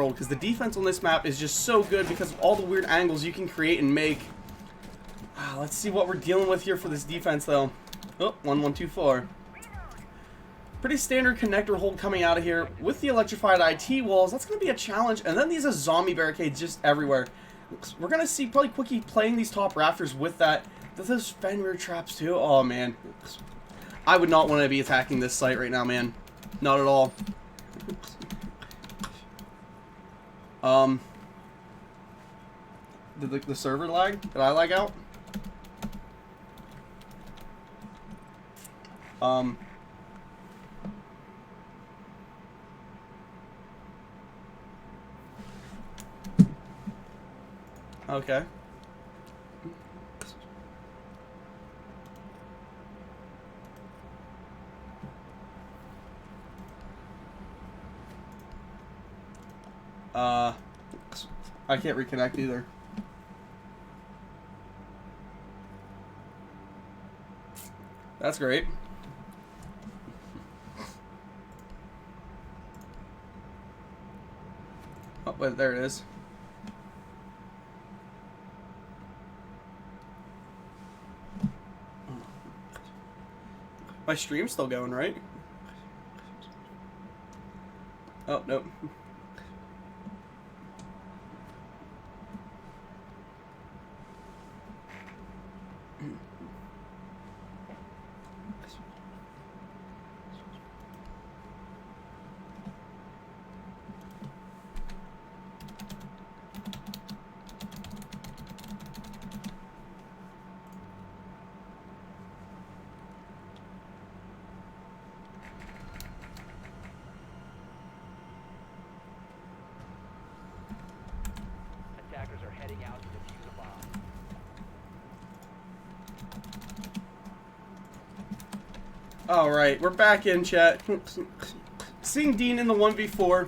world, because the defense on this map is just so good because of all the weird angles you can create and make. Let's see what we're dealing with here for this defense, though. Oh, 1-1-2-4. Pretty standard connector hold coming out of here. With the electrified IT walls, that's going to be a challenge. And then these are zombie barricades just everywhere. We're going to see probably Quickie playing these top rafters with that. Those Fenrir traps, too. Oh, man. I would not want to be attacking this site right now, man. Not at all. Did the server lag? Did I lag out? Okay. I can't reconnect either. That's great. Oh, wait, there it is. My stream's still going, right? Oh, nope. Attackers are heading out to defuse a bomb. Alright, we're back in, chat. Seeing Dean in the 1v4.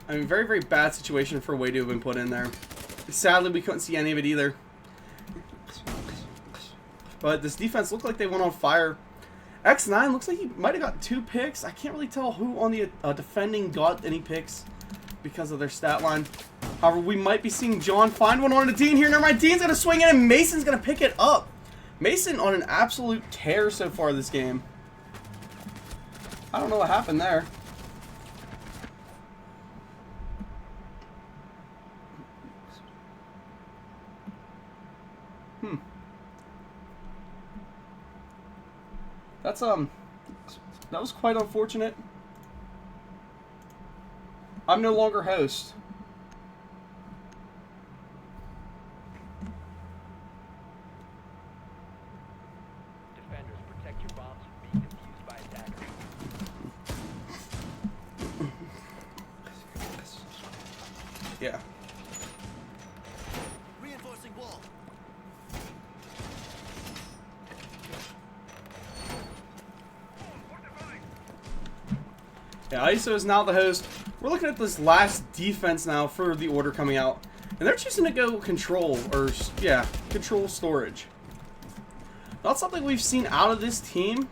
I mean, very, very bad situation for Way to have been put in there. Sadly, we couldn't see any of it either. But this defense looked like they went on fire. X9 looks like he might have got 2 picks. I can't really tell who on the defending got any picks because of their stat line. However, we might be seeing John find one on the Dean here. Never mind, Dean's going to swing in and Mason's going to pick it up. Mason on an absolute tear so far this game. I don't know what happened there. That's, that was quite unfortunate. I'm no longer host. Defenders, protect your bombs from being defused by attackers. Yeah. Reinforcing wall. Yeah, ISO is now the host. We're looking at this last defense now for the order coming out. And they're choosing to go control, or, yeah, control storage. Not something we've seen out of this team.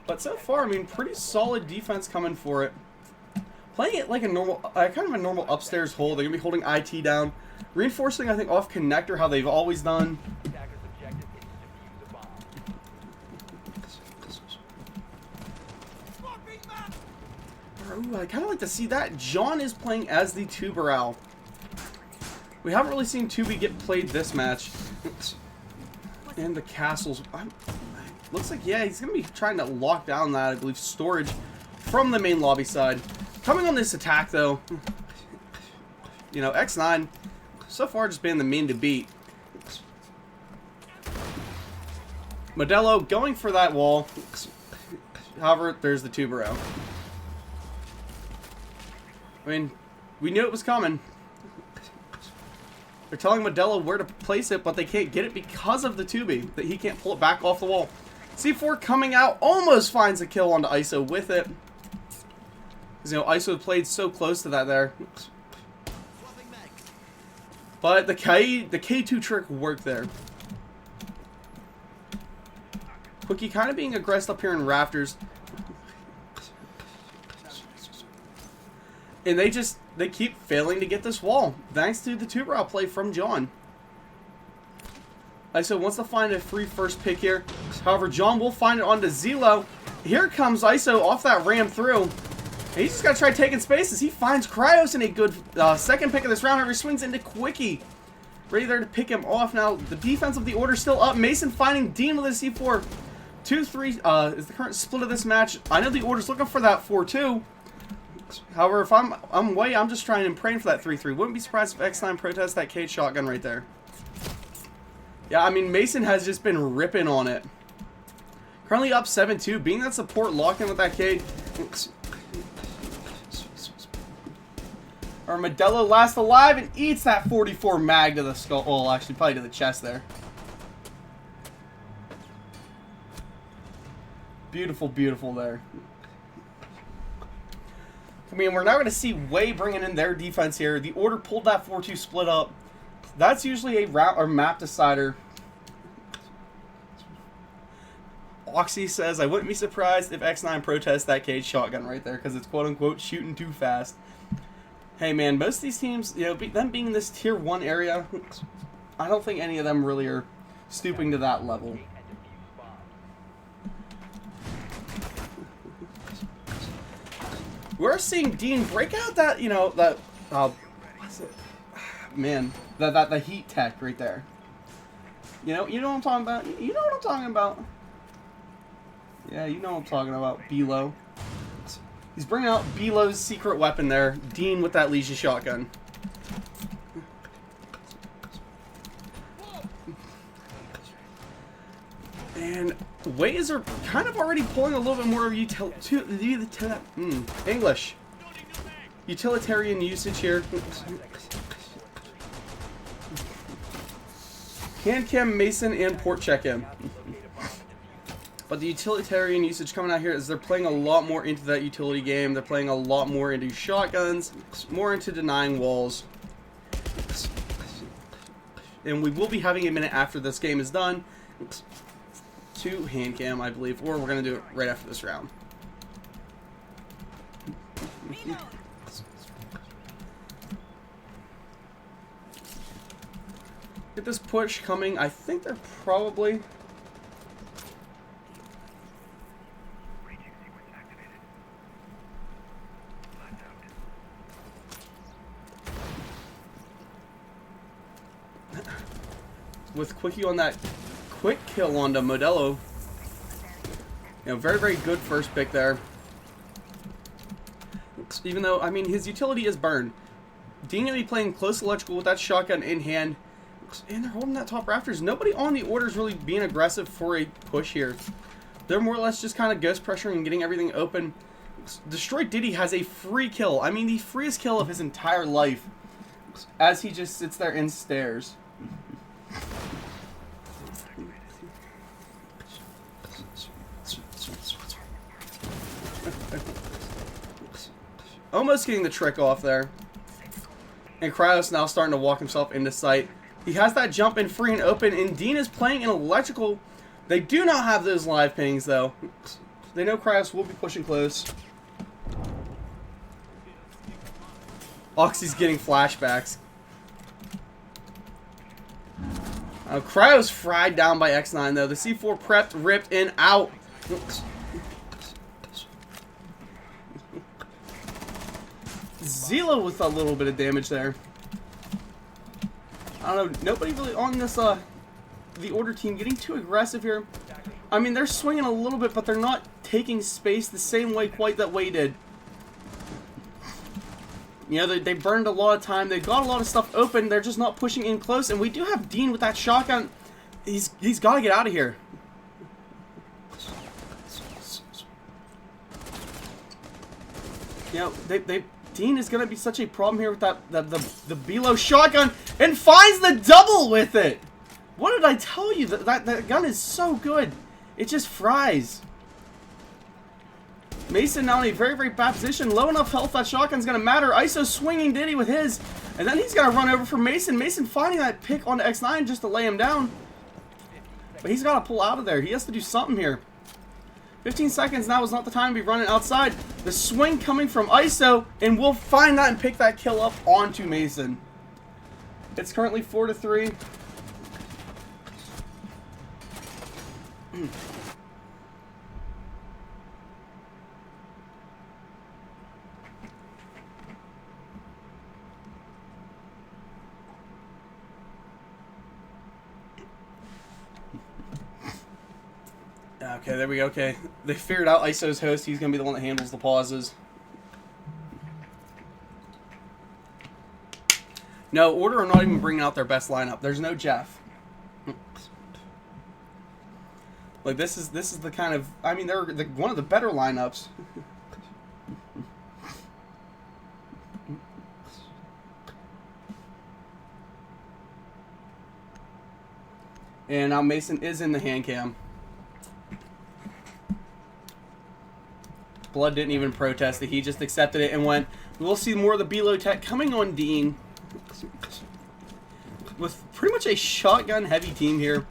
But so far, I mean, pretty solid defense coming for it. Playing it like a normal, kind of a normal upstairs hold. They're going to be holding IT down. Reinforcing, I think, off connector, how they've always done. Ooh, I kind of like to see that. John is playing as the Tuberal. We haven't really seen Tubi get played this match. And the castles. Looks like, yeah, he's going to be trying to lock down that, I believe, storage from the main lobby side. Coming on this attack, though, you know, X9, so far just been the mean to beat. Modelo going for that wall. However, there's the Tuberal. I mean, we knew it was coming. They're telling Modelo where to place it, but they can't get it because of the Tubi, that he can't pull it back off the wall. C4 coming out, almost finds a kill onto ISO with it. Because, you know, ISO played so close to that there. But the K2 trick worked there. Quickie kind of being aggressive up here in rafters. And they keep failing to get this wall. Thanks to the two-row play from John. ISO wants to find a free first pick here. However, John will find it onto Zelo. Here comes ISO off that ram through. And he's just got to try taking spaces. He finds Cryos in a good second pick of this round. However, he swings into Quickie. Ready there to pick him off. Now, the defense of the order still up. Mason finding Dean with a C4. 2-3 is the current split of this match. I know the order's looking for that 4-2. However, if I'm away, I'm just trying and praying for that 3-3. Wouldn't be surprised if X9 protests that cage shotgun right there. Yeah, I mean, Mason has just been ripping on it. Currently up 7-2, being that support locked in with that cage. Armadillo last alive and eats that 44 mag to the skull. Well, actually, probably to the chest there. Beautiful, beautiful there. I mean, we're now going to see Way bringing in their defense here. The order pulled that 4-2 split up. That's usually a route or map decider. Oxy says, I wouldn't be surprised if X9 protests that cage shotgun right there because it's quote-unquote shooting too fast. Hey, man, most of these teams, you know, them being in this tier 1 area, I don't think any of them really are stooping to that level. We're seeing Dean break out that, you know, that, what's it? Man, the heat tech right there. You know what I'm talking about? You know what I'm talking about? Yeah, you know what I'm talking about, Bilo. He's bringing out Bilo's secret weapon there. Dean with that Leisha shotgun. And Ways are kind of already pulling a little bit more of English. Utilitarian usage here. Hand cam, Mason, and port check in. But the utilitarian usage coming out here is they're playing a lot more into that utility game. They're playing a lot more into shotguns, more into denying walls. And we will be having a minute after this game is done to hand cam, I believe, or we're going to do it right after this round. Get this push coming. I think they're probably... with Quickie on that quick kill onto Modelo. You know, very, very good first pick there. Even though, I mean, his utility is burned. Dean going to be playing close electrical with that shotgun in hand. And they're holding that top rafters. Nobody on the order is really being aggressive for a push here. They're more or less just kind of ghost pressuring and getting everything open. Destroy Diddy has a free kill. I mean, the freest kill of his entire life. As he just sits there and stares. Almost getting the trick off there. And Cryos now starting to walk himself into sight. He has that jump in free and open, and Dean is playing an electrical. They do not have those live pings, though. They know Cryos will be pushing close. Oxy's getting flashbacks. Cryos fried down by X9, though. The C4 prepped, ripped, and out. Zelo with a little bit of damage there. I don't know. Nobody really on this, the order team getting too aggressive here. I mean, they're swinging a little bit, but they're not taking space the same way quite that Way did. You know, they burned a lot of time. They got a lot of stuff open. They're just not pushing in close. And we do have Dean with that shotgun. He's got to get out of here. You know, Dean is going to be such a problem here with that the Bilo shotgun, and finds the double with it. What did I tell you? That gun is so good. It just fries. Mason now in a very, very bad position. Low enough health that shotgun's going to matter. ISO swinging Diddy with his. And then he's going to run over for Mason. Mason finding that pick onto X9 just to lay him down. But he's got to pull out of there. He has to do something here. 15 seconds now is not the time to be running outside. The swing coming from ISO. And we'll find that and pick that kill up onto Mason. It's currently 4-3. Okay, there we go. Okay, they figured out ISO's host. He's going to be the one that handles the pauses. No, Order are not even bringing out their best lineup. There's no Jeff. Like, this is the kind of... I mean, they're one of the better lineups. And now Mason is in the hand cam. Blood didn't even protest it. He just accepted it and went. We'll see more of the B-Low tech coming on Dean. With pretty much a shotgun-heavy team here.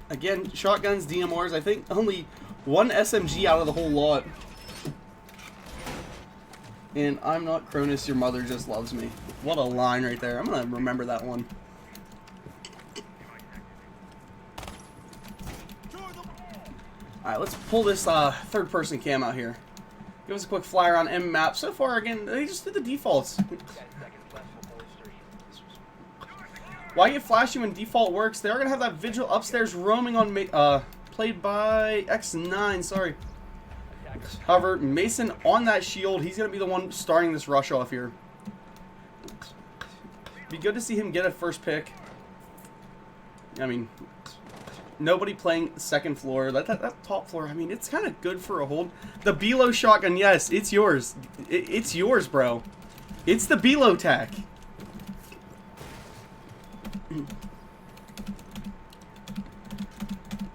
Again, shotguns, DMRs. I think only one SMG out of the whole lot. And I'm not Cronus, your mother just loves me. What a line right there. I'm going to remember that one. Alright, let's pull this third-person cam out here. Give us a quick fly around M map. So far, again, they just did the defaults. Why get flashy when default works? They are going to have that Vigil upstairs roaming on... played by X9, sorry. However, Mason on that shield, he's going to be the one starting this rush off here. Be good to see him get a first pick. I mean... Nobody playing second floor. That top floor, I mean, it's kind of good for a hold. The B-Low shotgun, yes, it's yours. It's yours, bro. It's the B-Low tech.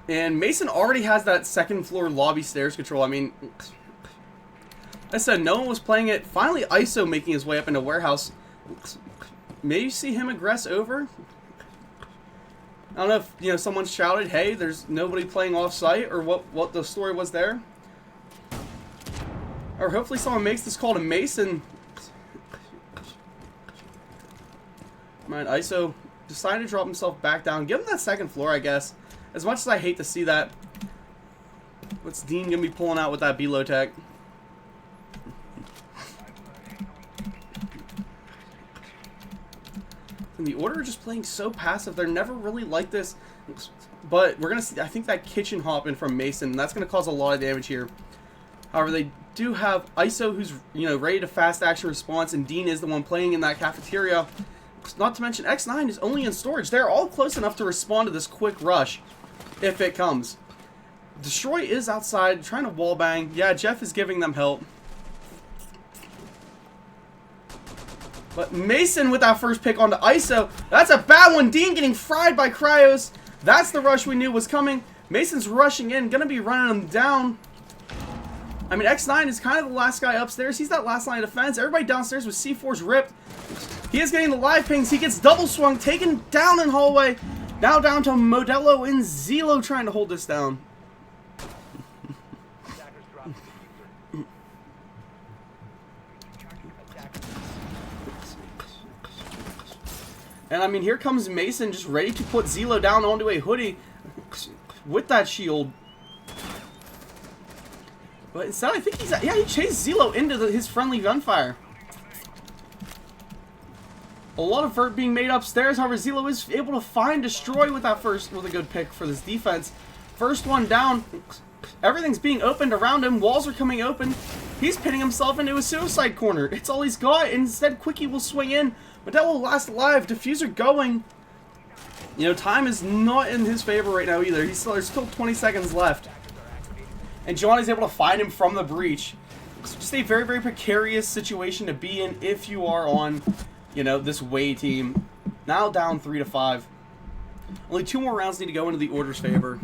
And Mason already has that second floor lobby stairs control. I mean, I said no one was playing it. Finally, ISO making his way up into warehouse. Maybe see him aggress over. I don't know if, you know, someone shouted, hey, there's nobody playing off-site, or what the story was there. Or hopefully someone makes this call to Mason. Man, ISO decided to drop himself back down. Give him that second floor, I guess. As much as I hate to see that. What's Dean going to be pulling out with that B-Low tech? And the Order are just playing so passive. They're never really like this. But we're going to see, I think, that kitchen hop in from Mason. And that's going to cause a lot of damage here. However, they do have ISO who's, you know, ready to fast action response. And Dean is the one playing in that cafeteria. Not to mention, X9 is only in storage. They're all close enough to respond to this quick rush. If it comes. Destroy is outside trying to wallbang. Yeah, Jeff is giving them help. But Mason with that first pick onto ISO. That's a bad one. Dean getting fried by Cryos. That's the rush we knew was coming. Mason's rushing in. Going to be running him down. I mean, X9 is kind of the last guy upstairs. He's that last line of defense. Everybody downstairs with C4's ripped. He is getting the live pings. He gets double swung. Taken down in hallway. Now down to Modelo and Zelo trying to hold this down. And I mean, here comes Mason just ready to put Zelo down onto a hoodie with that shield. But instead, I think he's... Yeah, he chased Zelo into his friendly gunfire. A lot of vert being made upstairs. However, Zelo is able to find Destroy with that with a good pick for this defense. First one down. Everything's being opened around him. Walls are coming open. He's pinning himself into a suicide corner. It's all he's got. Instead, Quickie will swing in. Modelo will last alive. Diffuser going. You know, time is not in his favor right now either. There's still 20 seconds left. And Johnny's able to find him from the breach. It's just a very, very precarious situation to be in if you are on, you know, this Way team. Now down 3-5. Only 2 more rounds need to go into the Order's favor.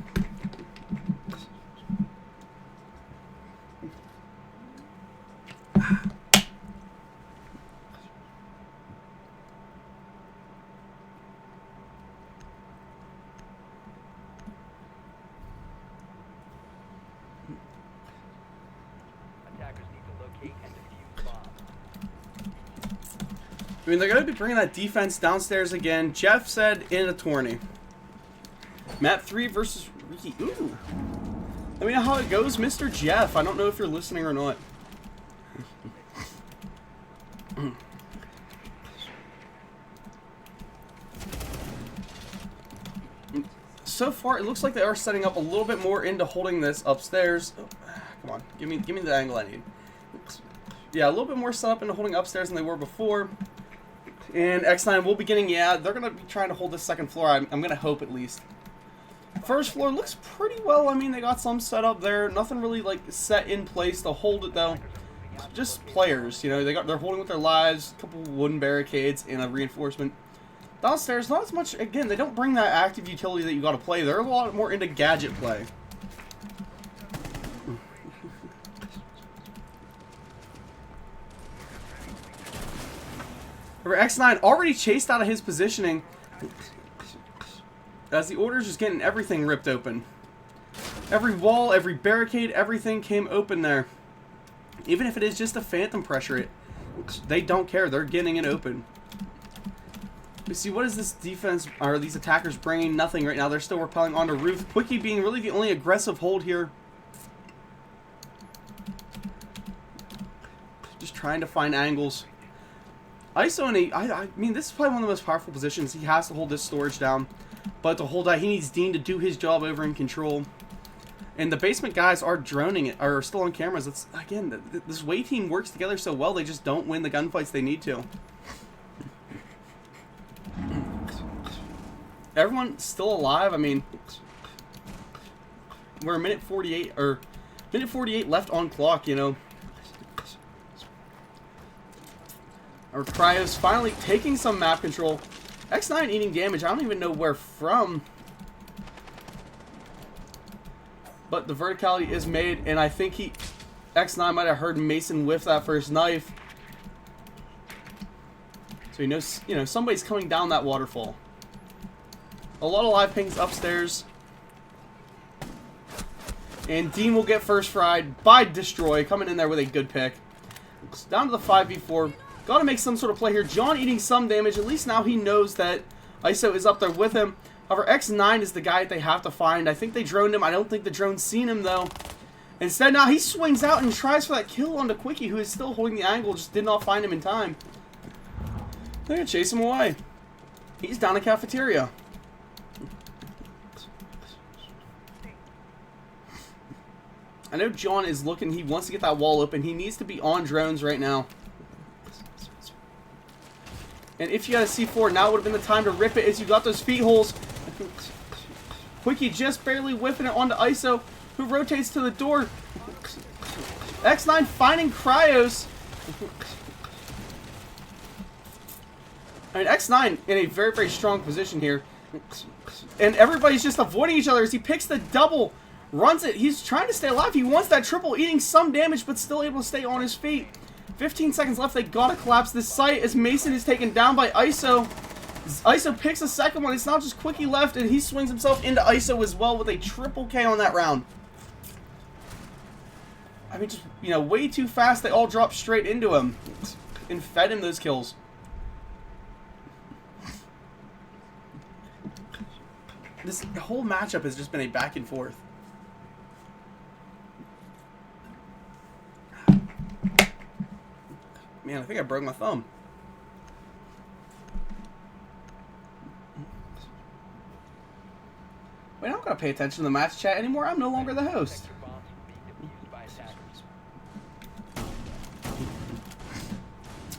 I mean, they're going to be bringing that defense downstairs again. Jeff said in a tourney. Map 3 versus Ricky. Ooh. Let me know how it goes, Mr. Jeff. I don't know if you're listening or not. So far, it looks like they are setting up a little bit more into holding this upstairs. Oh, come on, give me the angle I need. Yeah, a little bit more set up into holding upstairs than they were before. And X9 will be getting, yeah, they're going to be trying to hold this second floor. I'm going to hope at least. First floor looks pretty well. I mean, they got some set up there. Nothing really like set in place to hold it though. Just players, you know, they're holding with their lives, a couple wooden barricades and a reinforcement. Downstairs, not as much. Again, they don't bring that active utility that you got to play. They're a lot more into gadget play. X9 already chased out of his positioning as the Order's just getting everything ripped open. Every wall, every barricade, everything came open there. Even if it is just a phantom pressure, they don't care. They're getting it open. We see, what is this defense, or these attackers bringing? Nothing right now. They're still repelling onto roof. Quickie being really the only aggressive hold here. Just trying to find angles. ISO, I mean, this is probably one of the most powerful positions. He has to hold this storage down. But to hold that, he needs Dean to do his job over in control. And the basement guys are droning it, are still on cameras. It's, again, this way team works together so well, they just don't win the gunfights they need to. Everyone's still alive. I mean, we're a minute 48, or minute 48 left on clock, you know. Our Cryo's finally taking some map control. X9 eating damage. I don't even know where from. But the verticality is made, and I think X9 might have heard Mason whiff that first knife. So he knows, you know, somebody's coming down that waterfall. A lot of live pings upstairs. And Dean will get first fried by Destroy, coming in there with a good pick. Down to the 5v4. Got to make some sort of play here. John eating some damage. At least now he knows that ISO is up there with him. However, X9 is the guy that they have to find. I think they droned him. I don't think the drone's seen him, though. Instead, now he swings out and tries for that kill onto Quickie, who is still holding the angle. Just did not find him in time. They're going to chase him away. He's down the cafeteria. I know John is looking. He wants to get that wall open. He needs to be on drones right now. And if you got a C4, now would have been the time to rip it as you got those feet holes. Quickie just barely whiffing it onto ISO, who rotates to the door. X9 finding Cryos. I mean, X9 in a very, very strong position here. And everybody's just avoiding each other as he picks the double. Runs it. He's trying to stay alive. He wants that triple, eating some damage, but still able to stay on his feet. 15 seconds left. They gotta collapse this site as Mason is taken down by ISO. ISO picks a second one. It's not just Quickie left, and he swings himself into ISO as well with a triple K on that round. I mean, just, you know, way too fast. They all dropped straight into him and fed him those kills. This whole matchup has just been a back and forth. Man, I think I broke my thumb. Wait, I don't gotta pay attention to the match chat anymore. I'm no longer the host.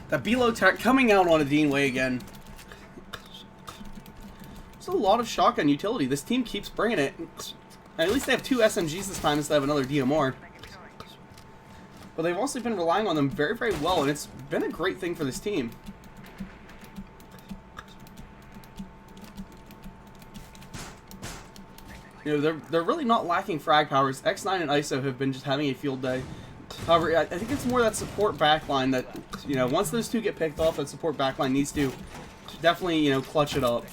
That B-low tech coming out on a Dean Way again. There's a lot of shotgun utility. This team keeps bringing it. At least they have 2 SMGs this time instead of another DMR. But they've also been relying on them very, very well, and it's been a great thing for this team. You know, they're really not lacking frag powers. X9 and ISO have been just having a field day. However, I think it's more that support backline that, you know, once those two get picked off, that support backline needs to definitely, you know, clutch it up.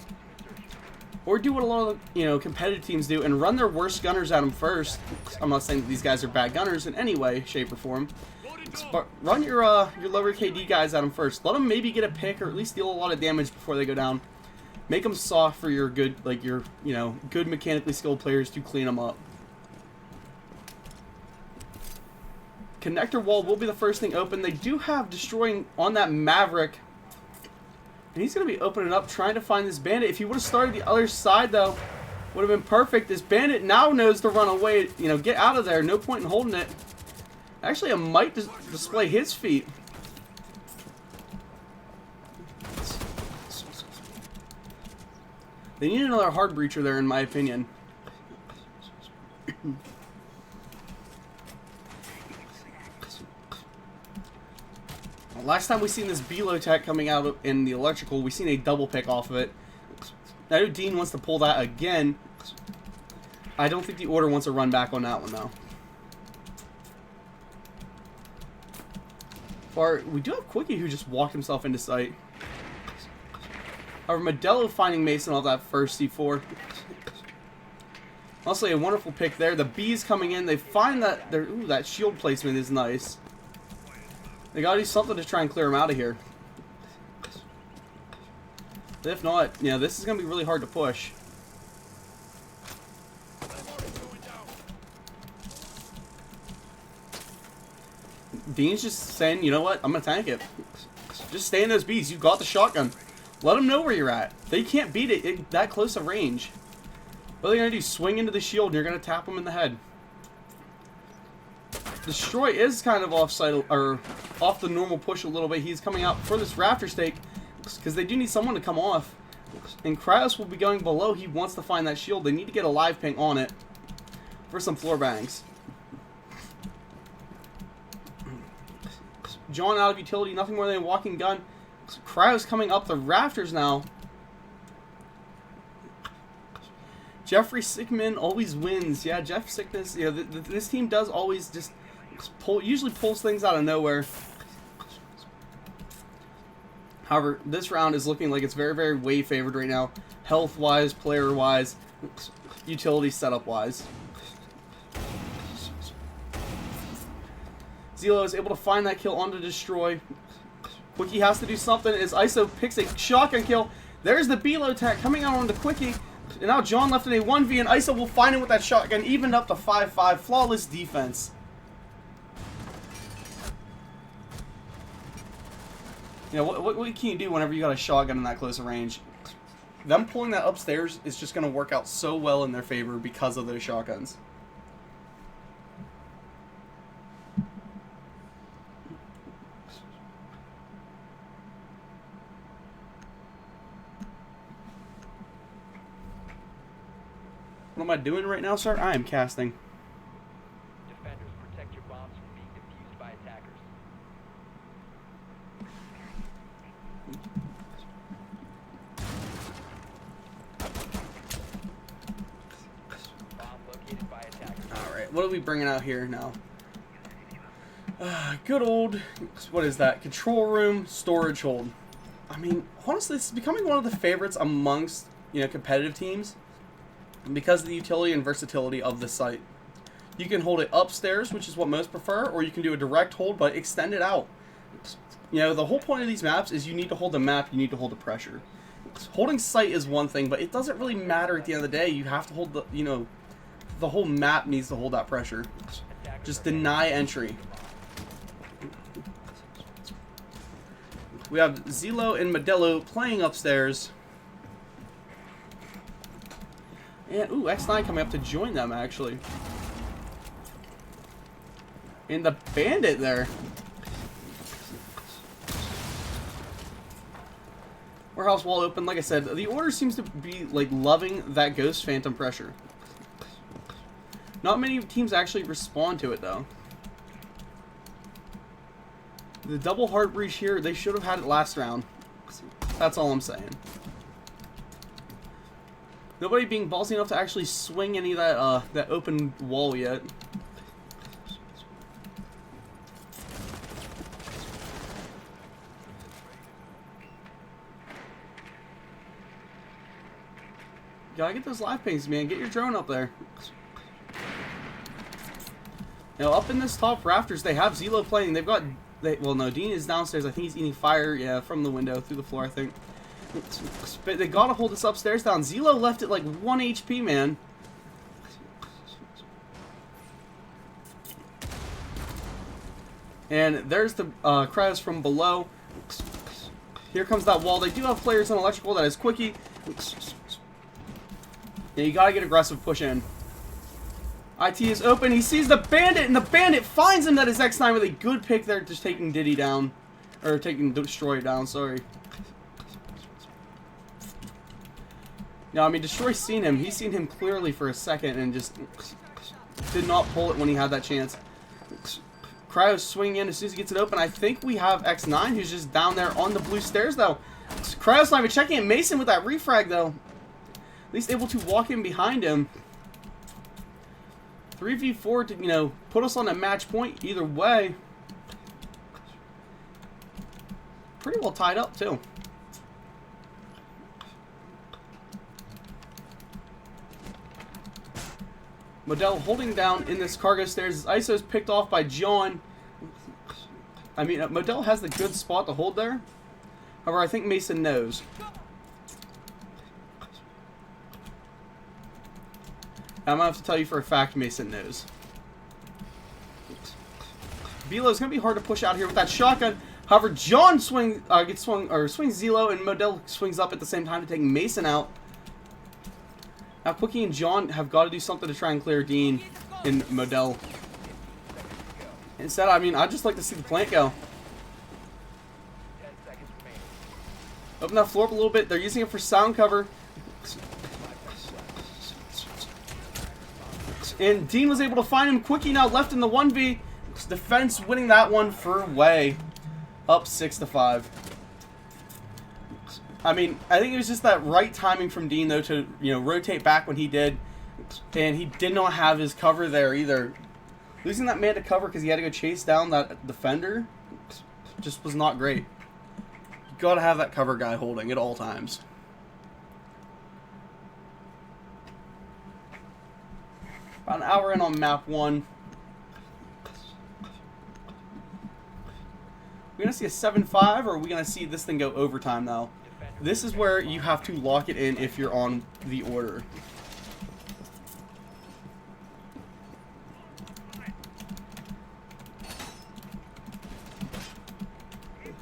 Or do what a lot of, you know, competitive teams do and run their worst gunners at them first. I'm not saying that these guys are bad gunners in any way, shape, or form. Run your lower KD guys at him first. Let them maybe get a pick or at least deal a lot of damage before they go down. Make them soft for your good, like your, you know, good mechanically skilled players to clean them up. Connector wall will be the first thing open. They do have destroying on that Maverick. And he's going to be opening up, trying to find this bandit. If he would have started the other side, though, would have been perfect. This bandit now knows to run away. You know, get out of there. No point in holding it. Actually, I might display his feet. They need another hard breacher there, in my opinion. Last time we seen this Below tech coming out in the electrical, we seen a double pick off of it. I know Dean wants to pull that again. I don't think the order wants to run back on that one, though. We do have Quickie, who just walked himself into sight. However, Modelo finding Mason off that first C4. Also, a wonderful pick there. The Bees coming in. They find that that shield placement is nice. They gotta do something to try and clear him out of here. If not, you know, this is gonna be really hard to push. Dean's just saying, you know what, I'm gonna tank it. Just stay in those bees. You got the shotgun. Let them know where you're at. They can't beat it that close of range. What are they gonna do? Swing into the shield and you're gonna tap them in the head. Destroy is kind of off the normal push a little bit. He's coming out for this rafter stake because they do need someone to come off. And Kraus will be going below. He wants to find that shield. They need to get a live ping on it for some floor bangs. John out of utility, nothing more than a walking gun. Kraus coming up the rafters now. Jeffrey Sickman always wins. Yeah, Jeff Sickness. You know, this team does always just usually pulls things out of nowhere. However, this round is looking like it's very, very way favored right now. Health-wise, player-wise, utility setup-wise. Zelo is able to find that kill onto Destroy. Quickie has to do something as ISO picks a shotgun kill. There's the Below tech coming out onto Quickie. And now John left in a 1v, and ISO will find him with that shotgun, evened up to 5-5. Flawless defense. You know, what can you do whenever you got a shotgun in that close of range? Them pulling that upstairs is just going to work out so well in their favor because of those shotguns. What am I doing right now, sir? I am casting. Defenders, protect your bombs from being defused by attackers. Bomb located by attackers. Alright, what are we bringing out here now? Good old, what is that? Control room, storage hold. I mean, honestly, this is becoming one of the favorites amongst, you know, competitive teams because of the utility and versatility of the site. You can hold it upstairs, which is what most prefer, or you can do a direct hold, but extend it out. You know, the whole point of these maps is you need to hold the map, you need to hold the pressure. Holding site is one thing, but it doesn't really matter at the end of the day. You have to hold the, you know, the whole map needs to hold that pressure. Just deny entry. We have Zelo and Modelo playing upstairs. And, ooh, X9 coming up to join them, actually. And the bandit there. Warehouse wall open. Like I said, the order seems to be, like, loving that Ghost Phantom pressure. Not many teams actually respond to it, though. The double heart breach here, they should have had it last round. That's all I'm saying. Nobody being ballsy enough to actually swing any of that that open wall yet. Gotta get those live pings, man. Get your drone up there. You know, up in this top rafters, they have Zelo playing. They've got, well, no, Dean is downstairs. I think he's eating fire, yeah, from the window through the floor, I think. But they gotta hold this upstairs down. Zelo left it like 1 HP, man. And there's the Cryos from below. Here comes that wall. They do have players on electrical. That is Quickie. Yeah, you gotta get aggressive, push in. IT is open. He sees the bandit, and the bandit finds him. That is X9 with a good pick there, just taking Diddy down. Or taking Destroy down, sorry. No, I mean, Destroy's seen him. He's seen him clearly for a second and just did not pull it when he had that chance. Cryo's swinging in as soon as he gets it open. I think we have X9 who's just down there on the blue stairs, though. Cryo's not even checking it. Mason with that refrag, though. At least able to walk in behind him. 3v4 to, you know, put us on a match point either way. Pretty well tied up, too. Modell holding down in this cargo stairs. ISO's picked off by John. I mean, Modell has the good spot to hold there. However, I think Mason knows. I'm gonna have to tell you for a fact Mason knows. Velo's gonna be hard to push out here with that shotgun. However, John swings Zelo, and Modell swings up at the same time to take Mason out. Now, Quickie and John have got to do something to try and clear Dean and Modell. Instead, I mean, I'd just like to see the plant go. 10 seconds remaining. Open that floor up a little bit. They're using it for sound cover. And Dean was able to find him. Quickie now left in the 1v. Defense winning that one for Way. Up 6-5. I mean, I think it was just that right timing from Dean, though, to, you know, rotate back when he did. And he did not have his cover there either. Losing that man to cover because he had to go chase down that defender just was not great. You got to have that cover guy holding at all times. About an hour in on map 1. We're going to see a 7-5, or are we going to see this thing go overtime now? This is where you have to lock it in if you're on the order. It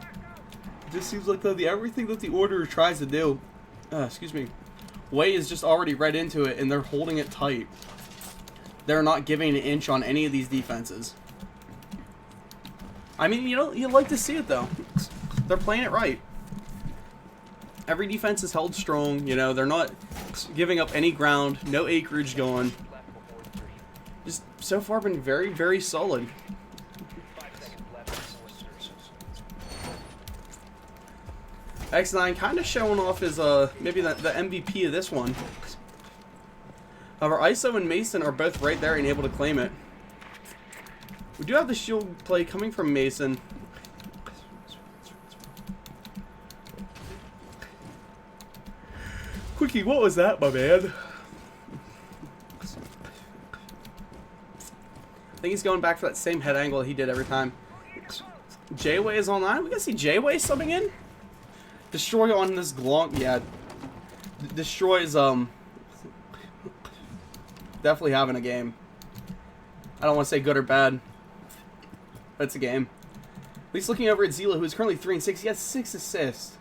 just seems like, though, everything that the order tries to do, excuse me, Way is just already read into it, and they're holding it tight. They're not giving an inch on any of these defenses. I mean, you know, you'd like to see it, though. They're playing it right. Every defense is held strong, you know, they're not giving up any ground, no acreage going. Just so far been very, very solid. 5 seconds left before insertion. X9 kind of showing off as maybe the MVP of this one. However, ISO and Mason are both right there and able to claim it. We do have the shield play coming from Mason. Quickie, what was that, my man? I think he's going back for that same head angle he did every time. J-Way is online. We gotta see J-Way subbing in. Destroy on this glonk. Yeah. Destroy is, definitely having a game. I don't want to say good or bad. But it's a game. At least looking over at Zelo, who is currently 3-6. He has 6 assists.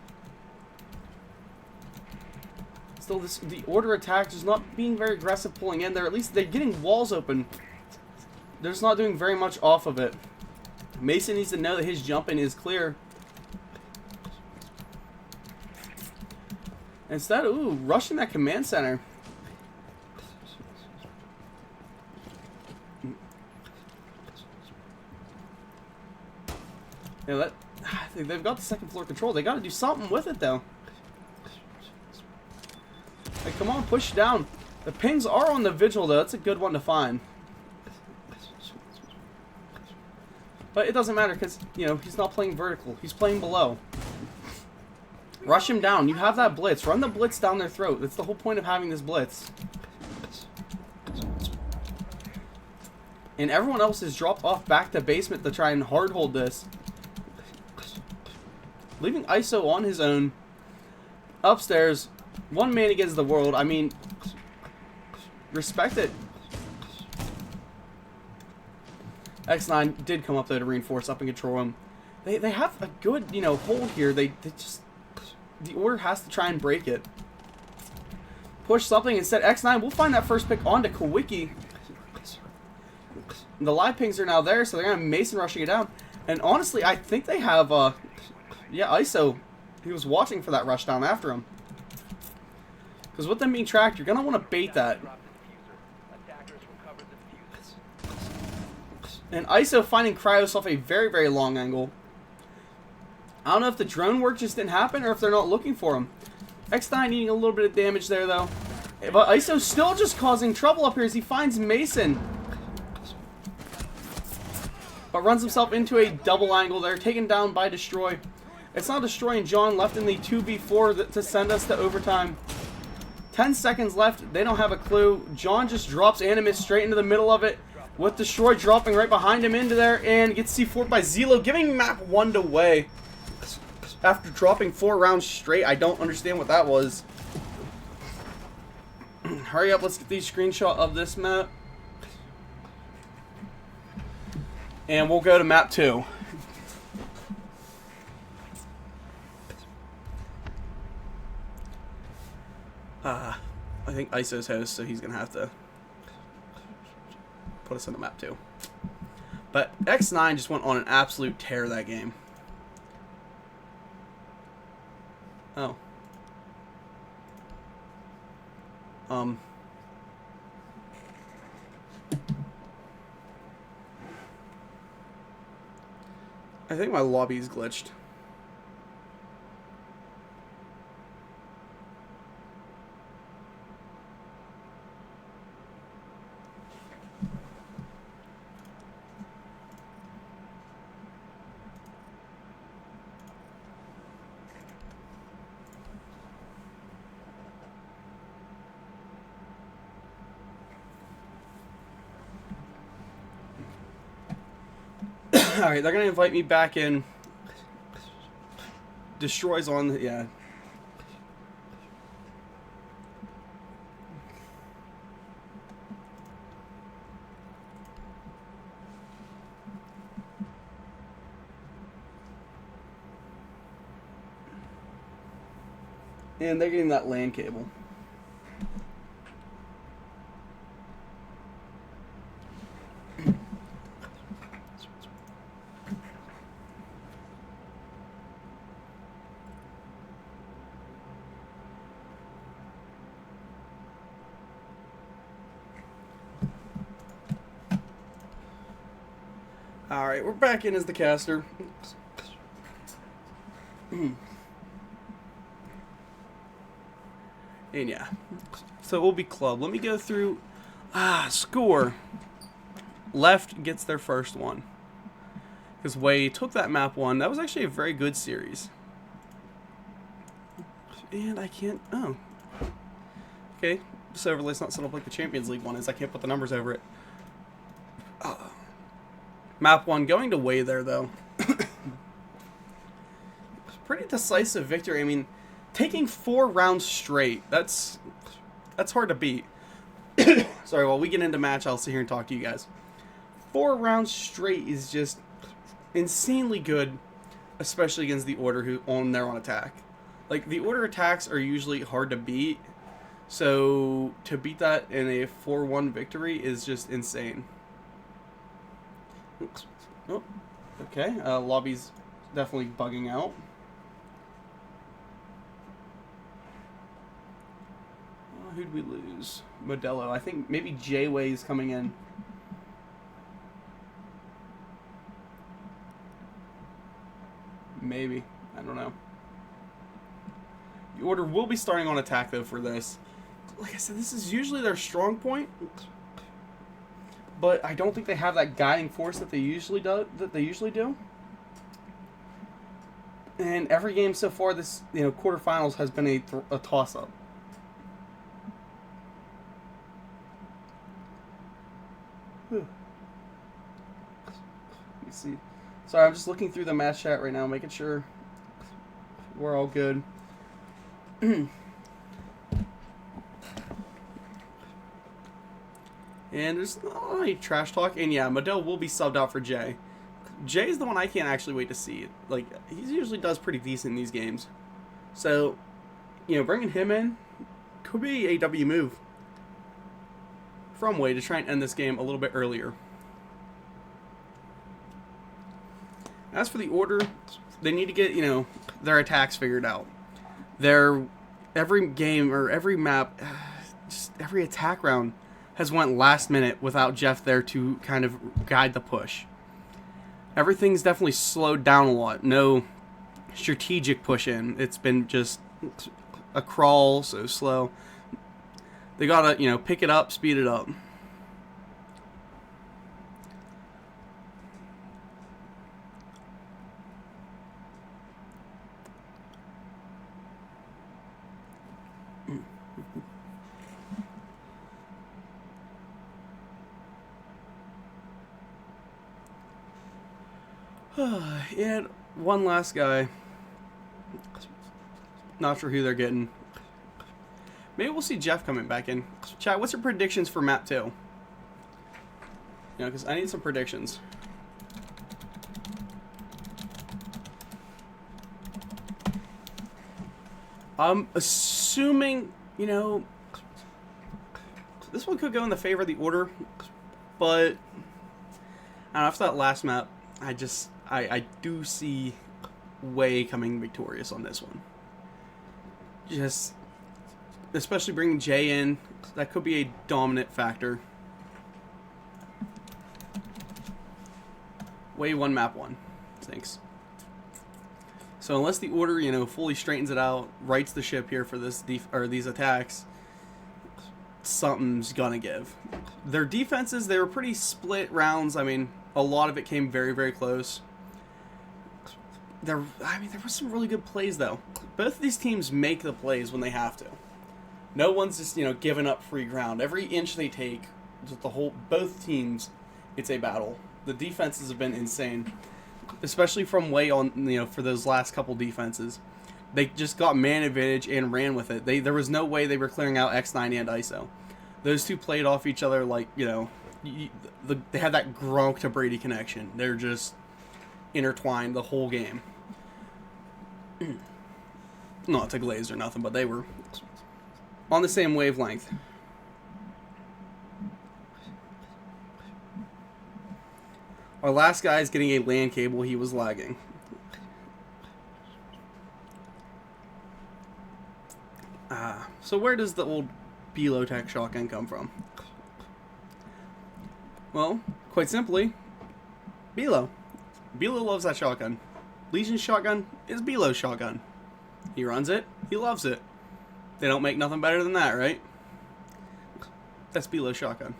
Still, the order attack is not being very aggressive pulling in there. At least they're getting walls open. They're just not doing very much off of it. Mason needs to know that his jumping is clear. Instead, ooh, rushing that command center. You know, they've got the second floor control. They got to do something with it, though. Like, come on, push down. The pings are on the vigil, though. That's a good one to find. But it doesn't matter because, you know, he's not playing vertical. He's playing below. Rush him down. You have that blitz. Run the blitz down their throat. That's the whole point of having this blitz. And everyone else has dropped off back to basement to try and hard hold this. Leaving ISO on his own. Upstairs. One man against the world. I mean, respect it. X9 did come up there to reinforce up and control him. They have a good, you know, hold here. They just... The order has to try and break it. Push something instead. X9 will find that first pick onto Kawicki. The live pings are now there, so they're going to Mason rushing it down. And honestly, I think they have, yeah, ISO. He was watching for that rush down after him. Because with them being tracked, you're going to want to bait that. And ISO finding Cryos off a very, very long angle. I don't know if the drone work just didn't happen or if they're not looking for him. X9 needing a little bit of damage there, though. But ISO's still just causing trouble up here as he finds Mason. But runs himself into a double angle there, taken down by Destroy. It's not Destroy and John left in the 2v4 to send us to overtime. 10 seconds left. They don't have a clue. John just drops Animus straight into the middle of it, with Destroy dropping right behind him into there, and gets C4'd by Zelo, giving map 1 away. After dropping 4 rounds straight, I don't understand what that was. Hurry up, let's get the screenshot of this map. And we'll go to map 2. I think ISO's host, so he's going to have to put us in the map 2. But X9 just went on an absolute tear that game. Oh. I think my lobby's glitched. Alright, they're going to invite me back in. Destroys on, yeah. And they're getting that LAN cable. Alright, we're back in as the caster. And yeah. So it will be club. Let me go through... score. Left gets their first one. Because Way took that map 1. That was actually a very good series. And I can't... Oh. Okay. This overlay's not set up like the Champions League one is. I can't put the numbers over it. Map 1 going to Way there, though. Pretty decisive victory. I mean, taking 4 rounds straight, that's hard to beat. Sorry, while we get into match, I'll sit here and talk to you guys. 4 rounds straight is just insanely good, especially against the Order who on attack. Like, the Order attacks are usually hard to beat, so to beat that in a 4-1 victory is just insane. Oops. Oh, okay. Lobby's definitely bugging out. Who'd we lose? Modelo. I think maybe J-Way's coming in. Maybe. I don't know. The Order will be starting on attack, though, for this. Like I said, this is usually their strong point. But I don't think they have that guiding force that they usually do. And every game so far, this quarterfinals has been a toss-up. me see. Sorry, I'm just looking through the match chat right now, making sure we're all good. And there's not any trash talk. And yeah, Madel will be subbed out for Jay. Jay is the one I can't actually wait to see. Like, he usually does pretty decent in these games. So, you know, bringing him in could be a W move from Way to try and end this game a little bit earlier. As for the Order, they need to get, you know, their attacks figured out. Every game or every map, just every attack round has went last minute without Jeff there to kind of guide the push. Everything's definitely slowed down a lot. No strategic push in. It's been just a crawl, so slow. They gotta, you know, pick it up, speed it up. And one last guy. Not sure who they're getting. Maybe we'll see Jeff coming back in. Chat, what's your predictions for map 2? You know, because I need some predictions. I'm assuming, you know, this one could go in the favor of the Order, but I don't know, after that last map, I do see Way coming victorious on this one. Just, especially bringing Jay in, that could be a dominant factor. Way won map 1. Thanks. So unless the Order, you know, fully straightens it out, rights the ship here for this these attacks, something's gonna give. Their defenses, they were pretty split rounds. I mean, a lot of it came very, very close. There were some really good plays though. Both of these teams make the plays when they have to. No one's just, you know, giving up free ground. Every inch they take, just both teams, it's a battle. The defenses have been insane, especially from Way on, you know, for those last couple defenses. They just got man advantage and ran with it. There was no way they were clearing out X9 and ISO. Those two played off each other like, you know, they had that Gronk to Brady connection. They're just intertwined the whole game. Not to glaze or nothing, but they were on the same wavelength. Our last guy is getting a LAN cable. He was lagging. So where does the old Belotech shotgun come from? Well, quite simply, Belo. Belo loves that shotgun. Legion's shotgun is Belo's shotgun. He runs it. He loves it. They don't make nothing better than that, right? That's Belo's shotgun.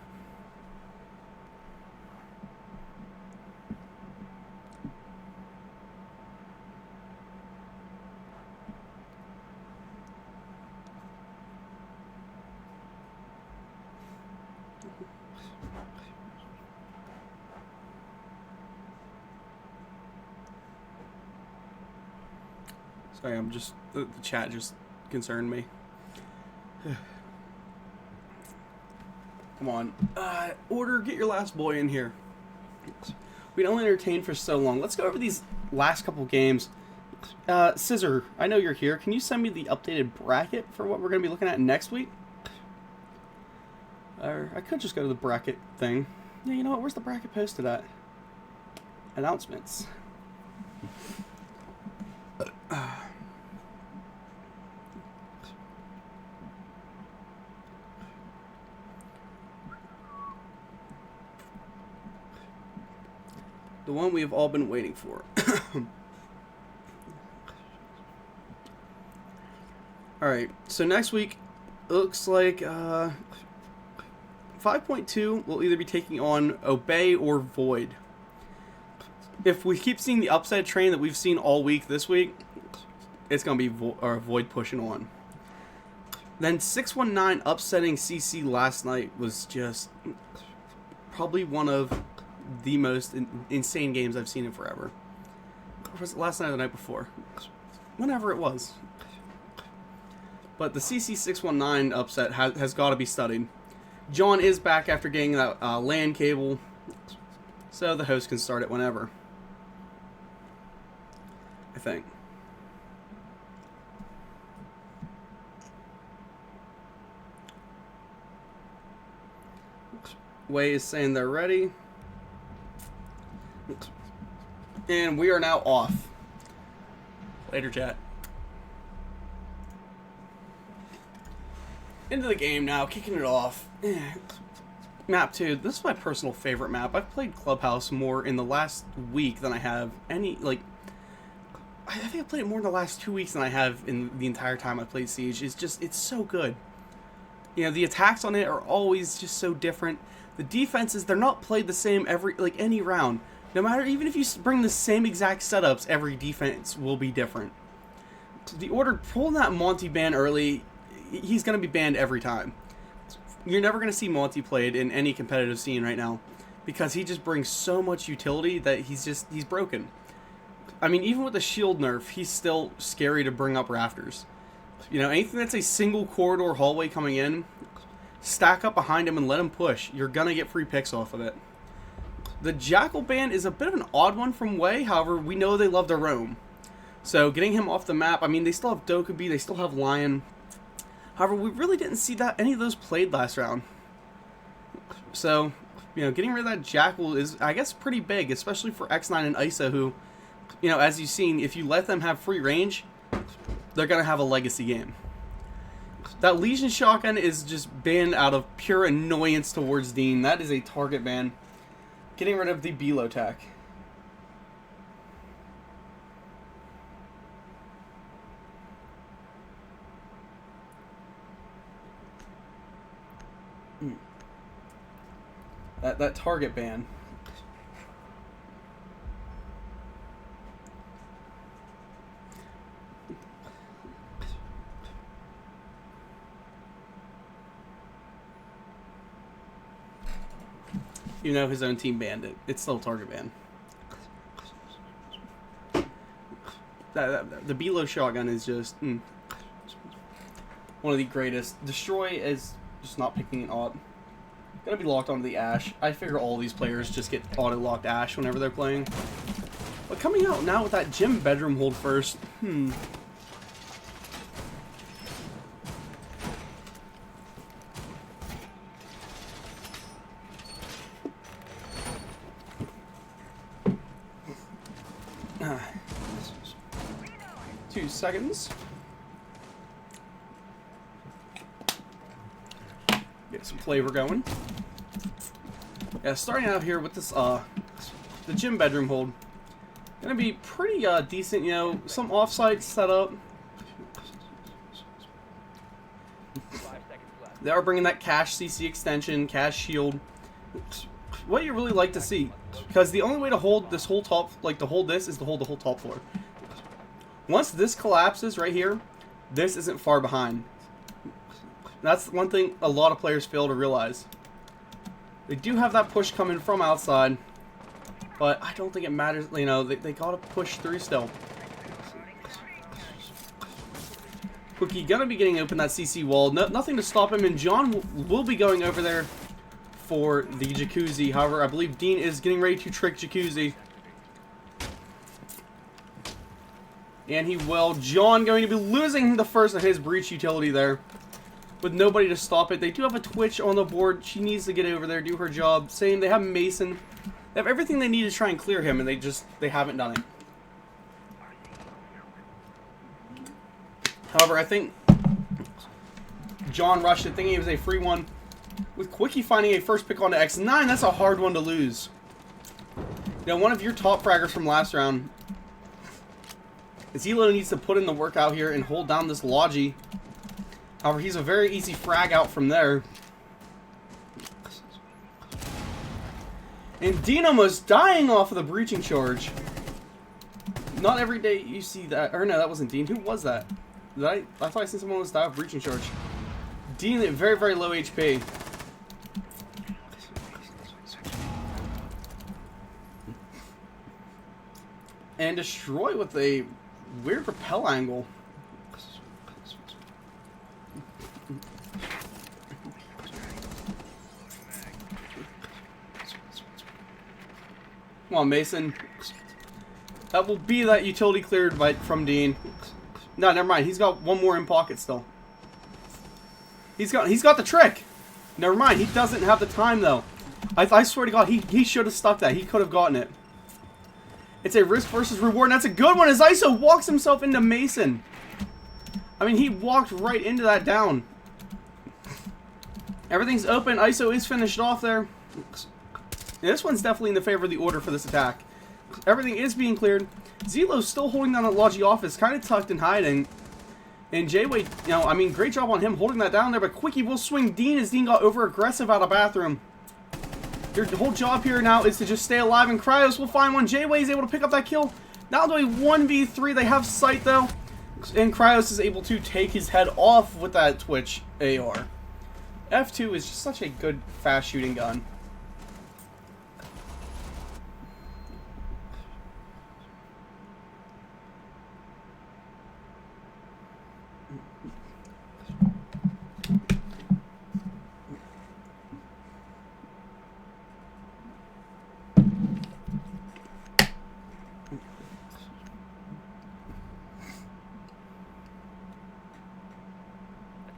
Sorry, the chat just concerned me. Come on. Order, get your last boy in here. We'd only entertained for so long. Let's go over these last couple games. Scissor, I know you're here. Can you send me the updated bracket for what we're going to be looking at next week? Or I could just go to the bracket thing. Yeah, you know what? Where's the bracket posted at? Announcements. The one we have all been waiting for. Alright, so next week, it looks like 5.2 will either be taking on Obey or Void. If we keep seeing the upside train that we've seen all week this week, it's going to be Void pushing on. Then 619 upsetting CC last night was just probably one of the most insane games I've seen in forever. Or was it last night or the night before? Whenever it was. But the CC619 upset has got to be studied. John is back after getting that LAN cable, so the host can start it whenever. I think. Way is saying they're ready. And we are now off. Later, chat. Into the game now, kicking it off. Map 2. This is my personal favorite map. I've played Clubhouse more in the last week than I have any, like... I think I've played it more in the last 2 weeks than I have in the entire time I played Siege. It's so good. You know, the attacks on it are always just so different. The defenses, they're not played the same any round. No matter, even if you bring the same exact setups, every defense will be different. The order, pulling that Monty ban early, he's going to be banned every time. You're never going to see Monty played in any competitive scene right now, because he just brings so much utility that he's broken. I mean, even with the shield nerf, he's still scary to bring up rafters. You know, anything that's a single corridor hallway coming in, stack up behind him and let him push. You're going to get free picks off of it. The Jackal ban is a bit of an odd one from Way, however, we know they love to roam. So, getting him off the map, I mean, they still have Dokkaebi, they still have Lion. However, we really didn't see any of those played last round. So, you know, getting rid of that Jackal is, I guess, pretty big, especially for X9 and Isa, who, you know, as you've seen, if you let them have free range, they're going to have a legacy game. That Legion shotgun is just banned out of pure annoyance towards Dean. That is a target ban. Getting rid of the Below tack. That target ban. You know his own team banned it. It's still target ban. The Below shotgun is just one of the greatest. Destroy is just not picking it up. Gonna be locked onto the Ash. I figure all these players just get auto-locked Ash whenever they're playing. But coming out now with that gym bedroom hold first, 2 seconds. Get some flavor going. Yeah, starting out here with this, the gym bedroom hold. Gonna be pretty, decent, you know, some offsite setup. They are bringing that cash CC extension, cash shield. What you really like to see. Because the only way to hold this whole top, like to hold this, is to hold the whole top floor. Once this collapses right here, this isn't far behind. That's one thing a lot of players fail to realize. They do have that push coming from outside, but I don't think it matters. You know, they gotta push through still. Cookie gonna be getting open that CC wall. Nothing to stop him, and John will be going over there for the Jacuzzi. However, I believe Dean is getting ready to trick Jacuzzi. And he will. John going to be losing the first of his breach utility there, with nobody to stop it. They do have a Twitch on the board. She needs to get over there, do her job. Same, they have Mason. They have everything they need to try and clear him, and they haven't done it. However, I think John rushed it, thinking it was a free one. With Quickie finding a first pick onto X9, that's a hard one to lose. You know, one of your top fraggers from last round. Zelo needs to put in the work out here and hold down this Logi. However, he's a very easy frag out from there. And Dean almost dying off of the breaching charge. Not every day you see that. Or no, that wasn't Dean. Who was that? I thought I seen someone else die of breaching charge. Dean at very, very low HP. And Destroy with a weird repel angle. Come on, Mason. That will be that utility cleared from Dean. No, never mind. He's got one more in pocket still. He's got the trick. Never mind. He doesn't have the time though. I swear to God, he should have stuck that. He could have gotten it. It's a risk versus reward, and that's a good one as ISO walks himself into Mason. I mean, he walked right into that down. Everything's open. ISO is finished off there. This one's definitely in the favor of the order for this attack. Everything is being cleared. Zelo's still holding down at Logi office, kind of tucked and hiding. And J-Way, you know, I mean, great job on him holding that down there, but Quickie will swing Dean as Dean got over-aggressive out of bathroom. Your whole job here now is to just stay alive, and Cryos will find one. J-Way is able to pick up that kill. Now to a 1v3. They have sight, though. And Cryos is able to take his head off with that Twitch AR. F2 is just such a good fast shooting gun.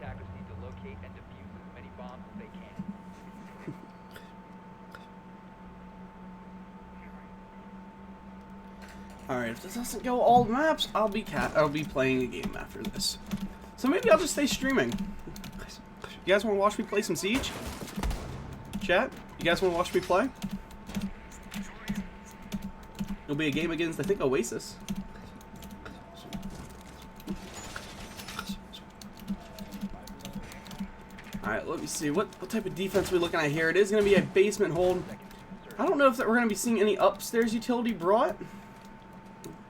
Attackers need to locate and defuse as many bombs as they can. Alright, if this doesn't go all maps, I'll be playing a game after this. So maybe I'll just stay streaming. You guys want to watch me play some Siege? Chat? You guys want to watch me play? It'll be a game against, I think, Oasis. Alright, let me see. What type of defense are we looking at here? It is going to be a basement hold. I don't know if we're going to be seeing any upstairs utility brought.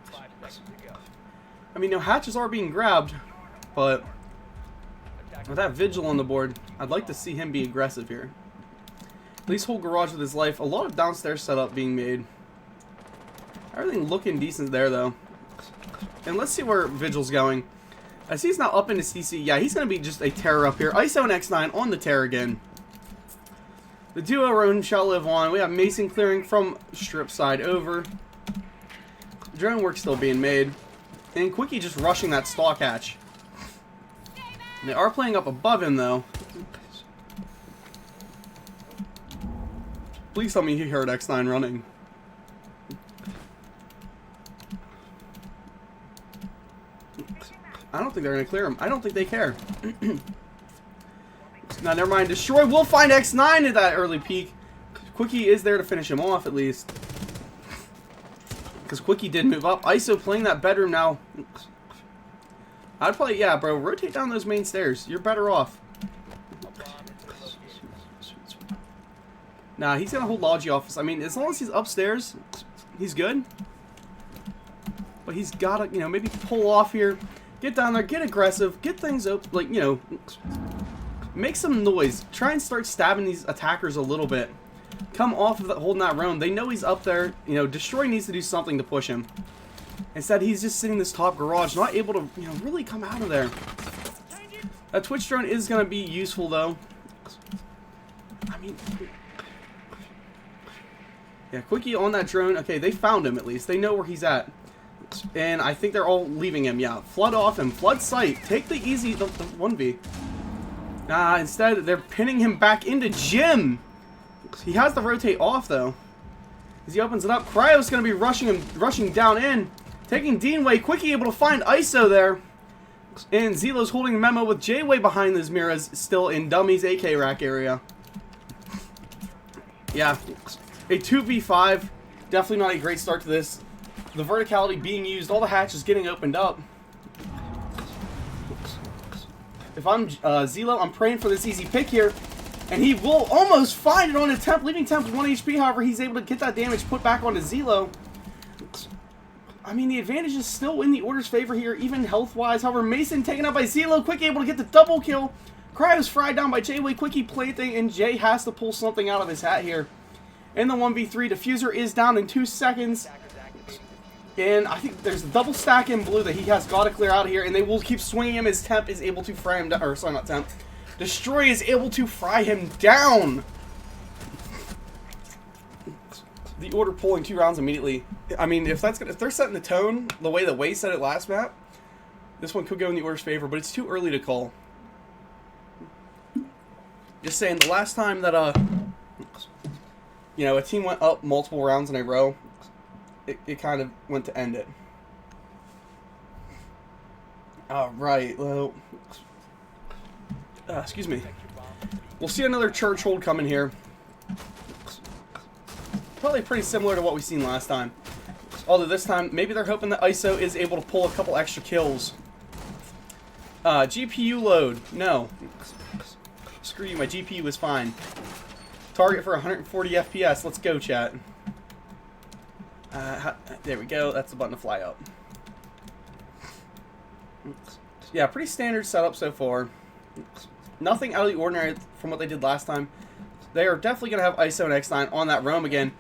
5 seconds to go. I mean, no hatches are being grabbed, but with that Vigil on the board, I'd like to see him be aggressive here. At least hold garage with his life. A lot of downstairs setup being made. Everything looking decent there, though. And let's see where Vigil's going. I see he's now up into CC. Yeah, he's going to be just a terror up here. ISO and X9 on the tear again. The duo Roan shall live on. We have Mason clearing from strip side over. Drone work still being made. And Quickie just rushing that stalk hatch. They are playing up above him, though. Please tell me he heard X9 running. I don't think they're going to clear him. I don't think they care. Now, never mind. Destroy will find X9 at that early peak. Quickie is there to finish him off, at least. Because Quickie did move up. ISO playing that bedroom now. I'd probably, yeah, bro, rotate down those main stairs. You're better off. Nah, he's going to hold Logi office. I mean, as long as he's upstairs, he's good. But he's got to, you know, maybe pull off here. Get down there, get aggressive, get things up, like, you know, make some noise. Try and start stabbing these attackers a little bit. Come off of holding that roam. They know he's up there. You know, Destroy needs to do something to push him. Instead, he's just sitting in this top garage, not able to, you know, really come out of there. That Twitch drone is going to be useful, though. I mean, yeah, Quickie on that drone. Okay, they found him, at least. They know where he's at. And I think they're all leaving him. Yeah, flood off him. Flood sight. Take the easy, the 1v. Instead, they're pinning him back into Jim. He has to rotate off, though. As he opens it up, Cryo's going to be rushing down in. Taking Deanway. Quickie able to find ISO there. And Zelo's holding a memo with J-Way behind those mirrors, still in Dummy's AK rack area. Yeah, a 2v5. Definitely not a great start to this. The verticality being used, all the hatches getting opened up. If I'm Zelo, I'm praying for this easy pick here. And he will almost find it on a temp, leaving temp 1 HP. However, he's able to get that damage put back onto Zelo. I mean, the advantage is still in the Order's favor here, even health-wise. However, Mason taken out by Zelo. Quick able to get the double kill. Cryo's fried down by J-Way. Quickie plaything, and Jay has to pull something out of his hat here. In the 1v3, Diffuser is down in 2 seconds. And I think there's a double stack in blue that he has got to clear out here, and they will keep swinging him as Temp is able to fry him down. Or, sorry, not Temp. Destroy is able to fry him down. The order pulling 2 rounds immediately. I mean, if they're setting the tone the way that Way set it last map, this one could go in the order's favor, but it's too early to call. Just saying, the last time that you know, a team went up multiple rounds in a row, it kind of went to end it. Alright, well, excuse me. We'll see another church hold coming here. Probably pretty similar to what we've seen last time. Although this time, maybe they're hoping that ISO is able to pull a couple extra kills. GPU load. No. Screw you, my GPU is fine. Target for 140 FPS. Let's go, chat. There we go. That's the button to fly up. Yeah, pretty standard setup so far. Nothing out of the ordinary from what they did last time. They are definitely going to have ISO and X9 on that roam again.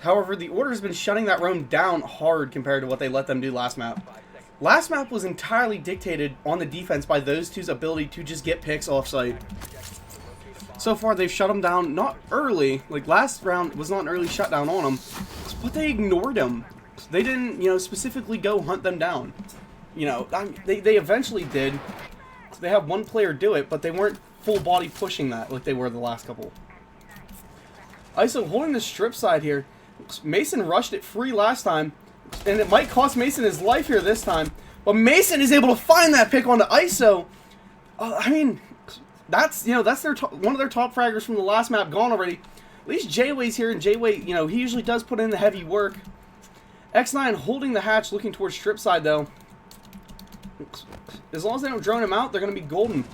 However, the order has been shutting that roam down hard compared to what they let them do last map. Last map was entirely dictated on the defense by those two's ability to just get picks off-site. So far, they've shut them down, not early. Like, last round was not an early shutdown on them, but they ignored them. They didn't, you know, specifically go hunt them down. You know, they eventually did. They have one player do it, but they weren't full body pushing that like they were the last couple. ISO holding the strip side here. Mason rushed it free last time, and it might cost Mason his life here this time. But Mason is able to find that pick onto ISO. I mean, that's, you know, that's their one of their top fraggers from the last map gone already. At least J-Way's here, and J-Way, you know, he usually does put in the heavy work. X9 holding the hatch, looking towards strip side though. As long as they don't drone him out, they're going to be golden.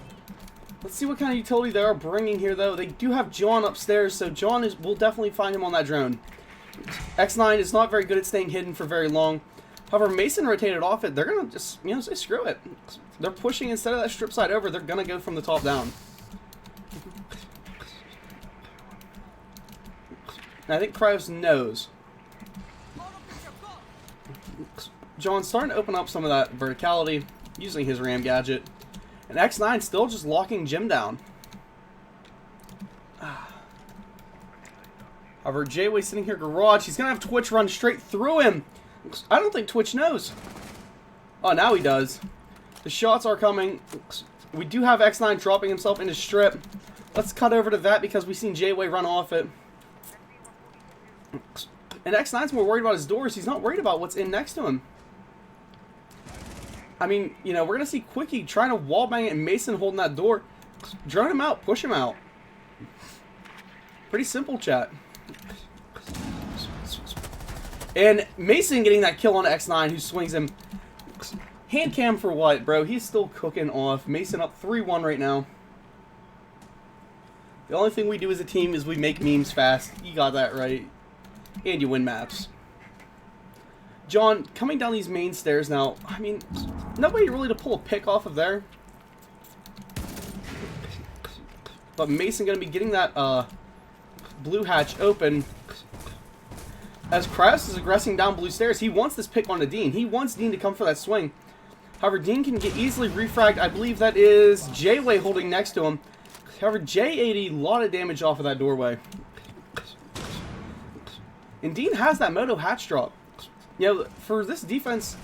Let's see what kind of utility they are bringing here, though. They do have John upstairs, so John will definitely find him on that drone. X9 is not very good at staying hidden for very long. However, Mason rotated off it. They're going to just, you know, say screw it. They're pushing instead of that strip side over. They're going to go from the top down. And I think Kryos knows. John's starting to open up some of that verticality, using his RAM gadget. And X9 still just locking Jim down. However, J-Way sitting here garage. He's going to have Twitch run straight through him. I don't think Twitch knows. Oh, now he does. The shots are coming. We do have X9 dropping himself into strip. Let's cut over to that because we've seen J-Way run off it. And X9's more worried about his doors. He's not worried about what's in next to him. I mean, you know, we're going to see Quickie trying to wallbang it and Mason holding that door. Drone him out. Push him out. Pretty simple, chat. And Mason getting that kill on X9 who swings him. Hand cam for what, bro? He's still cooking off. Mason up 3-1 right now. The only thing we do as a team is we make memes fast. You got that right. And you win maps. John, coming down these main stairs now, I mean, nobody really to pull a pick off of there. But Mason going to be getting that blue hatch open. As Kryos is aggressing down blue stairs, he wants this pick onto Dean. He wants Dean to come for that swing. However, Dean can get easily refragged. I believe that is J-Way holding next to him. However, J80, a lot of damage off of that doorway. And Dean has that moto hatch drop. You know, for this defense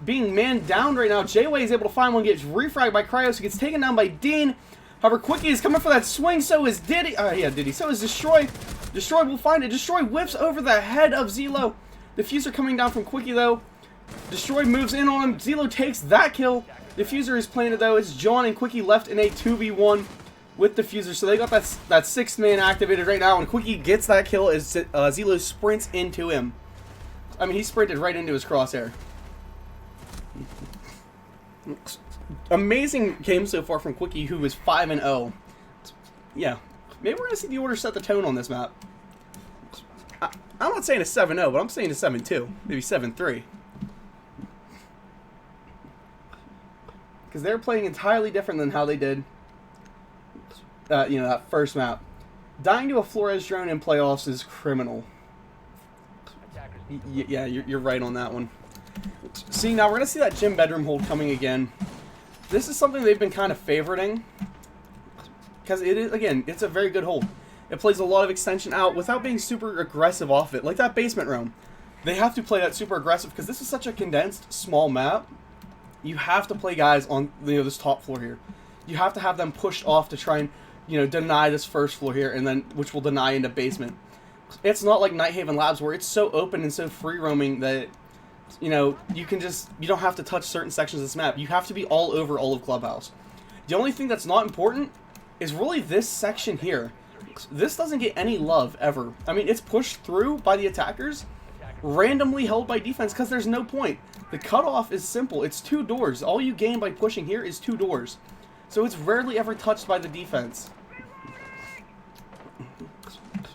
being man down right now, J-Way is able to find one, gets refragged by Kryos, who gets taken down by Dean. However, Quickie is coming for that swing, so is Diddy. Yeah, Diddy. So is Destroy. Destroy will find it. Destroy whips over the head of Zelo. Diffuser coming down from Quickie, though. Destroy moves in on him. Zelo takes that kill. Diffuser is planted, though. It's John and Quickie left in a 2v1 with Diffuser. So they got that sixth man activated right now, and Quickie gets that kill as Zelo sprints into him. I mean, he sprinted right into his crosshair. Amazing game so far from Quickie, who is 5-0. Yeah, maybe we're going to see the order set the tone on this map. I'm not saying a 7-0, but I'm saying a 7-2. Maybe 7-3. Because they're playing entirely different than how they did, you know, that first map. Dying to a Flores drone in playoffs is criminal. Yeah, you're right on that one. See, now we're going to see that gym bedroom hold coming again. This is something they've been kind of favoriting. Because it is, again, it's a very good hold. It plays a lot of extension out without being super aggressive off it. Like that basement room. They have to play that super aggressive because this is such a condensed, small map. You have to play guys on, you know, this top floor here. You have to have them pushed off to try and, you know, deny this first floor here, and then which will deny into basement. It's not like Nighthaven Labs where it's so open and so free roaming that, you know, you don't have to touch certain sections of this map. You have to be all over all of Clubhouse. The only thing that's not important is really this section here. This doesn't get any love ever. I mean, it's pushed through by the attackers, randomly held by defense because there's no point. The cutoff is simple. It's 2 doors. All you gain by pushing here is 2 doors. So it's rarely ever touched by the defense.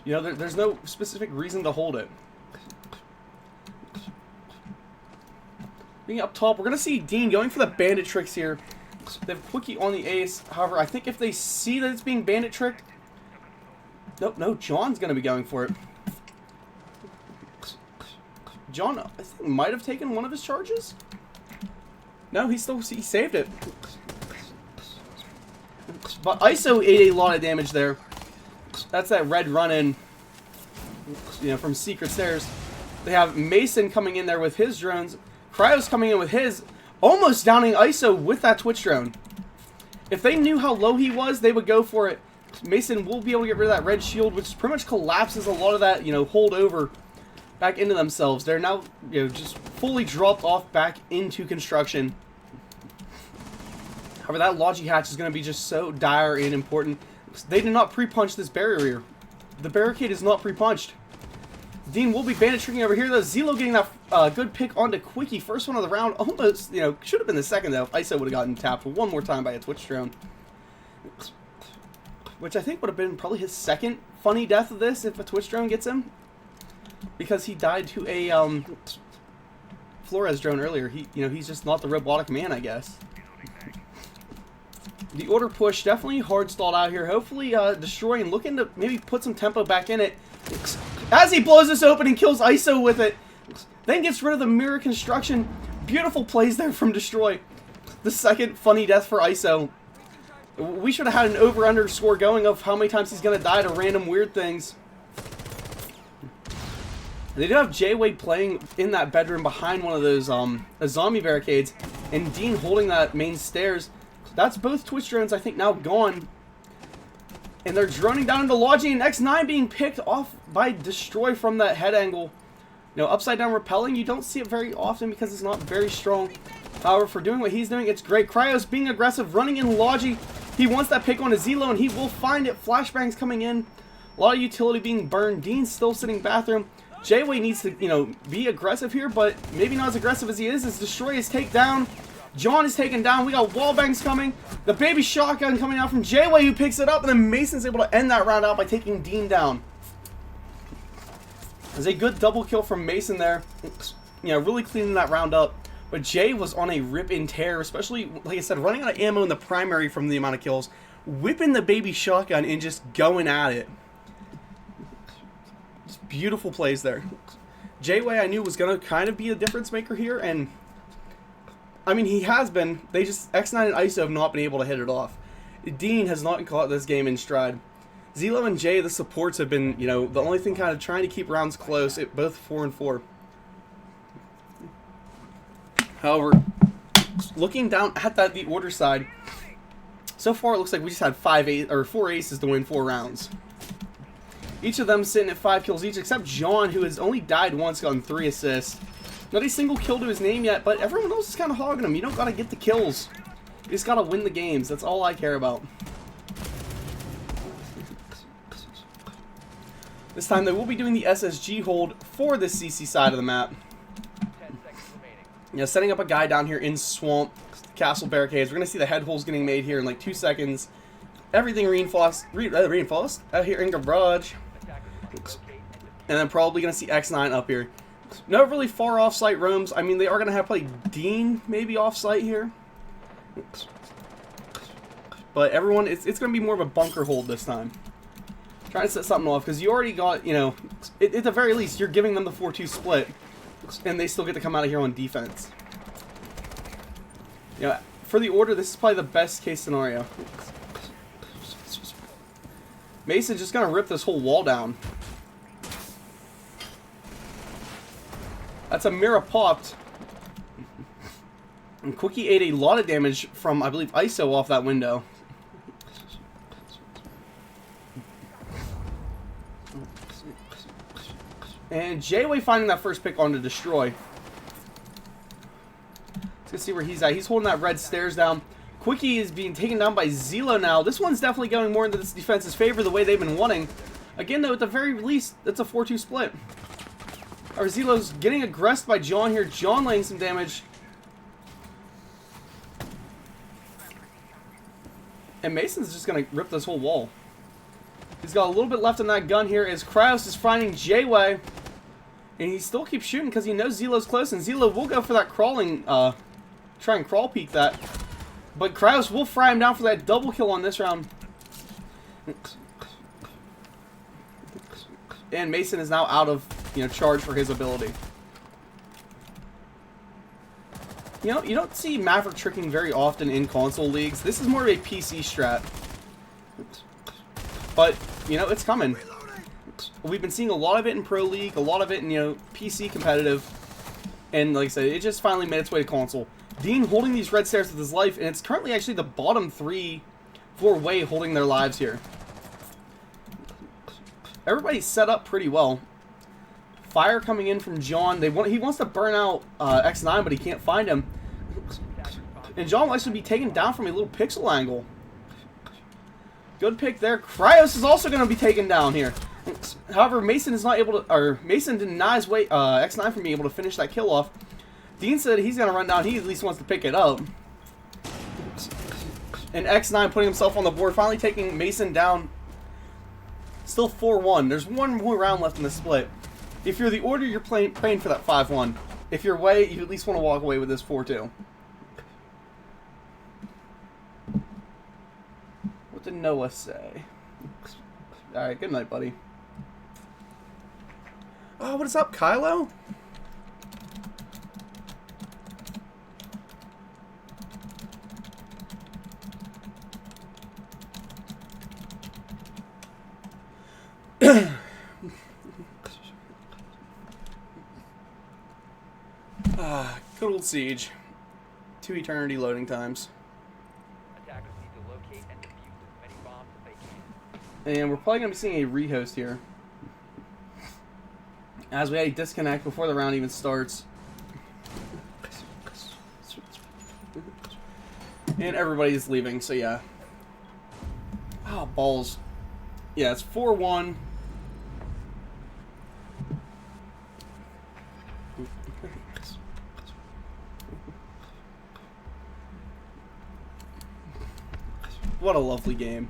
You know, there's no specific reason to hold it. Being up top, we're going to see Dean going for the bandit tricks here. They have Quickie on the ace. However, I think if they see that it's being bandit tricked... Nope, no, John's going to be going for it. John, I think, might have taken one of his charges? No, he saved it. But ISO ate a lot of damage there. That's that red run-in, you know, from Secret Stairs. They have Mason coming in there with his drones. Cryo's coming in with his, almost downing ISO with that Twitch drone. If they knew how low he was, they would go for it. Mason will be able to get rid of that red shield, which pretty much collapses a lot of that, you know, hold over back into themselves. They're now, you know, just fully dropped off back into construction. However, that Logi hatch is going to be just so dire and important. They did not pre-punch this barrier. The barricade is not pre-punched. Dean will be bandit tricking over here, though. Zelo getting that good pick onto Quickie. First one of the round. Almost, you know, should have been the second, though, if ISO would have gotten tapped one more time by a Twitch drone. Which I think would have been probably his second funny death of this if a Twitch drone gets him. Because he died to a Flores drone earlier. He's just not the robotic man, I guess. The order push, definitely hard stalled out here. Hopefully Destroy and looking to maybe put some tempo back in it. As he blows this open and kills ISO with it. Then gets rid of the mirror construction. Beautiful plays there from Destroy. The second funny death for ISO. We should have had an over-under score going of how many times he's going to die to random weird things. They do have J-Wade playing in that bedroom behind one of those zombie barricades. And Dean holding that main stairs. That's both Twitch drones, I think, now gone. And they're droning down into Logi, and X9 being picked off by Destroy from that head angle. You know, upside down repelling, you don't see it very often because it's not very strong. However, for doing what he's doing, it's great. Cryo's being aggressive, running in Logi. He wants that pick on a Zelo, and he will find it. Flashbangs coming in. A lot of utility being burned. Dean's still sitting bathroom. J-Way needs to, you know, be aggressive here, but maybe not as aggressive as he is. As Destroy is taken down. John is taken down. We got wall bangs coming. The baby shotgun coming out from J-Way, who picks it up, and then Mason's able to end that round out by taking Dean down. There's a good double kill from Mason there. You know, really cleaning that round up. But Jay was on a rip and tear, especially, like I said, running out of ammo in the primary from the amount of kills. Whipping the baby shotgun and just going at it. Just beautiful plays there. J-Way I knew was going to kind of be a difference maker here, and I mean, he has been. They just, X9 and ISO have not been able to hit it off. Dean has not caught this game in stride. Zelo and Jay, the supports have been, you know, the only thing kind of trying to keep rounds close, at both 4 and 4. However, looking down at the order side, so far it looks like we just had 4 aces to win 4 rounds. Each of them sitting at 5 kills each, except John, who has only died once, gotten 3 assists. Not a single kill to his name yet, but everyone else is kind of hogging him. You don't gotta get the kills. You just gotta win the games. That's all I care about. This time they will be doing the SSG hold for the CC side of the map. 10 seconds remaining. You know, setting up a guy down here in Swamp, Castle Barricades. We're going to see the head holes getting made here in like 2 seconds. Everything reinforced out here in Garage. And then probably going to see X9 up here. No really far off-site roams. I mean, they are going to have probably Dean maybe off-site here. But everyone, it's going to be more of a bunker hold this time. Trying to set something off, because you already got, you know, at the very least, you're giving them the 4-2 split. And they still get to come out of here on defense. You know, for the order, this is probably the best case scenario. Mason's just gonna rip this whole wall down. That's a mirror popped. And Quickie ate a lot of damage from, I believe, ISO off that window. And J-Way finding that first pick on to destroy. Let's go see where he's at. He's holding that red stairs down. Quickie is being taken down by Zelo now. This one's definitely going more into this defense's favor the way they've been wanting. Again, though, at the very least, it's a 4-2 split. Our Zelo's getting aggressed by John here. John laying some damage. And Mason's just going to rip this whole wall. He's got a little bit left on that gun here as Kraus is finding J-Way. And he still keeps shooting because he knows Zelo's close. And Zelo will go for that crawling, try and crawl peek that. But Kraus will fry him down for that double kill on this round. And Mason is now out of, charge for his ability. You know, you don't see Maverick tricking very often in console leagues. This is more of a PC strat. But, it's coming. We've been seeing a lot of it in Pro League, a lot of it in, PC competitive. And like I said, it just finally made its way to console. Dean holding these red stairs with his life, and it's currently actually the bottom 3 for Way holding their lives here. Everybody's set up pretty well. Fire coming in from John. He wants to burn out X9, but he can't find him. And John likes to be taken down from a little pixel angle. Good pick there. Cryos is also going to be taken down here. However, Mason is not able to, or Mason denies X9 from being able to finish that kill off. Dean said he's going to run down. He at least wants to pick it up. And X9 putting himself on the board, finally taking Mason down. Still 4-1. There's one more round left in the split. If you're the Order, you're praying for that 5-1. If you're Way, you at least want to walk away with this 4-2. What did Noah say? Alright, good night, buddy. Oh, what is up, Kylo? Good old Siege. 2 eternity loading times. Attackers need to locate and defuse as many bombs as they can. And we're probably going to be seeing a rehost here. As we had a disconnect before the round even starts. And everybody's leaving, so yeah. Oh, balls. Yeah, it's 4-1. What a lovely game.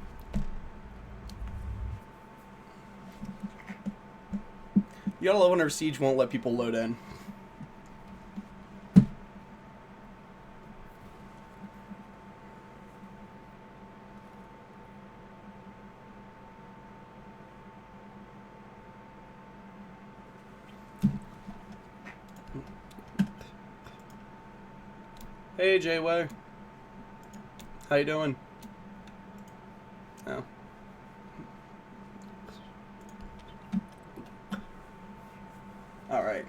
You gotta love when our Siege won't let people load in. Hey, J-Way. How you doing? Oh. Alright.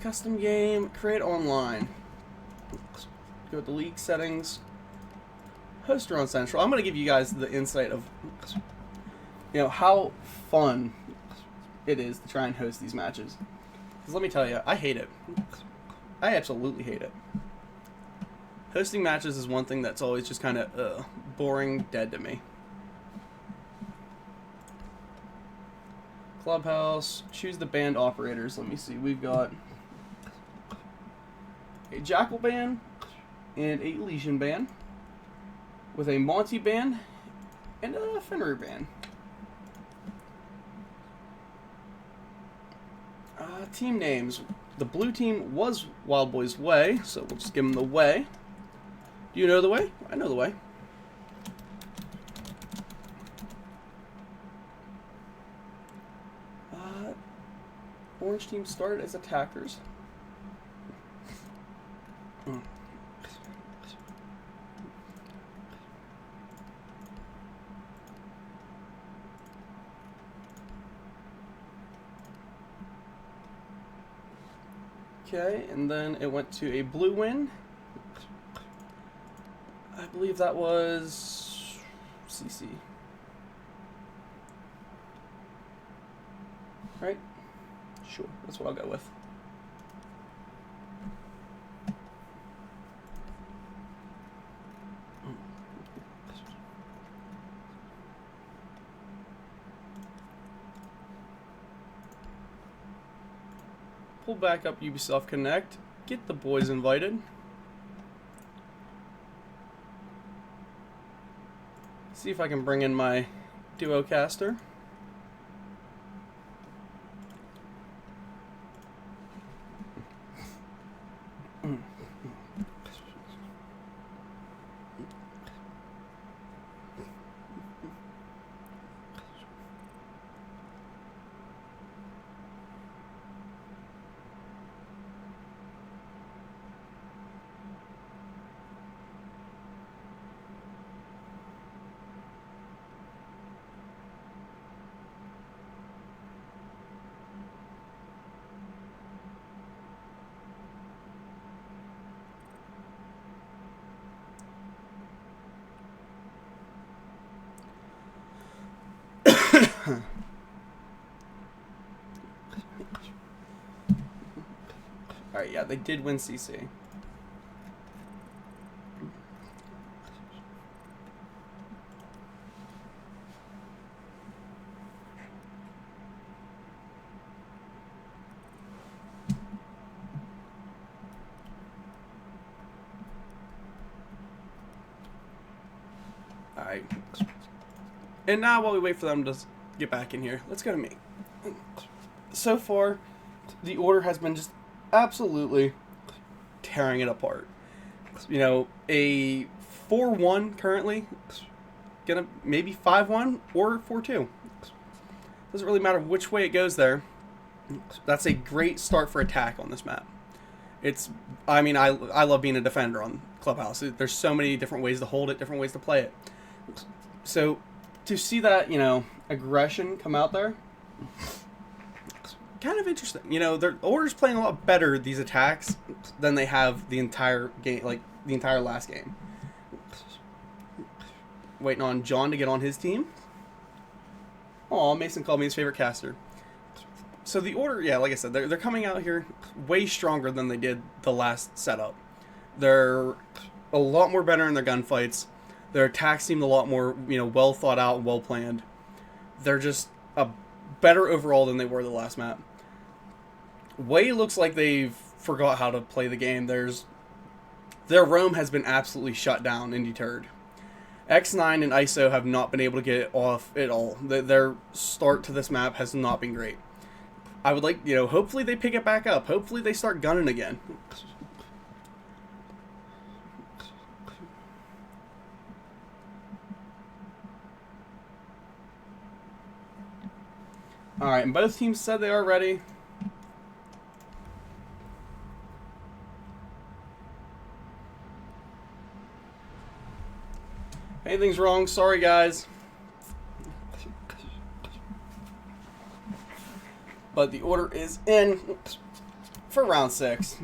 Custom game, create online. Go to the league settings. Hoster on Central. I'm going to give you guys the insight of, how fun it is to try and host these matches. Because let me tell you, I hate it. I absolutely hate it. Hosting matches is one thing that's always just kind of boring, dead to me. Clubhouse, choose the band operators. Let me see, we've got a Jackal band and a Elysian band with a Monty band and a Fenrir band. Team names. The blue team was Wild Boys Way, so we'll just give them the Way. Do you know the Way? I know the Way. Orange team started as attackers. Okay, and then it went to a blue win. I believe that was CC. Right? Sure, that's what I'll go with. Pull back up Ubisoft Connect. Get the boys invited. See if I can bring in my Duocaster. Alright, yeah, they did win CC. Alright. And now while we wait for them to get back in here, let's go to me. So far, the order has been just absolutely tearing it apart. You know, a 4-1 currently, gonna maybe 5-1 or 4-2. Doesn't really matter which way it goes there. That's a great start for attack on this map. I mean, I love being a defender on Clubhouse. There's so many different ways to hold it, different ways to play it. So to see that, you know, aggression come out there, kind of interesting. You know, their order's playing a lot better these attacks than they have the entire game, like the entire last game. Waiting on John to get on his team. Aw, Mason called me his favorite caster. So the order, yeah, like I said, they're coming out here way stronger than they did the last setup. They're a lot more better in their gunfights. Their attacks seemed a lot more, you know, well thought out and well planned. They're just a better overall than they were the last map. Way looks like they've forgot how to play the game. Their roam has been absolutely shut down and deterred. X9 and ISO have not been able to get it off at all. Their start to this map has not been great. I would like, you know, hopefully they pick it back up. Hopefully they start gunning again. Alright, and both teams said they are ready. Anything's wrong, sorry guys. But the order is in for round 6.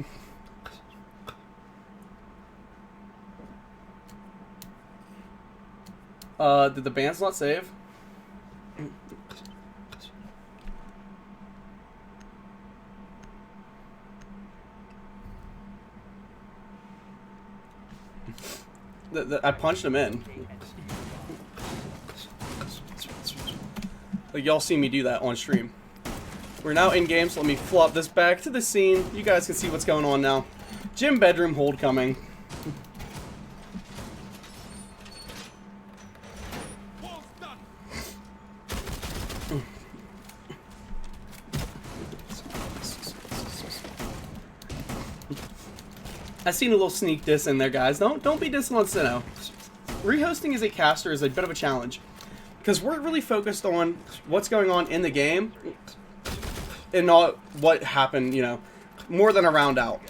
Did the bands not save? I punched him in. Like, y'all see me do that on stream. We're now in game, so let me flop this back to the scene. You guys can see what's going on now. Gym bedroom hold coming. I seen a little sneak diss in there, guys. Don't be dissing on Sinnoh. Rehosting as a caster is a bit of a challenge because we're really focused on what's going on in the game and not what happened, you know, more than a round out.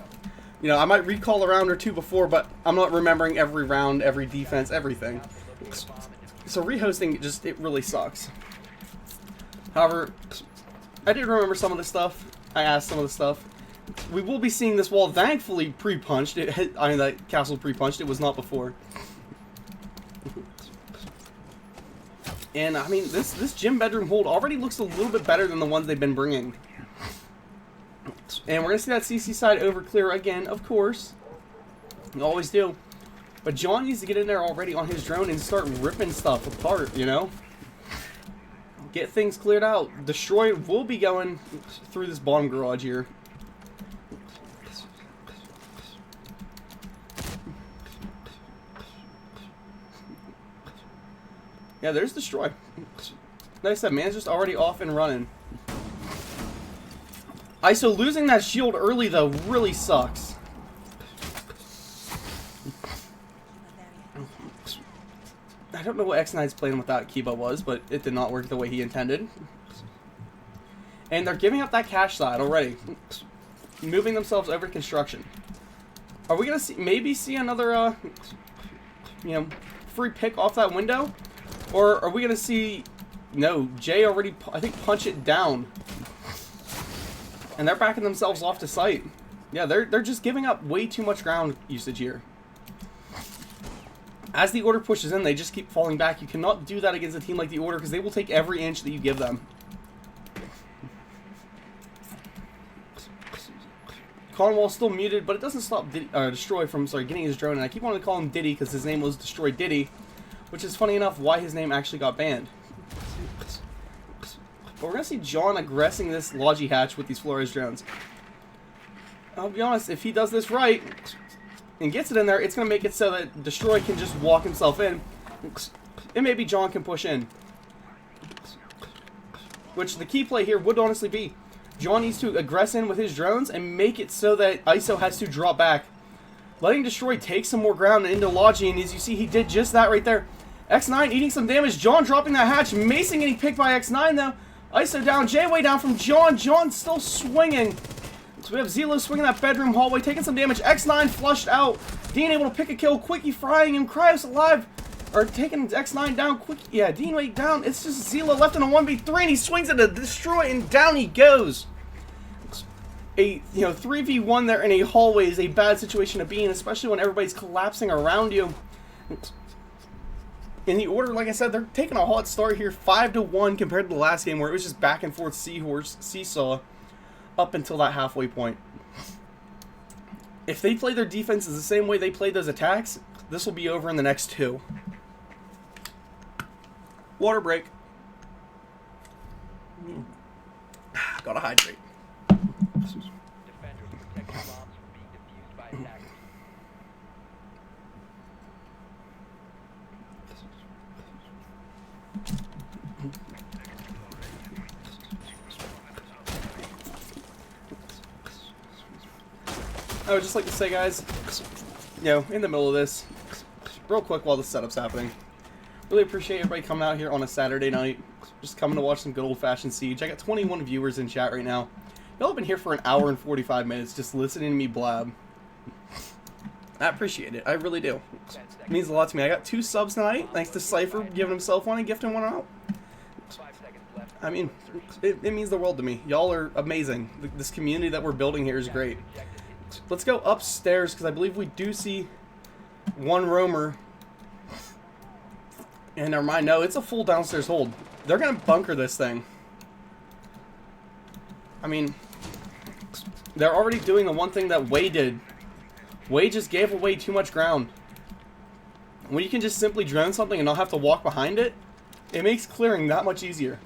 You know, I might recall a round or two before, but I'm not remembering every round, every defense, everything. So rehosting, just, it really sucks. However, I did remember some of the stuff. I asked some of the stuff. We will be seeing this wall thankfully pre-punched. I mean, that castle pre-punched. It was not before. And, I mean, this gym bedroom hold already looks a little bit better than the ones they've been bringing. And we're going to see that CC side over clear again, of course. You always do. But John needs to get in there already on his drone and start ripping stuff apart, you know? Get things cleared out. Destroy will be going through this bottom garage here. Yeah, there's Destroy. Like I said, man's just already off and running. ISO losing that shield early, though, really sucks. I don't know what X9's plan with that Kiba was, but it did not work the way he intended. And they're giving up that cash side already. Moving themselves over to construction. Are we going to maybe see another, you know, free pick off that window? Or are we going to see... No, Jay already, I think, punch it down. And they're backing themselves off to site. Yeah, they're just giving up way too much ground usage here. As the Order pushes in, they just keep falling back. You cannot do that against a team like the Order because they will take every inch that you give them. Cornwall's still muted, but it doesn't stop Destroy from getting his drone. And I keep wanting to call him Diddy because his name was Destroy Diddy, which is funny enough why his name actually got banned. But we're going to see John aggressing this Logi hatch with these Flores drones. I'll be honest, if he does this right and gets it in there, it's going to make it so that Destroy can just walk himself in. And maybe John can push in. Which the key play here would honestly be John needs to aggress in with his drones and make it so that ISO has to drop back. Letting Destroy take some more ground into Logi, and as you see, he did just that right there. X9 eating some damage. John dropping that hatch. Mason getting picked by X9 though. ISO down. Jay way down from John. John still swinging. So we have Zelo swinging that bedroom hallway, taking some damage. X9 flushed out. Dean able to pick a kill. Quickie frying him. Cryos alive. Or taking X9 down. Quick. Yeah, Dean way down. It's just Zelo left in a 1v3, and he swings it to Destroy, and down he goes. A 3v1 there in a hallway is a bad situation to be in, especially when everybody's collapsing around you. In the Order, like I said, they're taking a hot start here, 5-1 compared to the last game where it was just back and forth seesaw up until that halfway point. If they play their defenses the same way they played those attacks, this will be over in the next 2. Water break. Gotta hydrate. Defenders protect the bombs from being defused by attackers. I would just like to say, guys, in the middle of this, real quick while the setup's happening, really appreciate everybody coming out here on a Saturday night, just coming to watch some good old-fashioned Siege. I got 21 viewers in chat right now. Y'all have been here for an hour and 45 minutes just listening to me blab. I appreciate it. I really do. It means a lot to me. I got 2 subs tonight, thanks to Cypher giving himself one and gifting one out. 5 seconds left. I mean, it means the world to me. Y'all are amazing. This community that we're building here is great. Let's go upstairs, because I believe we do see one roamer. And never mind, no, it's a full downstairs hold. They're going to bunker this thing. I mean, they're already doing the one thing that Way did. Way just gave away too much ground. When you can just simply drone something and not have to walk behind it, it makes clearing that much easier.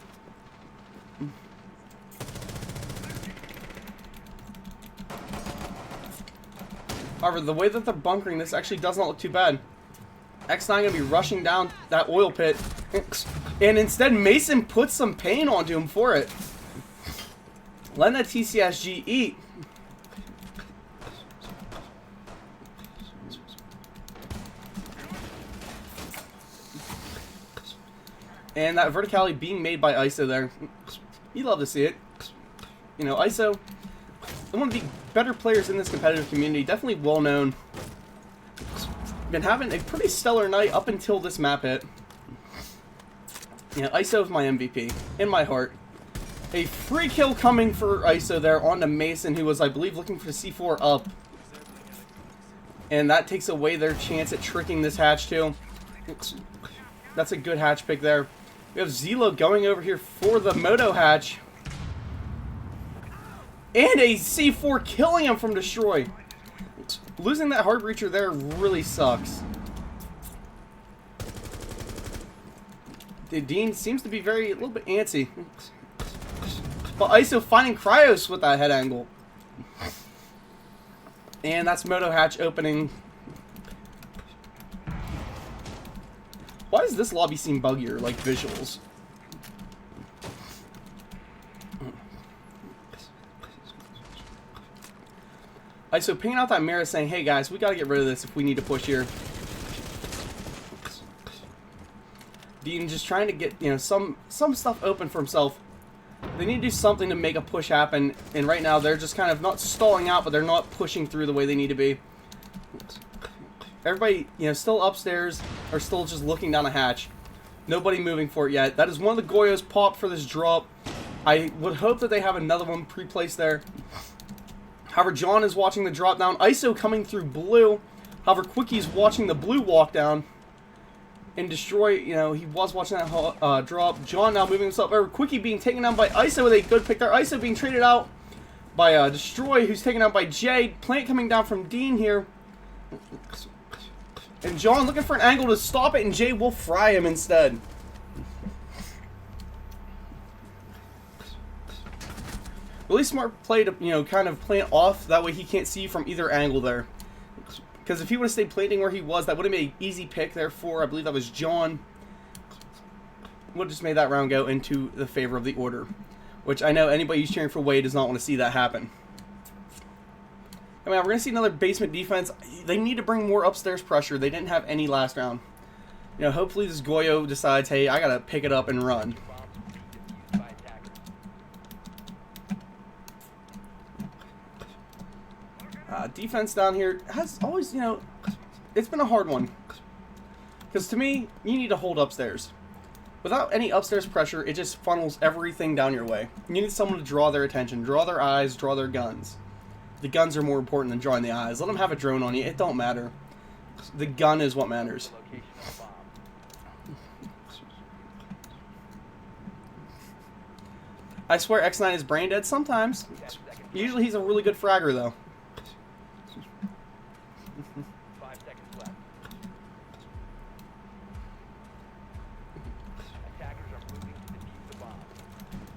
However, the way that they're bunkering this actually does not look too bad. X9 going to be rushing down that oil pit. And instead, Mason puts some pain onto him for it. Letting that TCSG eat. And that verticality being made by ISO there. You love to see it. ISO, one of the better players in this competitive community. Definitely well known. Been having a pretty stellar night up until this map hit. Yeah, ISO is my MVP in my heart. A free kill coming for ISO there on the Mason, who was, I believe, looking for the C4 up. And that takes away their chance at tricking this hatch too. That's a good hatch pick there. We have Zelo going over here for the Moto hatch. And a C4 killing him from Destroy. Losing that hard breacher there really sucks. Dean seems to be a little bit antsy. But ISO finding Cryos with that head angle. And that's Moto hatch opening. Why does this lobby seem buggier, like visuals? ISO pinging out that mirror saying, hey guys, we gotta get rid of this if we need to push here. Dean just trying to get, you know, some stuff open for himself. They need to do something to make a push happen, and right now they're just kind of not stalling out, but they're not pushing through the way they need to be. Everybody, you know, still upstairs, or still just looking down a hatch. Nobody moving for it yet. That is one of the Goyos popped for this drop. I would hope that they have another one pre-placed there. However, John is watching the drop down. ISO coming through blue. However, Quickie's watching the blue walk down. And Destroy, you know, he was watching that drop. John now moving himself over. Quickie being taken down by ISO with a good pick there. ISO being traded out by Destroy, who's taken out by Jay. Plant coming down from Dean here. And John looking for an angle to stop it, and Jay will fry him instead. Really smart play to, you know, kind of plant off. That way he can't see you from either angle there. Because if he would have stayed planting where he was, that would have made an easy pick there for, I believe that was John. Would have just made that round go into the favor of the order. Which I know anybody who's cheering for Wade does not want to see that happen. I mean, we're going to see another basement defense. They need to bring more upstairs pressure. They didn't have any last round. You know, hopefully this Goyo decides, hey, I got to pick it up and run. Defense down here has always, you know, it's been a hard one. Because to me, you need to hold upstairs. Without any upstairs pressure, it just funnels everything down your way. You need someone to draw their attention, draw their eyes, draw their guns. The guns are more important than drawing the eyes. Let them have a drone on you. It don't matter. The gun is what matters. I swear X9 is brain dead sometimes. Usually he's a really good fragger, though. 5 seconds left. Attackers are moving to defuse the bomb.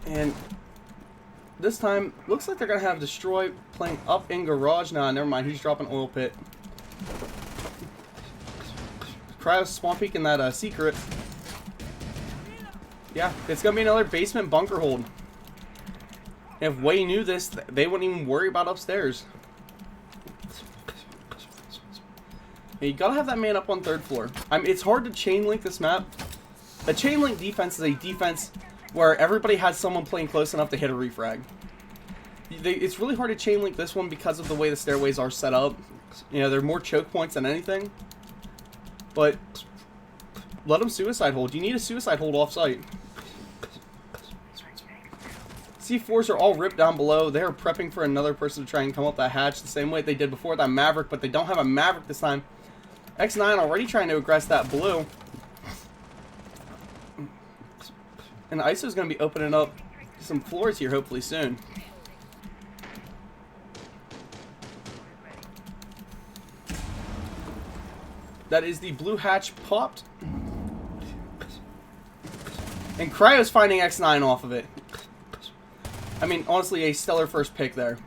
And this time, looks like they're going to have Destroy playing up in garage. Nah, never mind. He's dropping oil pit. Cryo Swamp Peak in that secret. Yeah, it's going to be another basement bunker hold. If Way knew this, they wouldn't even worry about upstairs. You gotta have that man up on third floor. I mean, it's hard to chain link this map. A chain link defense is a defense where everybody has someone playing close enough to hit a refrag. It's really hard to chain link this one because of the way the stairways are set up. You know, they're more choke points than anything. But let them suicide hold. You need a suicide hold off site. C4s are all ripped down below. They're prepping for another person to try and come up that hatch the same way they did before, that Maverick, but they don't have a Maverick this time. X9 already trying to aggress that blue. And ISO's going to be opening up some floors here hopefully soon. That is the blue hatch popped. And Cryo's finding X9 off of it. I mean, honestly, a stellar first pick there.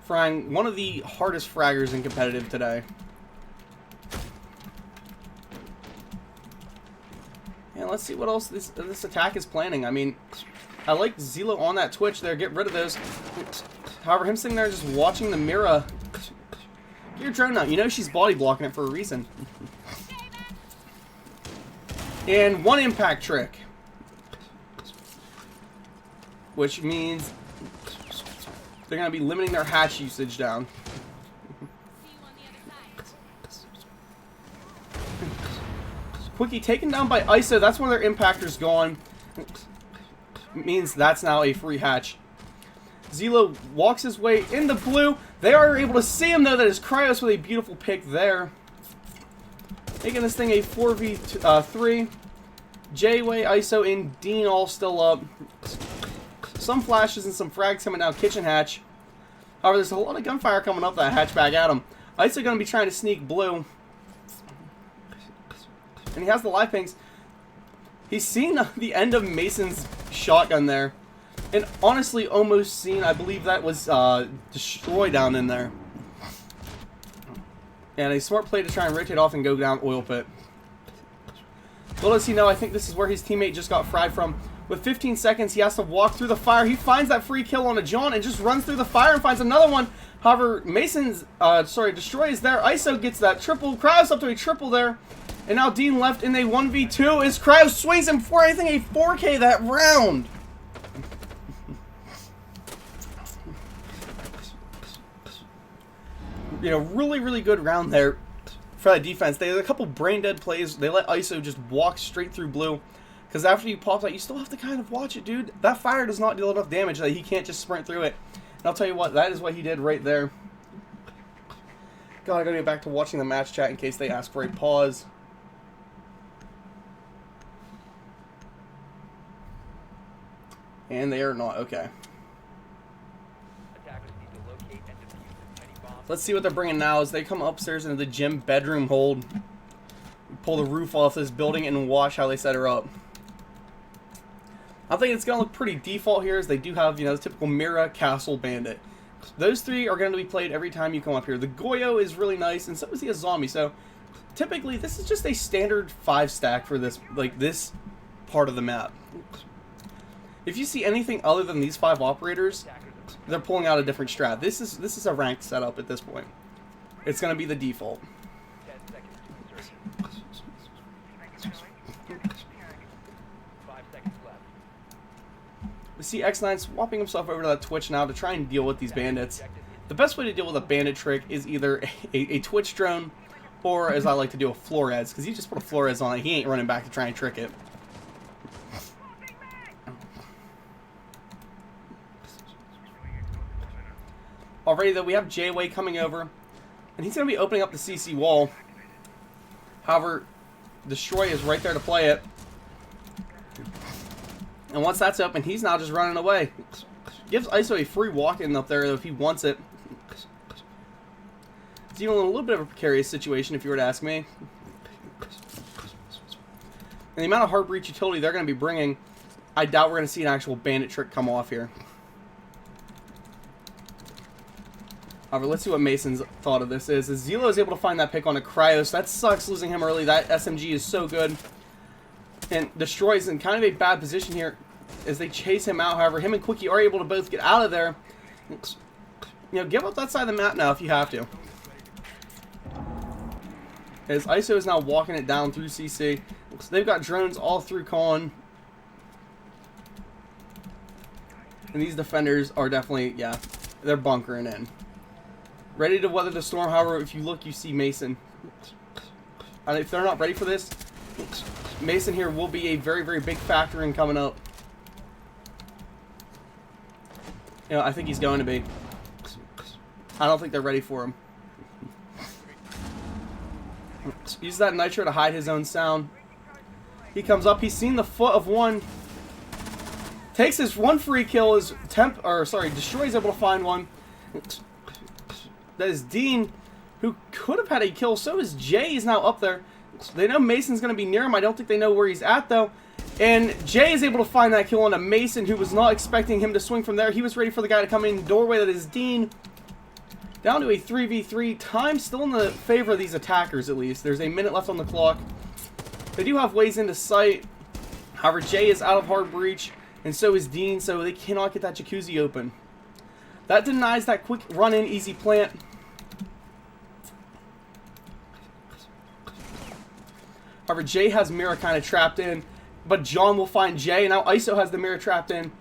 Frying one of the hardest fraggers in competitive today. And let's see what else this attack is planning. I mean, I like Zelo on that Twitch there. Get rid of those. However, him sitting there just watching the Mira. Get your drone out. You know she's body blocking it for a reason. And one impact trick. Which means They're going to be limiting their hatch usage down. Quickie taken down by ISO. That's one of their impactors gone. Means that's now a free hatch. Zelo walks his way into blue. They are able to see him, though. That is Cryos with a beautiful pick there. Making this thing a 4v3. J-Way, ISO, and Dean all still up. Some flashes and some frags coming down kitchen hatch. However, there's a lot of gunfire coming up that hatch back at him. ISO going to be trying to sneak blue. And he has the live pings. He's seen the end of Mason's shotgun there. And honestly, almost seen, I believe that was Destroy down in there. And a smart play to try and rotate off and go down oil pit. Little does he know, I think this is where his teammate just got fried from. With 15 seconds, he has to walk through the fire. He finds that free kill on a John and just runs through the fire and finds another one. However, Destroy is there. ISO gets that triple. Cryos up to a triple there. And now Dean left in a 1v2 as Cryos swings him for, I think, a 4K that round. You know, really, really good round there for that defense. They had a couple brain dead plays. They let ISO just walk straight through blue. Because after you pop that, you still have to kind of watch it, dude. That fire does not deal enough damage that he can't just sprint through it. And I'll tell you what, that is what he did right there. God, I gotta get back to watching the match chat in case they ask for a pause. And they are not. Okay. Let's see what they're bringing now as they come upstairs into the gym bedroom hold. Pull the roof off this building and watch how they set her up. I think it's going to look pretty default here as they do have, you know, the typical Mira, Castle, Bandit. Those three are going to be played every time you come up here. The Goyo is really nice, and so is the Zombie. So typically this is just a standard 5-stack for this, like, this part of the map. If you see anything other than these 5 operators, they're pulling out a different strat. This is a ranked setup at this point. It's going to be the default. We see X9 swapping himself over to that Twitch now to try and deal with these bandits. The best way to deal with a bandit trick is either a Twitch drone or, as I like to do, a Flores, because you just put a Flores on it, he ain't running back to try and trick it. Already, though, we have J-Way coming over, and he's going to be opening up the CC wall. However, Destroy is right there to play it. And once that's open, he's now just running away. Gives ISO a free walk-in up there if he wants it. It's even a little bit of a precarious situation, if you were to ask me. And the amount of hard breach utility they're going to be bringing, I doubt we're going to see an actual bandit trick come off here. However, let's see what Mason's thought of this is. As Zelo is able to find that pick on a Cryos. That sucks losing him early. That SMG is so good. And Destroy's in kind of a bad position here as they chase him out. However, him and Quickie are able to both get out of there. You know, give up that side of the map now if you have to. As ISO is now walking it down through CC. So they've got drones all through Con. And these defenders are definitely, yeah, they're bunkering in. Ready to weather the storm. However, if you look, you see Mason. And if they're not ready for this, Mason here will be a very, very big factor in coming up. You know, I think he's going to be. I don't think they're ready for him. Use that nitro to hide his own sound. He comes up. He's seen the foot of one. Takes his one free kill. Destroy's able to find one. That is Dean, who could have had a kill. So is Jay. He's now up there. They know Mason's going to be near him. I don't think they know where he's at, though. And Jay is able to find that kill on a Mason, who was not expecting him to swing from there. He was ready for the guy to come in the doorway. That is Dean. Down to a 3v3. Time still in the favor of these attackers, at least. There's a minute left on the clock. They do have ways into sight. However, Jay is out of hard breach, and so is Dean, so they cannot get that jacuzzi open. That denies that quick run-in, easy plant. However, Jay has Mira kind of trapped in, but John will find Jay, and now ISO has the Mira trapped in.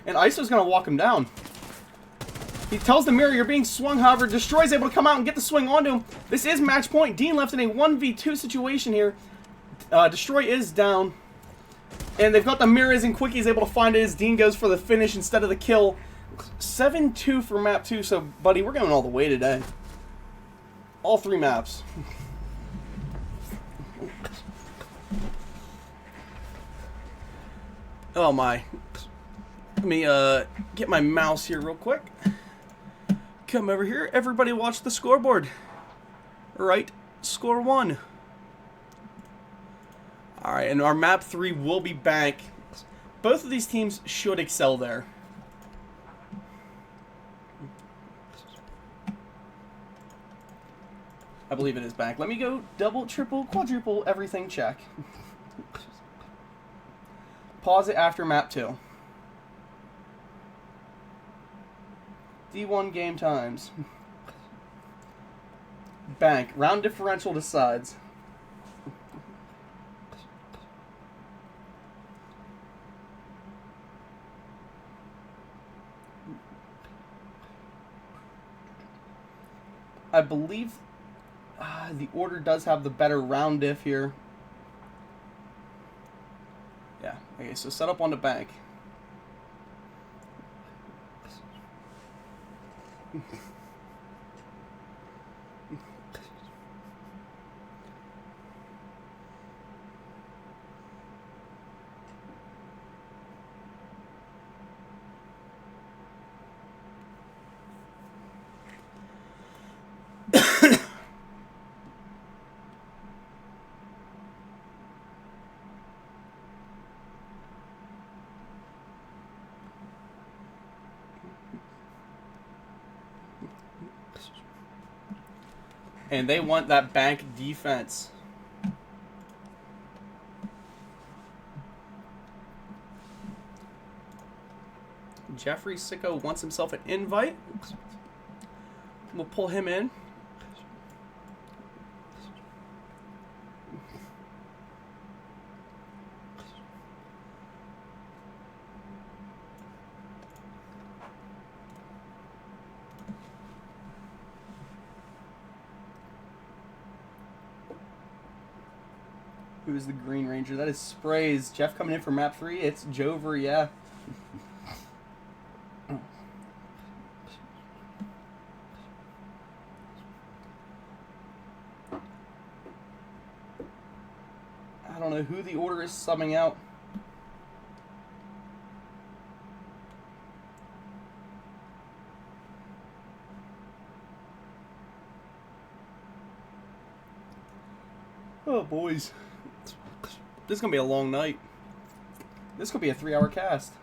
And ISO's gonna walk him down. He tells the mirror you're being swung, however, Destroy's able to come out and get the swing onto him. This is match point. Dean left in a 1v2 situation here. Destroy is down. And they've got the mirrors and Quickie's able to find it as Dean goes for the finish instead of the kill. 7-2 for map 2, so buddy, we're going all the way today. All 3 maps. Oh my. Let me get my mouse here real quick. Come over here. Everybody watch the scoreboard. Right, score 1. Alright, and our map 3 will be bank. Both of these teams should excel there. I believe it is bank. Let me go double, triple, quadruple, everything check. Pause it after map 2. D1 game times. Bank. Round differential decides. I believe the order does have the better round diff here. Yeah. Okay, so set up on the bank. And they want that bank defense. Jeffrey Sicko wants himself an invite. We'll pull him in. Who's the Green Ranger? That is Sprays. Jeff coming in for map 3. It's Jover, yeah. I don't know who the order is subbing out. Oh, boys. This is going to be a long night. This could be a 3-hour cast.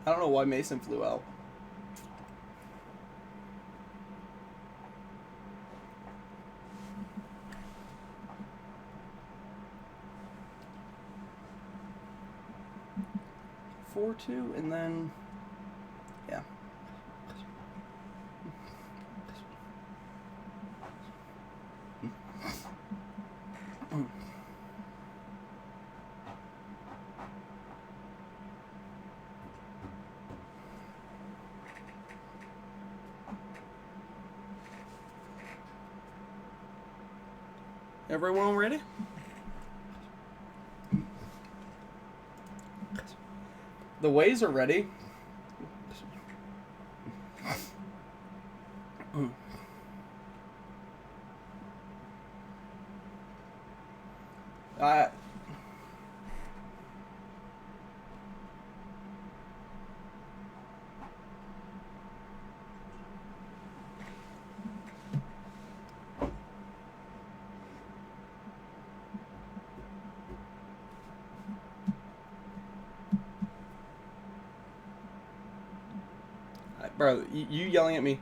I don't know why Mason flew out. Four, 2, and then yeah. Everyone ready? The ways are ready. Bro, you yelling at me?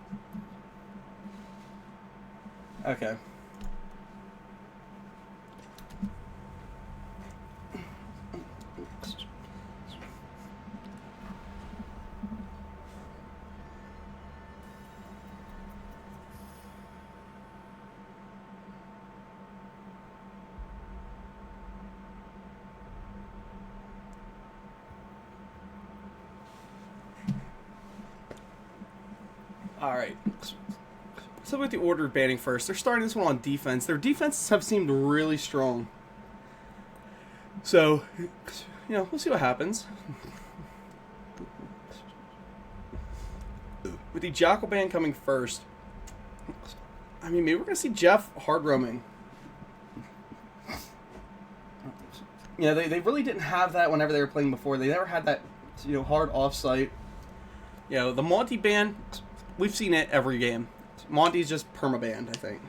Okay. Alright. So with the order of banning first, they're starting this one on defense. Their defenses have seemed really strong. So, you know, we'll see what happens. With the Jackal ban coming first, I mean, maybe we're going to see Jeff hard roaming. You know, they really didn't have that whenever they were playing before. They never had that, you know, hard offsite. You know, the Monty ban, we've seen it every game. Monty's just perma-banned, I think.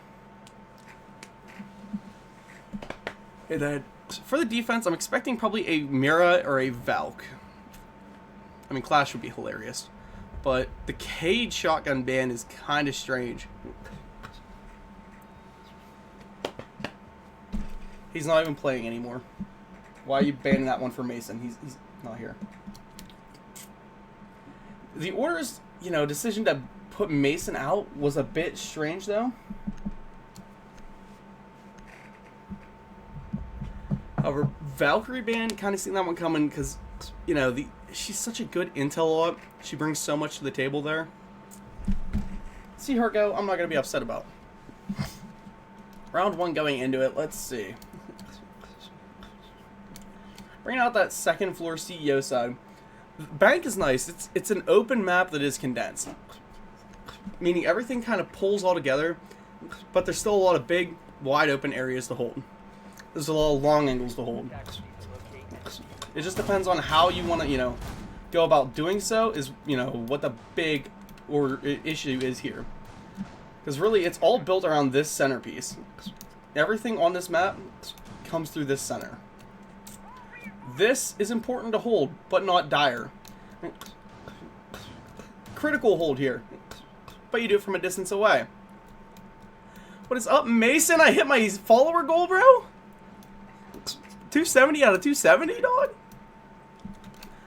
And then, for the defense, I'm expecting probably a Mira or a Valk. I mean, Clash would be hilarious. But the Cade shotgun ban is kind of strange. He's not even playing anymore. Why are you banning that one for Mason? He's not here. The Order's, you know, decision to put Mason out was a bit strange, though. However, Valkyrie ban, kind of seen that one coming because, you know, she's such a good intel op. She brings so much to the table there. See her go, I'm not going to be upset about. Round 1 going into it, let's see. Bringing out that second floor CEO side. Bank is nice. It's an open map that is condensed. Meaning everything kind of pulls all together, but there's still a lot of big, wide open areas to hold. There's a lot of long angles to hold. It just depends on how you want to, you know, go about doing so is, you know, what the big issue is here. Because really, it's all built around this centerpiece. Everything on this map comes through this center. This is important to hold, but not dire. Critical hold here, but you do it from a distance away. What is up, Mason? I hit my follower goal, bro? 270 out of 270, dog?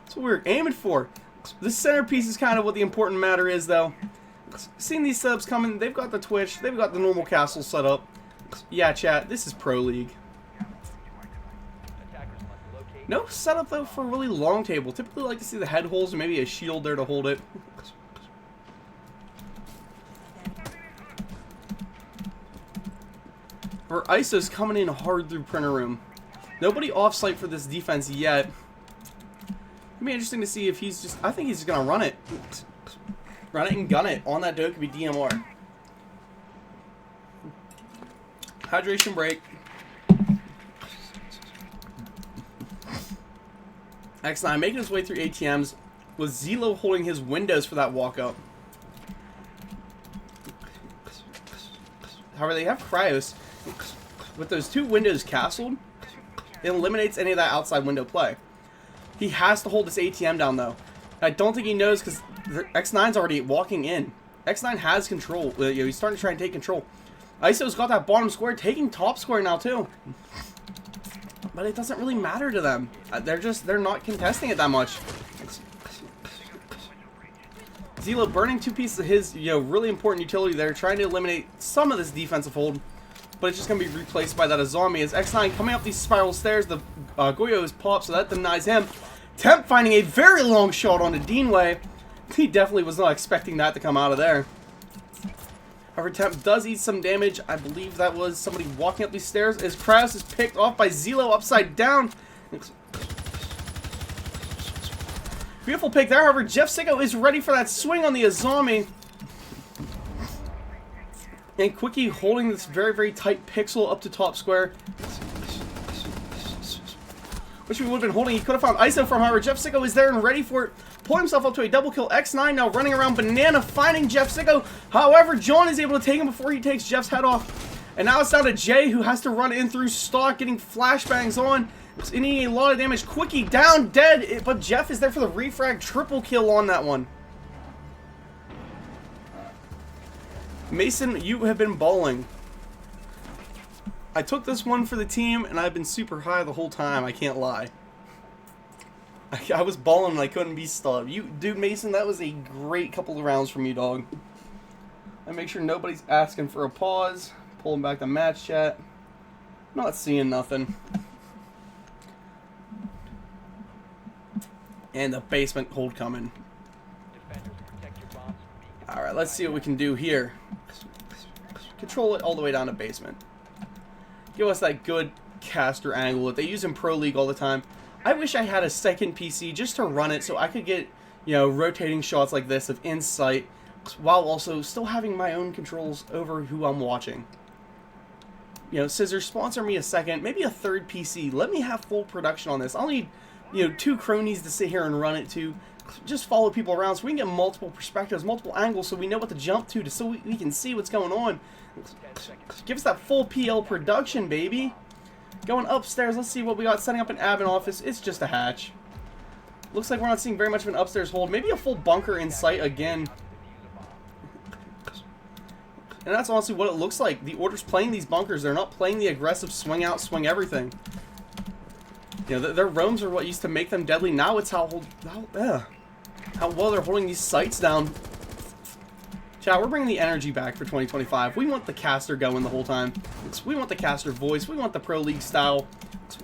That's what we were aiming for. This centerpiece is kind of what the important matter is, though. Seeing these subs coming, they've got the Twitch, they've got the normal castle set up. Yeah, chat, this is Pro League. No setup, though, for a really long table. Typically like to see the head holes and maybe a shield there to hold it. Or ISO's coming in hard through printer room. Nobody off-site for this defense yet. It'll be interesting to see if he's just... I think he's just going to run it. Run it and gun it. On that dough could be DMR. Hydration break. X9 making his way through ATMs with Zelo holding his windows for that walk-up. However, they have Cryos. With those two windows castled, it eliminates any of that outside window play. He has to hold this ATM down, though. I don't think he knows because X9's already walking in. X9 has control. You know, he's starting to try and take control. ISO's got that bottom square, taking top square now, too. But it doesn't really matter to them. They're not contesting it that much. Zelo burning two pieces of his, you know, really important utility there, trying to eliminate some of this defensive hold. But it's just going to be replaced by that Azami as X9 coming up these spiral stairs. The Goyo is popped, so that denies him. Temp finding a very long shot onto Deanway. He definitely was not expecting that to come out of there. However, Temp does eat some damage. I believe that was somebody walking up these stairs as Kraus is picked off by Zelo upside down. Beautiful pick there. However, Jeff Sicko is ready for that swing on the Azami. And Quickie holding this very, very tight pixel up to top square. Which we would have been holding. He could have found ISO from, however, Jeff Sicko is there and ready for it. Pulling himself up to a double kill. X9 now running around Banana, finding Jeff Sicko. However, John is able to take him before he takes Jeff's head off. And now it's down to Jay, who has to run in through stock, getting flashbangs on. It's needing a lot of damage. Quickie down, dead. But Jeff is there for the refrag triple kill on that one. Mason, you have been balling. I took this one for the team, and I've been super high the whole time. I can't lie. I was balling and I couldn't be stopped. Dude, Mason, that was a great couple of rounds from you, dog. I make sure nobody's asking for a pause. Pulling back the match chat. Not seeing nothing. And the basement hold coming. Alright, let's see what we can do here. Control it all the way down to basement. Give us that good caster angle that they use in Pro League all the time. I wish I had a second PC just to run it so I could get, you know, rotating shots like this of insight while also still having my own controls over who I'm watching. You know, Scissors, sponsor me a second, maybe a third PC. Let me have full production on this. I'll need, you know, 2 cronies to sit here and run it to. Just follow people around so we can get multiple perspectives, multiple angles, so we know what to jump to so we can see what's going on. Give us that full PL production, baby. Going upstairs, let's see what we got. Setting up an admin office. It's just a hatch. Looks like we're not seeing very much of an upstairs hold. Maybe a full bunker in sight again. And that's honestly what it looks like. The Order's playing these bunkers. They're not playing the aggressive swing out, swing everything. You know, their roams are what used to make them deadly. Now it's how well they're holding these sights down. Chat, we're bringing the energy back for 2025. We want the caster going the whole time. We want the caster voice. We want the Pro League style.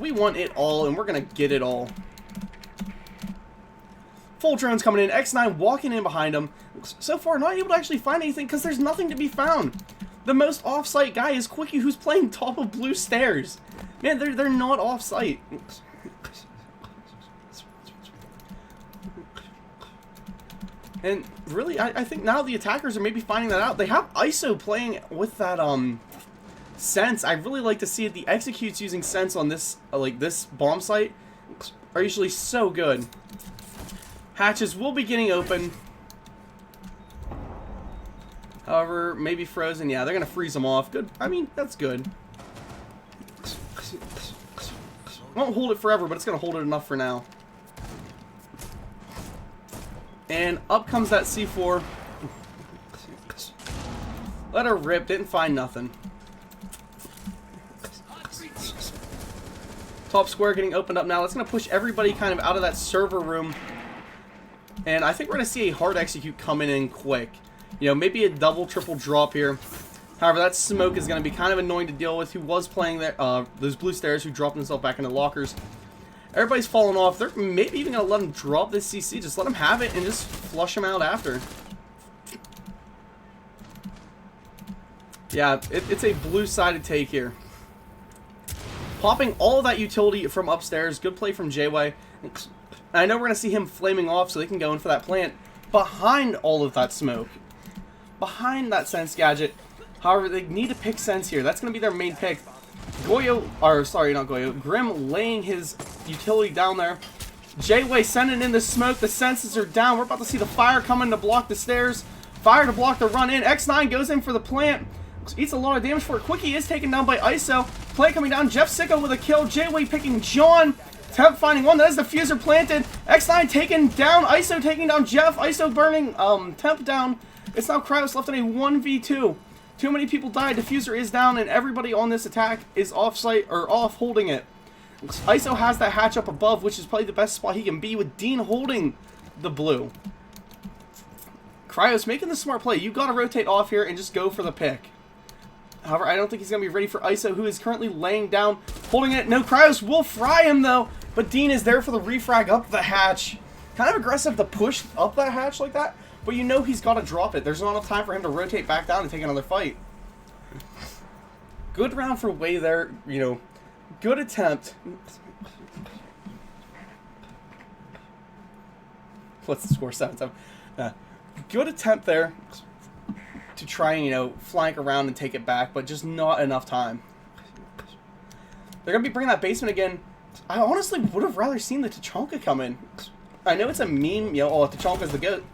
We want it all, and we're going to get it all. Full drones coming in. X9 walking in behind him. So far, not able to actually find anything because there's nothing to be found. The most off-site guy is Quickie, who's playing top of blue stairs. Man, they're not off-site. And really, I think now the attackers are maybe finding that out. They have ISO playing with that sense. I really like to see it. The executes using sense on this like this bomb site are usually so good. Hatches will be getting open. However, maybe frozen. Yeah, they're gonna freeze them off. Good. I mean, that's good. Won't hold it forever, but it's gonna hold it enough for now. And up comes that C4. Let her rip. Didn't find nothing. Top square getting opened up now. That's going to push everybody kind of out of that server room. And I think we're going to see a hard execute coming in quick. You know, maybe a double, triple drop here. However, that smoke is going to be kind of annoying to deal with. Who was playing there? Those blue stairs who dropped themselves back into lockers. Everybody's falling off. They're maybe even going to let him drop this CC. Just let him have it and just flush him out after. Yeah, it's a blue-sided take here. Popping all of that utility from upstairs. Good play from J-Way. I know we're going to see him flaming off so they can go in for that plant. Behind all of that smoke. Behind that sense gadget. However, they need to pick sense here. That's going to be their main pick. Goyo, or sorry, not Goyo, Grim laying his utility down there. J-Way sending in the smoke. The senses are down. We're about to see the fire coming to block the stairs. Fire to block the run in. X9 goes in for the plant. Eats a lot of damage for it. Quickie is taken down by ISO. Plant coming down. Jeff Sicko with a kill. J-Way picking John. Temp finding one. That is the fuser planted. X9 taken down. ISO taking down Jeff. ISO burning Temp down. It's now Kraus left in a 1v2. Too many people died. Diffuser is down, and everybody on this attack is off-site or off holding it. ISO has that hatch up above, which is probably the best spot he can be with Dean holding the blue. Cryos making the smart play. You got to rotate off here and just go for the pick. However, I don't think he's going to be ready for ISO, who is currently laying down, holding it. No, Cryos will fry him, though, but Dean is there for the refrag up the hatch. Kind of aggressive to push up that hatch like that. But you know he's got to drop it. There's not enough time for him to rotate back down and take another fight. Good round for Way there. You know, good attempt. What's the score? 7-7. Good attempt there to try and, you know, flank around and take it back, but just not enough time. They're going to be bringing that basement again. I honestly would have rather seen the Tachanka come in. I know it's a meme, you know, oh, Tachanka's the GOAT.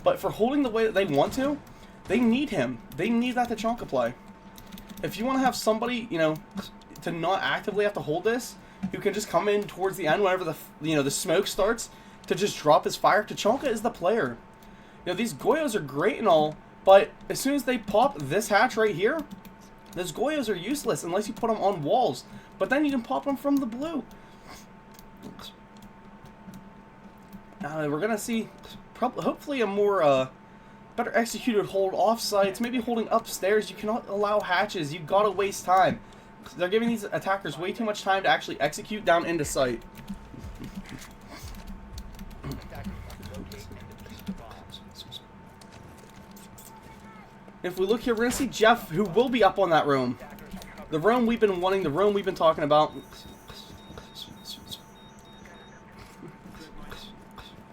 But for holding the way that they want to, they need him. They need that Tachanka play. If you want to have somebody, you know, to not actively have to hold this, who can just come in towards the end whenever the, you know, the smoke starts, to just drop his fire, Tachanka is the player. You know, these Goyos are great and all, But as soon as they pop this hatch right here, those Goyos are useless unless you put them on walls. But then you can pop them from the blue. Now we're going to see hopefully a more better executed hold off sites. Maybe holding upstairs. You cannot allow hatches. You've got to waste time. They're giving these attackers way too much time to actually execute down into sight. If we look here, we're going to see Jeff, who will be up on that room. The room we've been wanting, the room we've been talking about.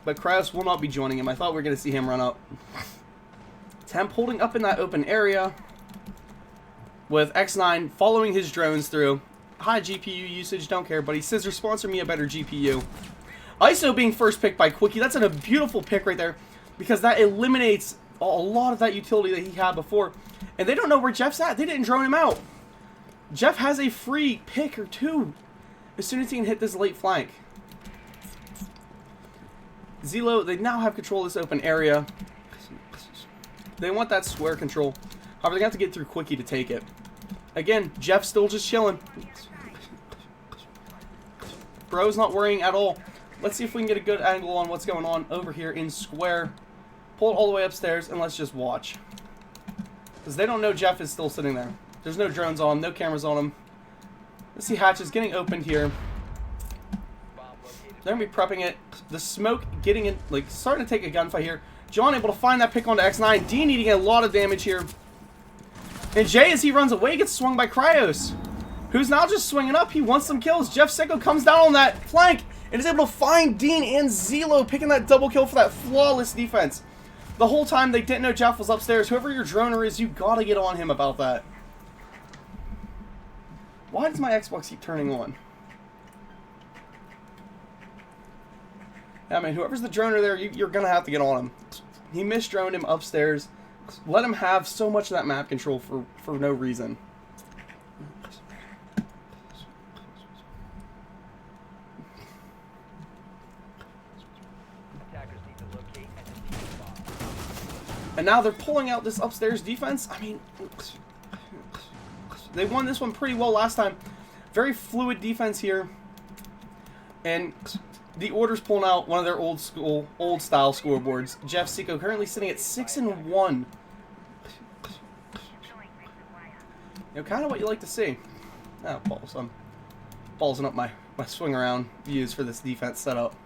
But Kraus will not be joining him. I thought we were going to see him run up. Temp holding up in that open area, with X9 following his drones through. High GPU usage, don't care, but he says, sponsor me a better GPU. ISO being first picked by Quickie. That's a beautiful pick right there, because that eliminates a lot of that utility that he had before. And they don't know where Jeff's at. They didn't drone him out. Jeff has a free pick or two as soon as he can hit this late flank. Zelo, they now have control of this open area. They want that square control. However, they have to get through Quickie to take it. Again, Jeff's still just chilling. Bro's not worrying at all. Let's see if we can get a good angle on what's going on over here in square. Pull it all the way upstairs, and let's just watch. Because they don't know Jeff is still sitting there. There's no drones on him, no cameras on him. Let's see hatches getting opened here. They're going to be prepping it. The smoke getting in, like, starting to take a gunfight here. John able to find that pick onto X9. Dean eating a lot of damage here. And Jay, as he runs away, gets swung by Cryos, who's now just swinging up. He wants some kills. Jeff Sicko comes down on that flank and is able to find Dean and Zelo, picking that double kill for that flawless defense. The whole time they didn't know Jeff was upstairs. Whoever your droner is, you gotta get on him about that. Why does my Xbox keep turning on? Yeah, I mean, whoever's the droner there, you're gonna have to get on him. He misdroned him upstairs. Let him have so much of that map control for no reason. And now they're pulling out this upstairs defense. I mean, they won this one pretty well last time. Very fluid defense here. And the Order's pulling out one of their old style scoreboards. Jeff Sicko currently sitting at 6-1. You know, kind of what you like to see. Oh, balls. I'm ballsing up my swing around views for this defense setup.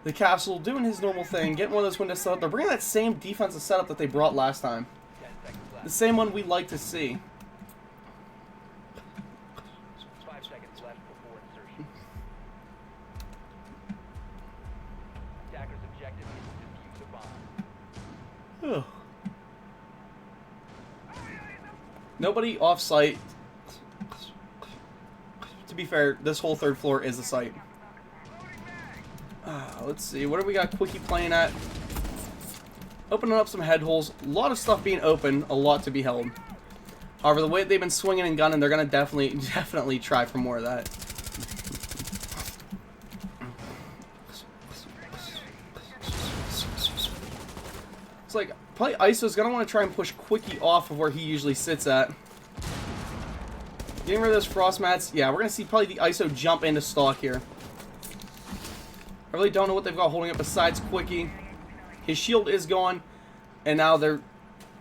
The Castle doing his normal thing, getting one of those windows set up. They're bringing that same defensive setup that they brought last time. The same one we like to see. 5 seconds left before insertion. Attacker's objective is to defuse a bomb. Nobody off-site. To be fair, this whole third floor is a site. Let's see, what do we got Quickie playing at? Opening up some head holes. A lot of stuff being open, a lot to be held. However, the way they've been swinging and gunning, they're going to definitely try for more of that. It's like, probably ISO's going to want to try and push Quickie off of where he usually sits at. Getting rid of those frost mats. Yeah, we're going to see probably the ISO jump into stock here. I really don't know what they've got holding up besides Quickie. His shield is gone. And now they're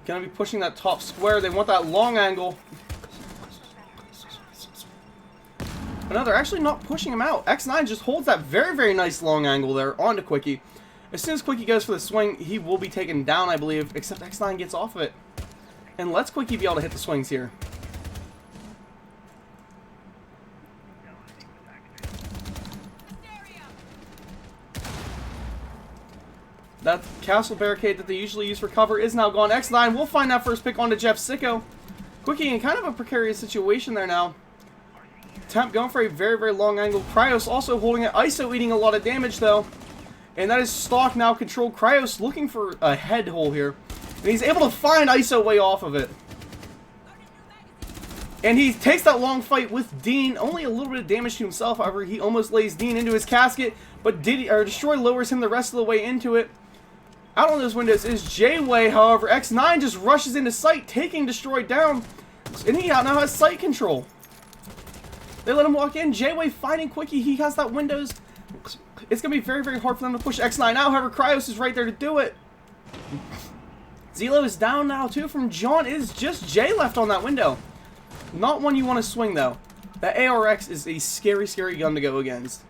going to be pushing that top square. They want that long angle. But no, they're actually not pushing him out. X9 just holds that very, very nice long angle there onto Quickie. As soon as Quickie goes for the swing, he will be taken down, I believe. Except X9 gets off of it. And lets Quickie be able to hit the swings here. That castle barricade that they usually use for cover is now gone. X9 will find that first pick onto Jeff Sicko. Quickie in kind of a precarious situation there now. Temp going for a very, very long angle. Cryos also holding it. ISO eating a lot of damage though. And that is stock now controlled. Cryos looking for a head hole here. And he's able to find ISO way off of it. And he takes that long fight with Dean. Only a little bit of damage to himself. However, he almost lays Dean into his casket. But Destroy lowers him the rest of the way into it. Out on those windows is J-Way, however. X9 just rushes into sight, taking Destroy down. And he now has sight control. They let him walk in. J-Way fighting Quickie. He has that windows. It's going to be very, very hard for them to push X9 out. However, Cryos is right there to do it. Zelo is down now, too, from John. It is just Jay left on that window. Not one you want to swing, though. That ARX is a scary, scary gun to go against.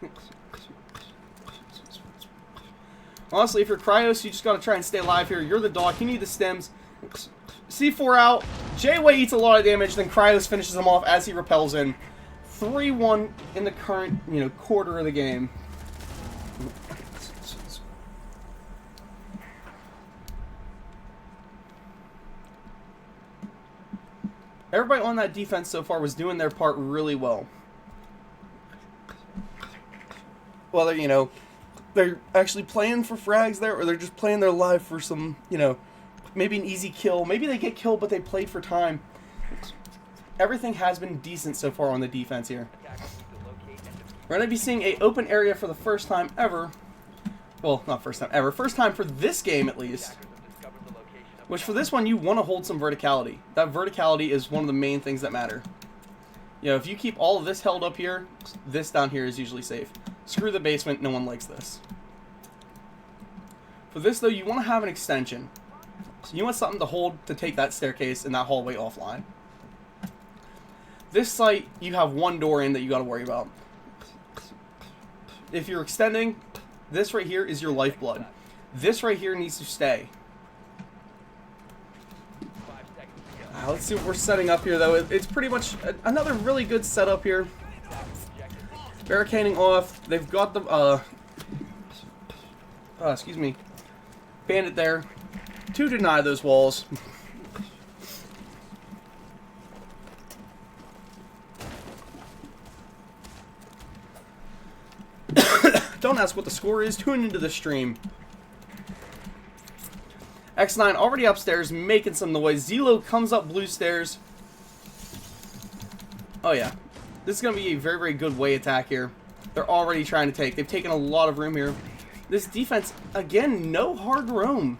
Honestly, if you're Cryos, you just got to try and stay alive here. You're the dog. You need the stems. C4 out. J-Way eats a lot of damage. Then Cryos finishes him off as he repels in. 3-1 in the current, quarter of the game. Everybody on that defense so far was doing their part really well. Whether, they're actually playing for frags there, or they're just playing their life for some, maybe an easy kill. Maybe they get killed, but they played for time. Everything has been decent so far on the defense here. We're going to be seeing an open area for the first time ever. Well, not first time ever. First time for this game, at least. Which, for this one, you want to hold some verticality. That verticality is one of the main things that matter. If you keep all of this held up here, this down here is usually safe. Screw the basement, no one likes this. For this, though, you want to have an extension. So you want something to hold to take that staircase and that hallway offline. This site, you have one door in that you got to worry about. If you're extending, this right here is your lifeblood. This right here needs to stay. Let's see what we're setting up here, though. It's pretty much another really good setup here. Barricading off. They've got the, excuse me, bandit there to deny those walls. Don't ask what the score is. Tune into the stream. X9 already upstairs, making some noise. Zelo comes up blue stairs. Oh, yeah. This is going to be a very, very good way attack here. They're already trying to take. They've taken a lot of room here. This defense, again, no hard roam.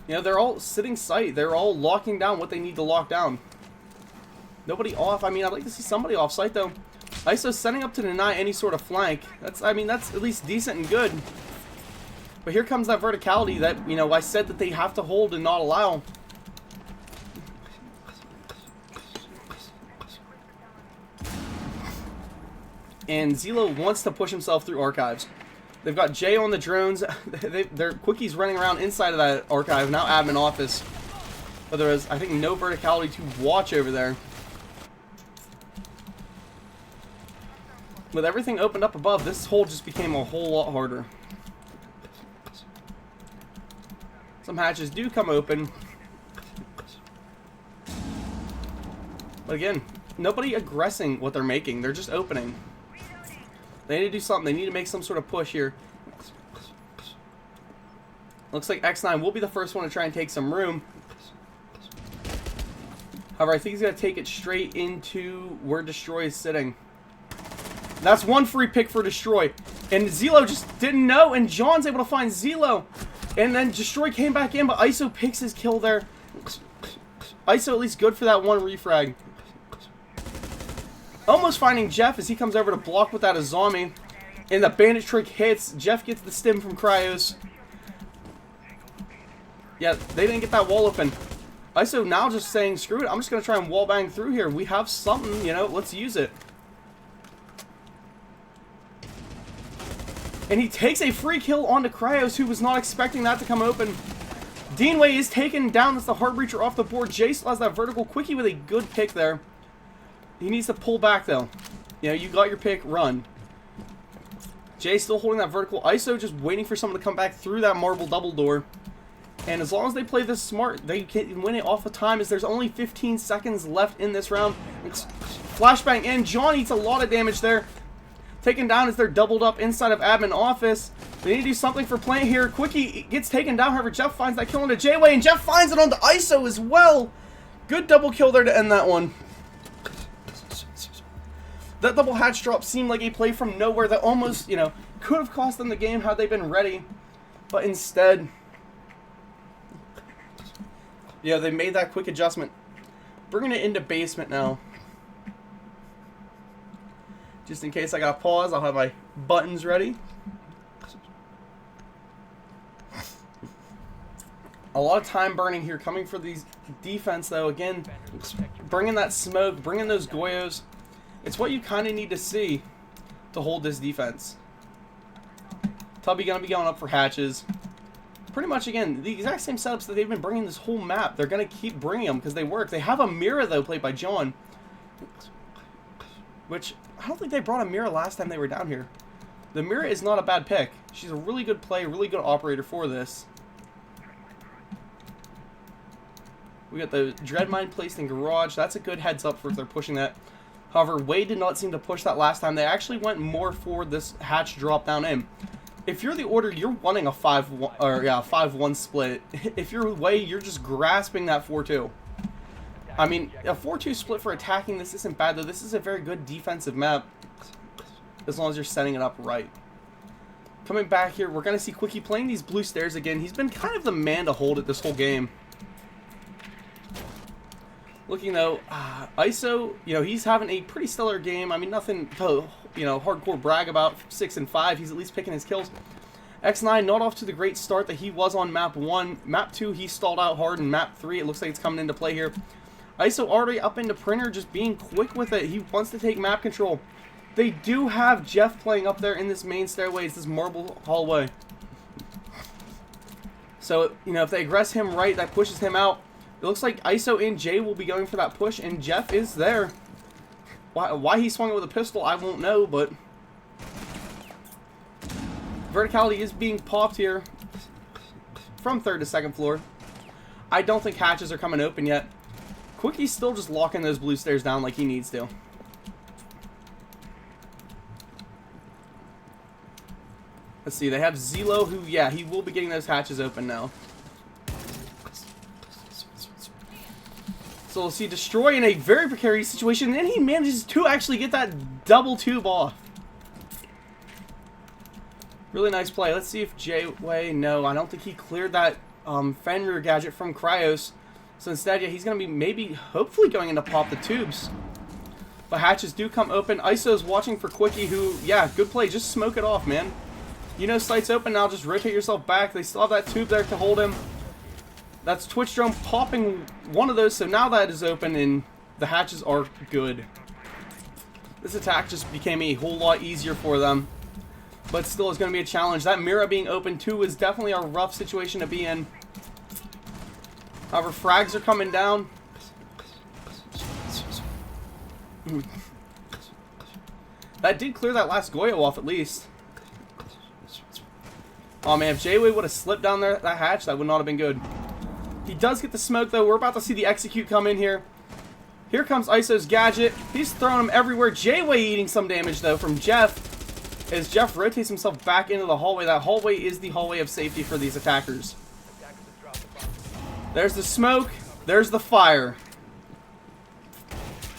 They're all sitting sight. They're all locking down what they need to lock down. Nobody off. I'd like to see somebody off site, though. ISO setting up to deny any sort of flank. That's at least decent and good. But here comes that verticality that, I said that they have to hold and not allow. And Zelo wants to push himself through archives. They've got Jay on the drones. Their Quickies running around inside of that archive. Now admin office. But there is, I think, no verticality to watch over there. With everything opened up above, this hole just became a whole lot harder. Some hatches do come open. But again, nobody aggressing what they're making. They're just opening. They need to do something. They need to make some sort of push here. Looks like X9 will be the first one to try and take some room. However, I think he's going to take it straight into where Destroy is sitting. That's one free pick for Destroy. And Zelo just didn't know, and John's able to find Zelo. And then Destroy came back in, but ISO picks his kill there. ISO at least good for that one refrag. Almost finding Jeff as he comes over to block with that Azami. And the bandit trick hits. Jeff gets the stim from Cryos. Yeah, they didn't get that wall open. ISO now just saying, screw it, I'm just going to try and wall bang through here. We have something, let's use it. And he takes a free kill onto Cryos, who was not expecting that to come open. Deanway is taken down. That's the Heart Breacher off the board. Jay still has that vertical. Quickie with a good pick there. He needs to pull back, though. You got your pick. Run. Jay still holding that vertical. ISO just waiting for someone to come back through that marble double door. And as long as they play this smart, they can win it off of time, as there's only 15 seconds left in this round. Flashbang in. John eats a lot of damage there. Taken down as they're doubled up inside of admin office. They need to do something for plant here. Quickie gets taken down. However, Jeff finds that kill onto J-Way, and Jeff finds it onto ISO as well. Good double kill there to end that one. That double hatch drop seemed like a play from nowhere that almost, could have cost them the game had they been ready. But instead, yeah, they made that quick adjustment. Bringing it into basement now. Just in case I got to pause, I'll have my buttons ready. A lot of time burning here coming for these defense, though. Again, bringing that smoke, bringing those Goyos. It's what you kind of need to see to hold this defense. Tubby going to be going up for hatches. Pretty much, again, the exact same setups that they've been bringing this whole map. They're going to keep bringing them because they work. They have a Mira, though, played by John. Which, I don't think they brought a Mira last time they were down here. The Mira is not a bad pick. She's a really good play, really good operator for this. We got the Dread Mine placed in garage. That's a good heads up for if they're pushing that. However, Wade did not seem to push that last time. They actually went more for this hatch drop down in. If you're the order, you're wanting a 5-1 or yeah, 5-1 split. If you're Wade, you're just grasping that 4-2. I mean, a 4-2 split for attacking this isn't bad, though. This is a very good defensive map as long as you're setting it up right. Coming back here, we're going to see Quickie playing these blue stairs again. He's been kind of the man to hold it this whole game. Looking, though, ISO, you know, he's having a pretty stellar game. I mean, nothing to, you know, hardcore brag about. 6 and 5, he's at least picking his kills. X9 not off to the great start that he was on map 1. Map 2, he stalled out hard. And map 3, it looks like it's coming into play here. ISO already up into printer, just being quick with it. He wants to take map control. They do have Jeff playing up there in this main stairway. It's this marble hallway. So, you know, if they aggress him right, that pushes him out. It looks like ISO and Jay will be going for that push, and Jeff is there. Why he swung it with a pistol, I won't know, but verticality is being popped here from 3rd to 2nd floor. I don't think hatches are coming open yet. Quickie's still just locking those blue stairs down like he needs to. Let's see, they have Zelo, who, yeah, he will be getting those hatches open now. So we'll see Destroy in a very precarious situation, and then he manages to actually get that double tube off. Really nice play. Let's see if J-Way, no, I don't think he cleared that Fenrir gadget from Cryos. So instead, yeah, he's going to be maybe, hopefully going in to pop the tubes. But hatches do come open. ISO's watching for Quickie, who, yeah, good play. Just smoke it off, man. You know sight's open now, just rotate yourself back. They still have that tube there to hold him. That's Twitch Drone popping one of those, so now that is open and the hatches are good. This attack just became a whole lot easier for them, but still is going to be a challenge. That Mira being open too is definitely a rough situation to be in. However, frags are coming down. That did clear that last Goyo off at least. Oh man, if J-Way would have slipped down there that hatch, that would not have been good. He does get the smoke, though. We're about to see the execute come in here. Here comes ISO's gadget. He's throwing him everywhere. J-Way eating some damage, though, from Jeff. As Jeff rotates himself back into the hallway. That hallway is the hallway of safety for these attackers. There's the smoke. There's the fire.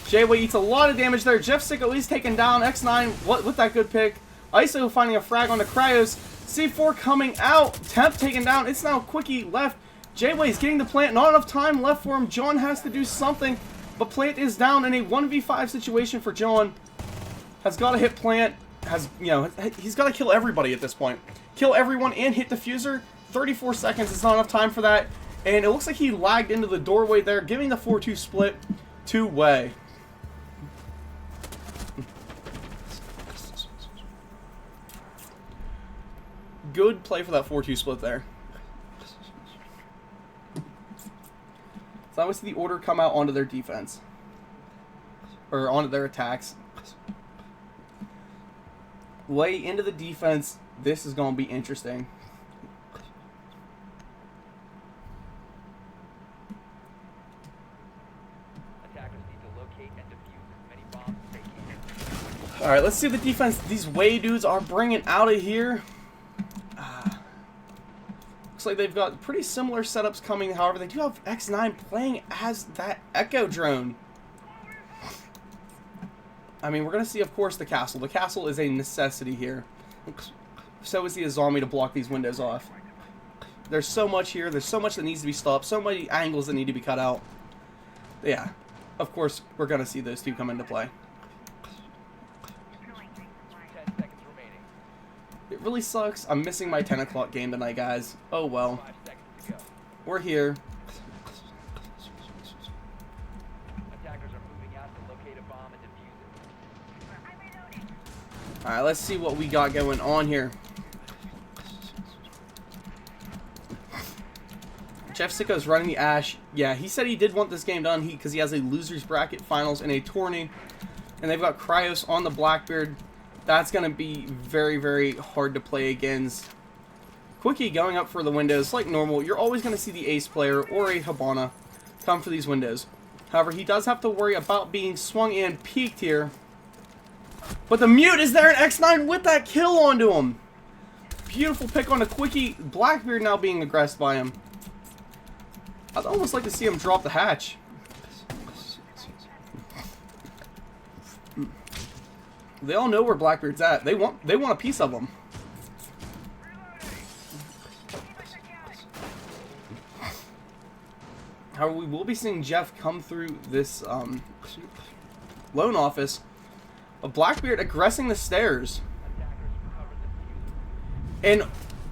J-Way eats a lot of damage there. Jeff Sick at least taken down. X9 with that good pick. ISO finding a frag on the Cryos. C4 coming out. Temp taken down. It's now Quickie left. J-Way's getting the plant. Not enough time left for him. John has to do something. But plant is down in a 1v5 situation for John. Has got to hit plant. He's got to kill everybody at this point. Kill everyone and hit diffuser. 34 seconds is not enough time for that. And it looks like he lagged into the doorway there, giving the 4-2 split to Way. Good play for that 4-2 split there. So now we see the order come out onto their defense. Or onto their attacks. Way into the defense. This is going to be interesting. Attackers need to locate and defuse as many bombs as they can. Alright, let's see the defense these Way dudes are bringing out of here. Looks like they've got pretty similar setups coming. However, they do have X9 playing as that Echo drone. I mean, we're going to see, of course, the castle. The castle is a necessity here. so is the Azami to block these windows off. There's so much here. There's so much that needs to be stopped. So many angles that need to be cut out. Yeah. Of course, we're going to see those two come into play. 10 seconds remaining. It really sucks. I'm missing my 10 o'clock game tonight, guys. Oh, well. 5 seconds to go. We're here. Attackers are moving out to locate a bomb and defuse it. Alright, let's see what we got going on here. Jeff Sicko's running the Ash. Yeah, he said he did want this game done because he has a loser's bracket finals and a tourney. And they've got Cryos on the Blackbeard. That's going to be very, very hard to play against. Quickie going up for the windows like normal. You're always going to see the ace player or a Habana come for these windows. However, he does have to worry about being swung and peeked here. But the mute is there, and X9 with that kill onto him. Beautiful pick on a Quickie. Blackbeard now being aggressed by him. I'd almost like to see him drop the hatch. They all know where Blackbeard's at. They want a piece of him. However, we will be seeing Jeff come through this loan office. A Blackbeard aggressing the stairs. And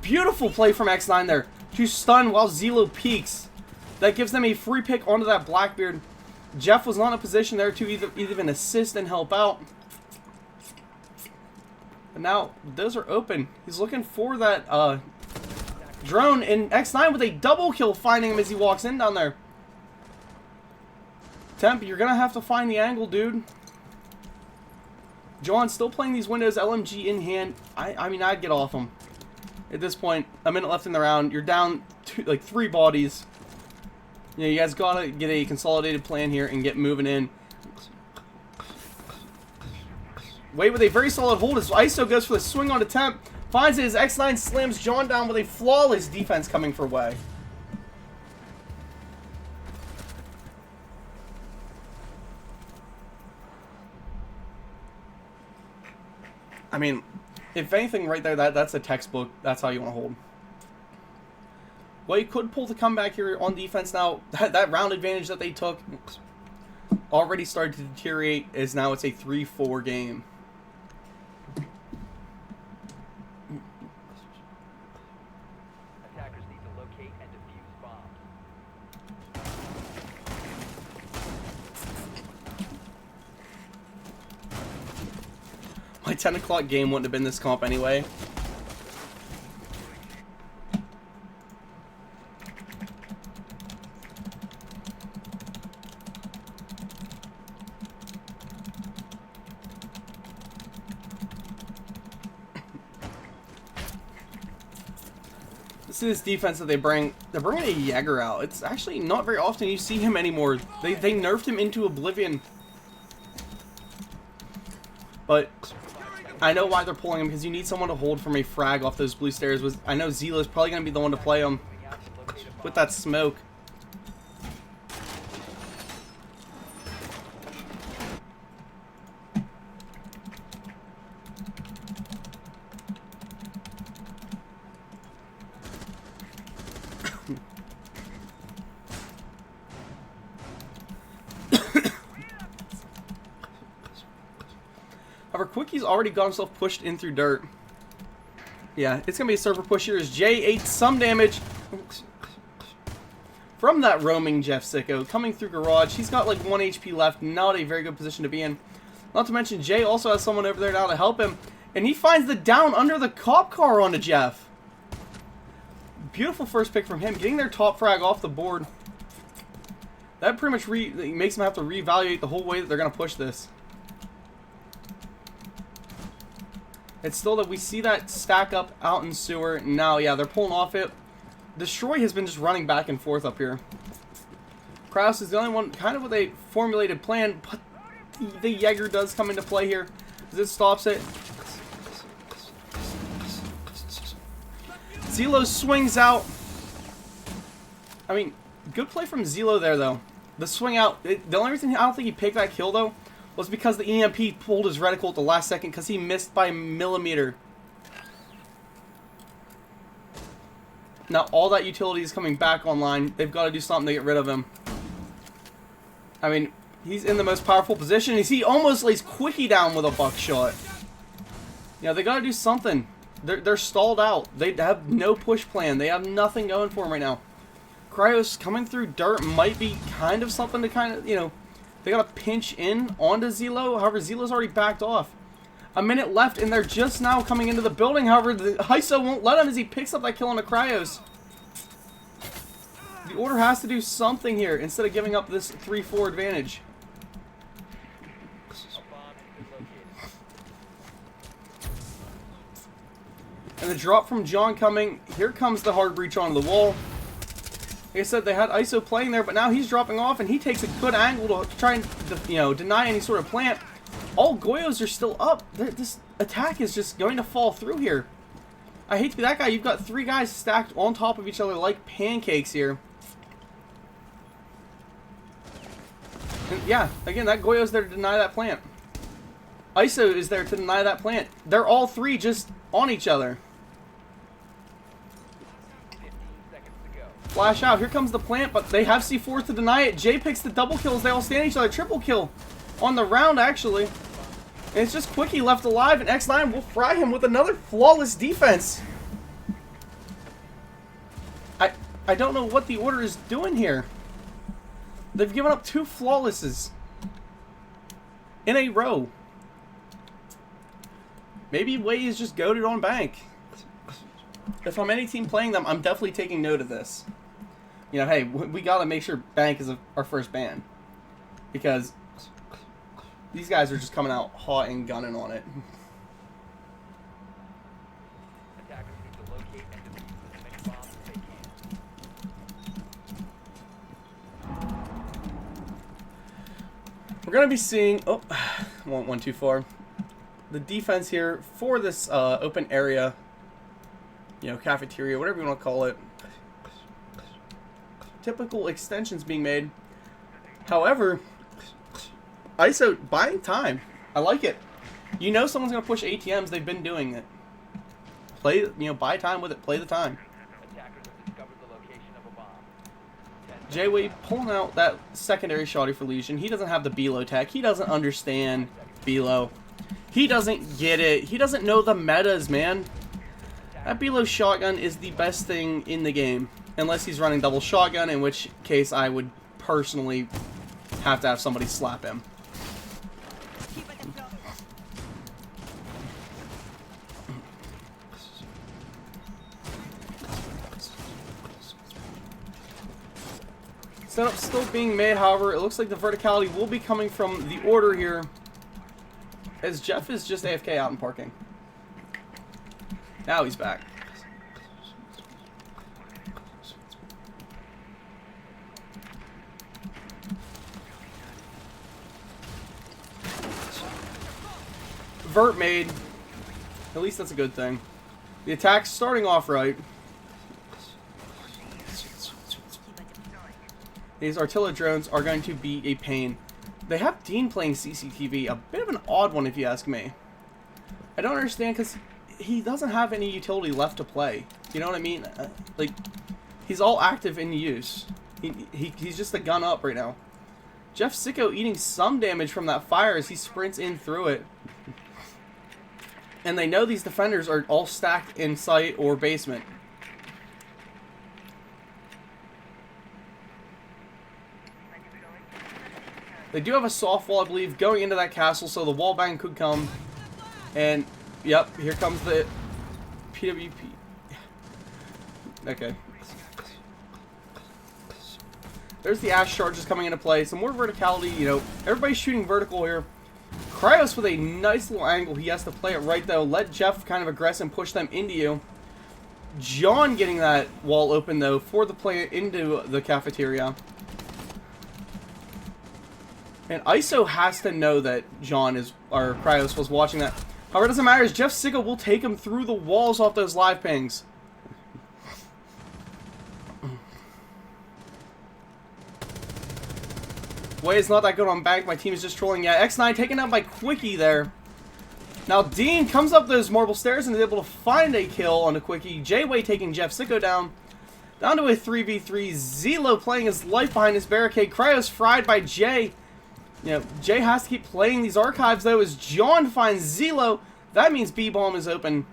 beautiful play from X9 there to stun while Zelo peeks. That gives them a free pick onto that Blackbeard. Jeff was not in a position there to even assist and help out. But now, those are open. He's looking for that drone, and X9 with a double kill finding him as he walks in down there. Temp, you're going to have to find the angle, dude. John still playing these windows, LMG in hand. I mean, I'd get off him. At this point, a minute left in the round. You're down like 3 bodies. You know, you guys gotta get a consolidated plan here and get moving in. Wait with a very solid hold as ISO goes for the swing on attempt. Finds it as X9 slams John down with a flawless defense coming for Way. I mean, if anything right there, that's a textbook. That's how you want to hold. Well, you could pull the comeback here on defense now. That round advantage that they took already started to deteriorate, as now it's a 3-4 game. Attackers need to locate and defuse bombs. My 10 o'clock game wouldn't have been this comp anyway. See this defense that they bring. They're bringing a Jaeger out. It's actually not very often you see him anymore. They nerfed him into oblivion. But I know why they're pulling him, because you need someone to hold from a frag off those blue stairs. I know Zila's probably going to be the one to play him with that smoke. However, Quickie's already got himself pushed in through dirt. Yeah, it's going to be a server push here as Jay ate some damage from that roaming Jeff Sicko coming through garage. He's got like 1 HP left, not a very good position to be in. Not to mention Jay also has someone over there now to help him, and he finds the down under the cop car onto Jeff. Beautiful first pick from him, getting their top frag off the board. That pretty much makes them have to reevaluate the whole way that they're going to push this. It's still that we see that stack up out in sewer. Now, yeah, they're pulling off it. Destroy has been just running back and forth up here. Kraus is the only one kind of with a formulated plan, but the Jaeger does come into play here as it stops it. Zelo swings out. I mean, good play from Zelo there, though. The swing out. The only reason I don't think he picked that kill, though, was because the EMP pulled his reticle at the last second because he missed by a millimeter. Now all that utility is coming back online. They've got to do something to get rid of him. I mean, he's in the most powerful position. He almost lays Quickie down with a buckshot. Yeah, they got to do something. They're stalled out. They have no push plan. They have nothing going for them right now. Cryos coming through dirt might be kind of something to kind of, you know, they got to pinch in onto Zelo. However, Zelo's already backed off. A minute left, and they're just now coming into the building. However, the ISO won't let him as he picks up that kill on the Cryos. The Order has to do something here instead of giving up this 3-4 advantage. And the drop from John coming. Here comes the hard breach onto the wall. Like I said, they had ISO playing there, but now he's dropping off, and he takes a good angle to try and, you know, deny any sort of plant. All Goyos are still up. This attack is just going to fall through here. I hate to be that guy. You've got 3 guys stacked on top of each other like pancakes here. And yeah, again, that Goyo's there to deny that plant. ISO is there to deny that plant. They're all 3 just on each other. Flash out. Here comes the plant, but they have C4 to deny it. Jay picks the double kills. They all stand each other. Triple kill on the round, actually. And it's just Quickie left alive, and X9 will fry him with another flawless defense. I don't know what the Order is doing here. They've given up 2 flawlesses in a row. Maybe Wei is just goated on Bank. If I'm any team playing them, I'm definitely taking note of this. You know, hey, we got to make sure Bank is our first ban. Because these guys are just coming out hot and gunning on it. Attackers need to locate and defuse as many bombs as they can. We're going to be seeing... Oh, 1-2-4. The defense here for this open area, you know, cafeteria, whatever you want to call it. Typical extensions being made. However, ISO buying time. I like it. You know someone's going to push ATMs. They've been doing it. Play, you know, buy time with it. Play the time. Attackers have discovered the location of a bomb. J-Wave pulling out that secondary shotty for Legion. He doesn't have the Below tech. He doesn't understand Below. He doesn't get it. He doesn't know the metas, man. That Below shotgun is the best thing in the game. Unless he's running double shotgun, in which case I would personally have to have somebody slap him. Setup still being made, however, it looks like the verticality will be coming from the Order here. As Jeff is just AFK out in parking. Now he's back. Vert made. At least that's a good thing. The attack's starting off right. These artillery drones are going to be a pain. They have Dean playing CCTV, a bit of an odd one if you ask me. I don't understand because he doesn't have any utility left to play. You know what I mean? Like, he's all active in use. He's just a gun up right now. Jeff Sicko eating some damage from that fire as he sprints in through it. And they know these defenders are all stacked in site or basement. They do have a soft wall, I believe, going into that castle, so the wall bang could come. And, yep, here comes the PWP. Okay. There's the Ash charges coming into play. Some more verticality, you know, everybody's shooting vertical here. Cryos with a nice little angle. He has to play it right, though. Let Jeff kind of aggress and push them into you. John getting that wall open, though, for the play into the cafeteria. And ISO has to know that John is, or Cryos was watching that. However, it doesn't matter, as Jeff Sicko will take him through the walls off those live pings. Way is not that good on Bank. My team is just trolling. Yeah, X9 taken out by Quickie there. Now, Dean comes up those marble stairs and is able to find a kill on the Quickie. J-Way taking Jeff Sicko down. Down to a 3v3. Zelo playing his life behind his barricade. Cryos fried by Jay. You know, Jay has to keep playing these archives, though, as John finds Zelo. That means B-bomb is open.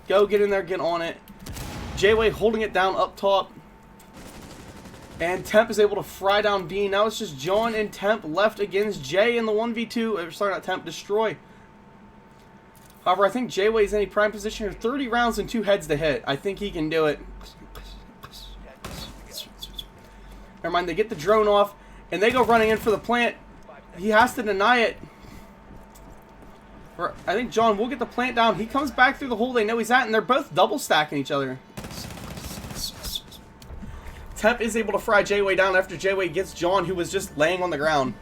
Go, get in there, get on it. J-Way holding it down up top. And Temp is able to fry down Dean. Now it's just John and Temp left against Jay in the 1v2. Sorry, not Temp, Destroy. However, I think J-Way's in a prime position here. 30 rounds and 2 heads to hit. I think he can do it. Never mind, they get the drone off, and they go running in for the plant. He has to deny it. I think John will get the plant down. He comes back through the hole they know he's at, and they're both double stacking each other. Temp is able to fry J-Way down after J-Way gets John, who was just laying on the ground.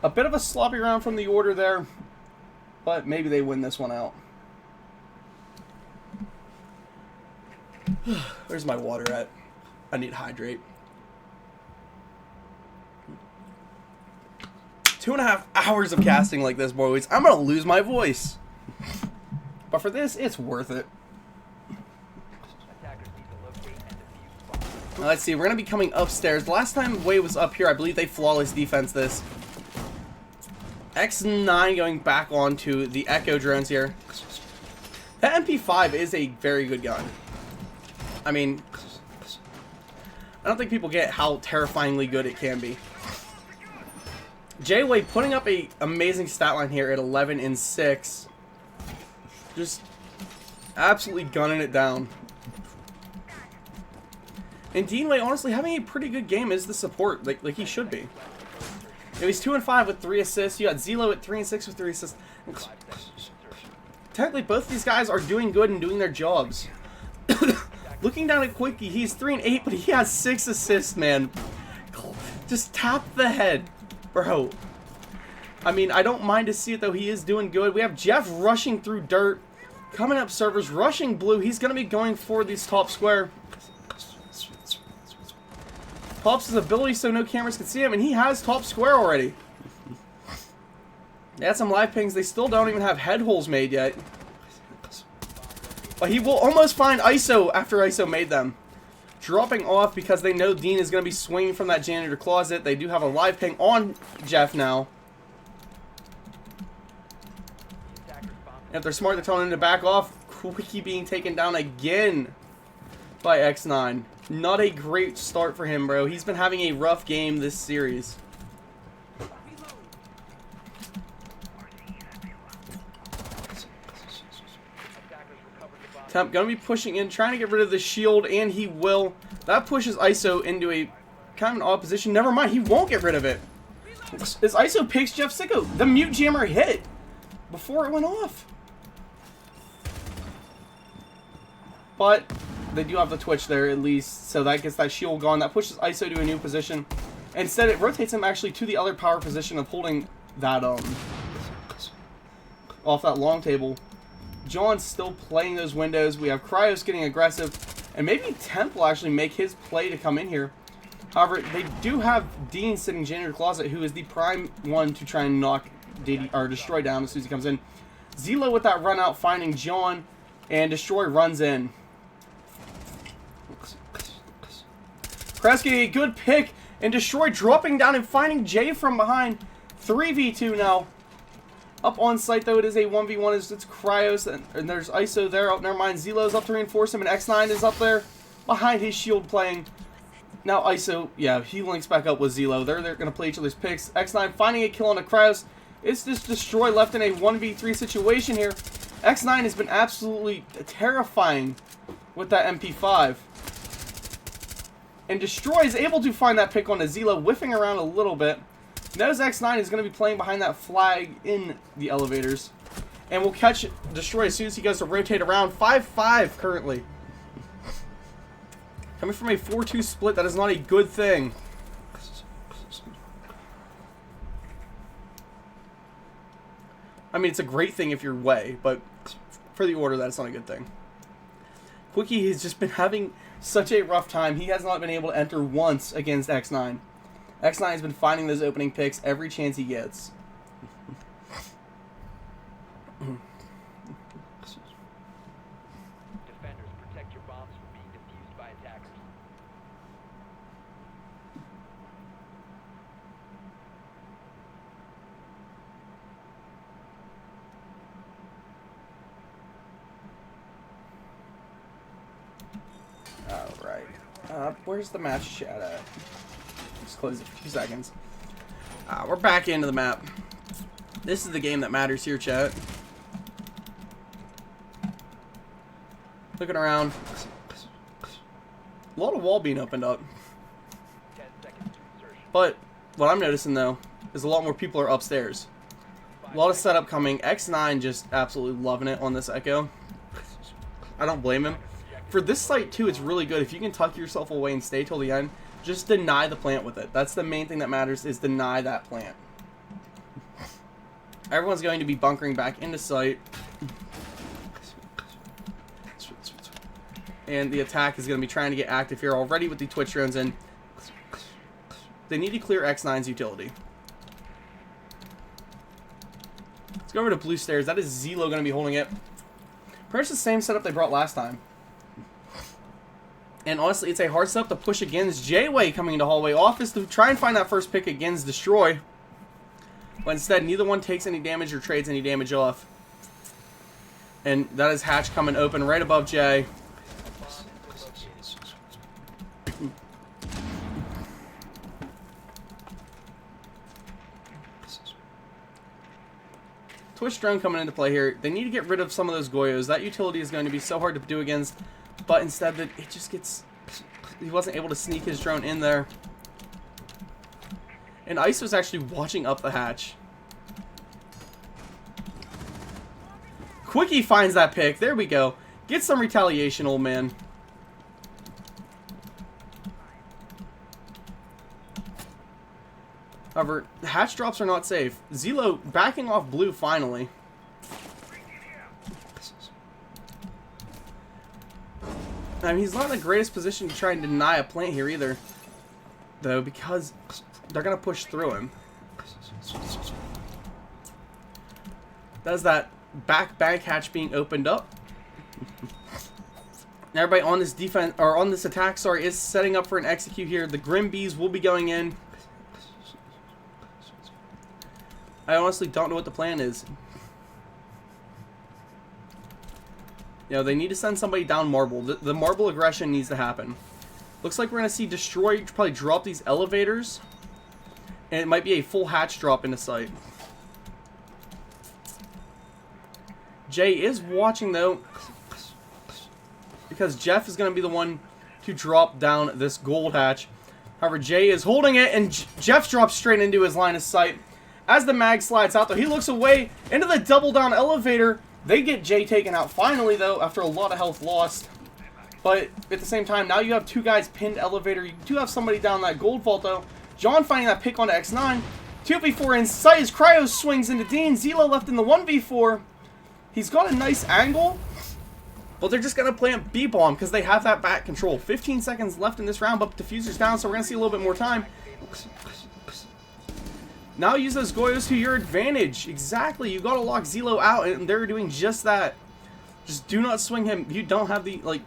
A bit of a sloppy round from the order there, but maybe they win this one out. Where's my water at? I need to hydrate. 2.5 hours of casting like this, boys. I'm going to lose my voice. But for this, it's worth it. Let's see, we're going to be coming upstairs. Last time Way was up here, I believe they flawless defense this. X9 going back onto the Echo drones here. That MP5 is a very good gun. I mean, I don't think people get how terrifyingly good it can be. J-Way putting up a amazing stat line here at 11 and 6. Just absolutely gunning it down. And Deanway honestly having a pretty good game as the support, like he should be. You know, he's 2 and 5 with 3 assists. You got Zelo at 3 and 6 with 3 assists. Technically, both these guys are doing good and doing their jobs. Looking down at Quickie, he's 3 and 8, but he has 6 assists, man. Just tap the head, bro. I mean, I don't mind to see it, though. He is doing good. We have Jeff rushing through dirt, coming up servers, rushing blue. He's going to be going for this top square. Pops his ability so no cameras can see him, and he has top square already. They had some live pings. They still don't even have head holes made yet. But he will almost find ISO after ISO made them. Dropping off because they know Dean is going to be swinging from that janitor closet. They do have a live ping on Jeff now. And if they're smart, they're telling him to back off. Quickie being taken down again by X9. Not a great start for him, bro. He's been having a rough game this series. Temp gonna be pushing in, trying to get rid of the shield, and he will. That pushes ISO into a kind of an odd position. Never mind, he won't get rid of it. As ISO picks Jeff Sicko, the mute jammer hit before it went off. But they do have the twitch there at least, so that gets that shield gone. That pushes ISO to a new position. Instead, it rotates him actually to the other power position of holding that off that long table. John's still playing those windows. We have Cryos getting aggressive, and maybe Temp will actually make his play to come in here. However, they do have Dean sitting janitor closet, who is the prime one to try and knock or Destroy down as soon as he comes in. Zelo with that run out, finding John, and Destroy runs in. Kresge, a good pick, and Destroy dropping down and finding Jay from behind. 3v2 now. Up on site, though, it is a 1v1. It's Cryos, and there's ISO there. Oh, never mind. Zelo's up to reinforce him, and X9 is up there behind his shield playing. Now ISO, yeah, he links back up with Zelo. They're going to play each other's picks. X9 finding a kill on the Cryos. It's just Destroy left in a 1v3 situation here. X9 has been absolutely terrifying with that MP5. And Destroy is able to find that pick on a Zelo, whiffing around a little bit. Knows X9 is going to be playing behind that flag in the elevators. And we'll catch Destroy as soon as he goes to rotate around. 5-5 currently. Coming from a 4-2 split, that is not a good thing. I mean, it's a great thing if you're Way, but for the order, that's not a good thing. Quickie has just been having such a rough time. He has not been able to enter once against X9. X9 has been finding those opening picks every chance he gets. Defenders, protect your bombs from being defused by attackers. Alright. Where's the match chat at? Just close it for 2 seconds. We're back into the map. This is the game that matters here, chat. Looking around. A lot of wall being opened up. 10 seconds to insertion. But what I'm noticing, though, is a lot more people are upstairs. A lot of setup coming. X9 just absolutely loving it on this Echo. I don't blame him. For this site, too, it's really good. If you can tuck yourself away and stay till the end, just deny the plant with it. That's the main thing that matters, is deny that plant. Everyone's going to be bunkering back into site. And the attack is going to be trying to get active here already with the Twitch drones in. They need to clear X9's utility. Let's go over to blue stairs. That is Zelo going to be holding it. Pretty much the same setup they brought last time. And honestly, it's a hard setup to push against J-Way coming into hallway office to try and find that first pick against Destroy. But instead, neither one takes any damage or trades any damage off. And that is Hatch coming open right above J. Twitch drone coming into play here. They need to get rid of some of those Goyos. That utility is going to be so hard to do against. But instead, that it just gets... He wasn't able to sneak his drone in there. And Ice was actually watching up the hatch. Quickie finds that pick. There we go. Get some retaliation, old man. However, the hatch drops are not safe. Zelo backing off blue finally. I mean, he's not in the greatest position to try and deny a plant here either, though, because they're going to push through him. That's that back hatch being opened up. Everybody on this defense, or on this attack, sorry, is setting up for an execute here. The Grim Bees will be going in. I honestly don't know what the plan is. You know, they need to send somebody down Marble. The Marble aggression needs to happen. Looks like we're going to see Destroy probably drop these elevators. And it might be a full hatch drop into sight. Jay is watching, though. Because Jeff is going to be the one to drop down this gold hatch. However, Jay is holding it, and Jeff drops straight into his line of sight. As the mag slides out, though, he looks away into the double down elevator. They get Jay taken out finally, though, after a lot of health lost. But at the same time, now you have two guys pinned elevator. You do have somebody down that gold vault, though. John finding that pick onto X9. 2v4 in sight as Cryo swings into Dean. Zelo left in the 1v4. He's got a nice angle. But they're just going to plant B-bomb because they have that back control. 15 seconds left in this round, but diffuser's down, so we're going to see a little bit more time. Now use those Goyos to your advantage. Exactly. You got to lock Zelo out, and they're doing just that. Just do not swing him. You don't have the, like...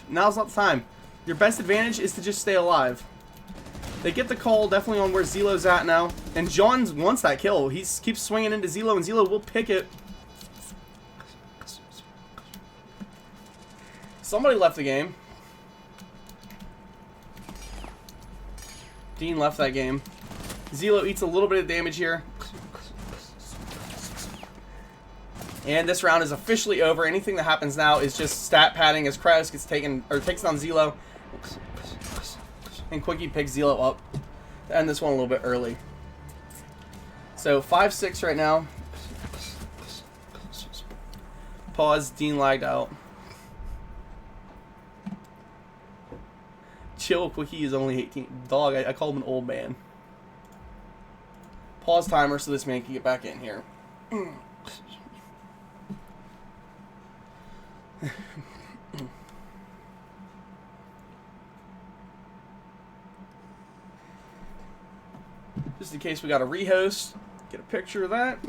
Now's not the time. Your best advantage is to just stay alive. They get the call definitely on where Zelo's at now. And John wants that kill. He keeps swinging into Zelo, and Zelo will pick it. Somebody left the game. Dean left that game. Zelo eats a little bit of damage here. And this round is officially over. Anything that happens now is just stat padding as Kratos gets taken, or takes down Zelo. And Quickie picks Zelo up to end this one a little bit early. So 5-6 right now. Pause. Dean lagged out. Chill. Quickie is only 18. Dog, I call him an old man. Pause timer so this man can get back in here. Just in case we got a rehost, get a picture of that.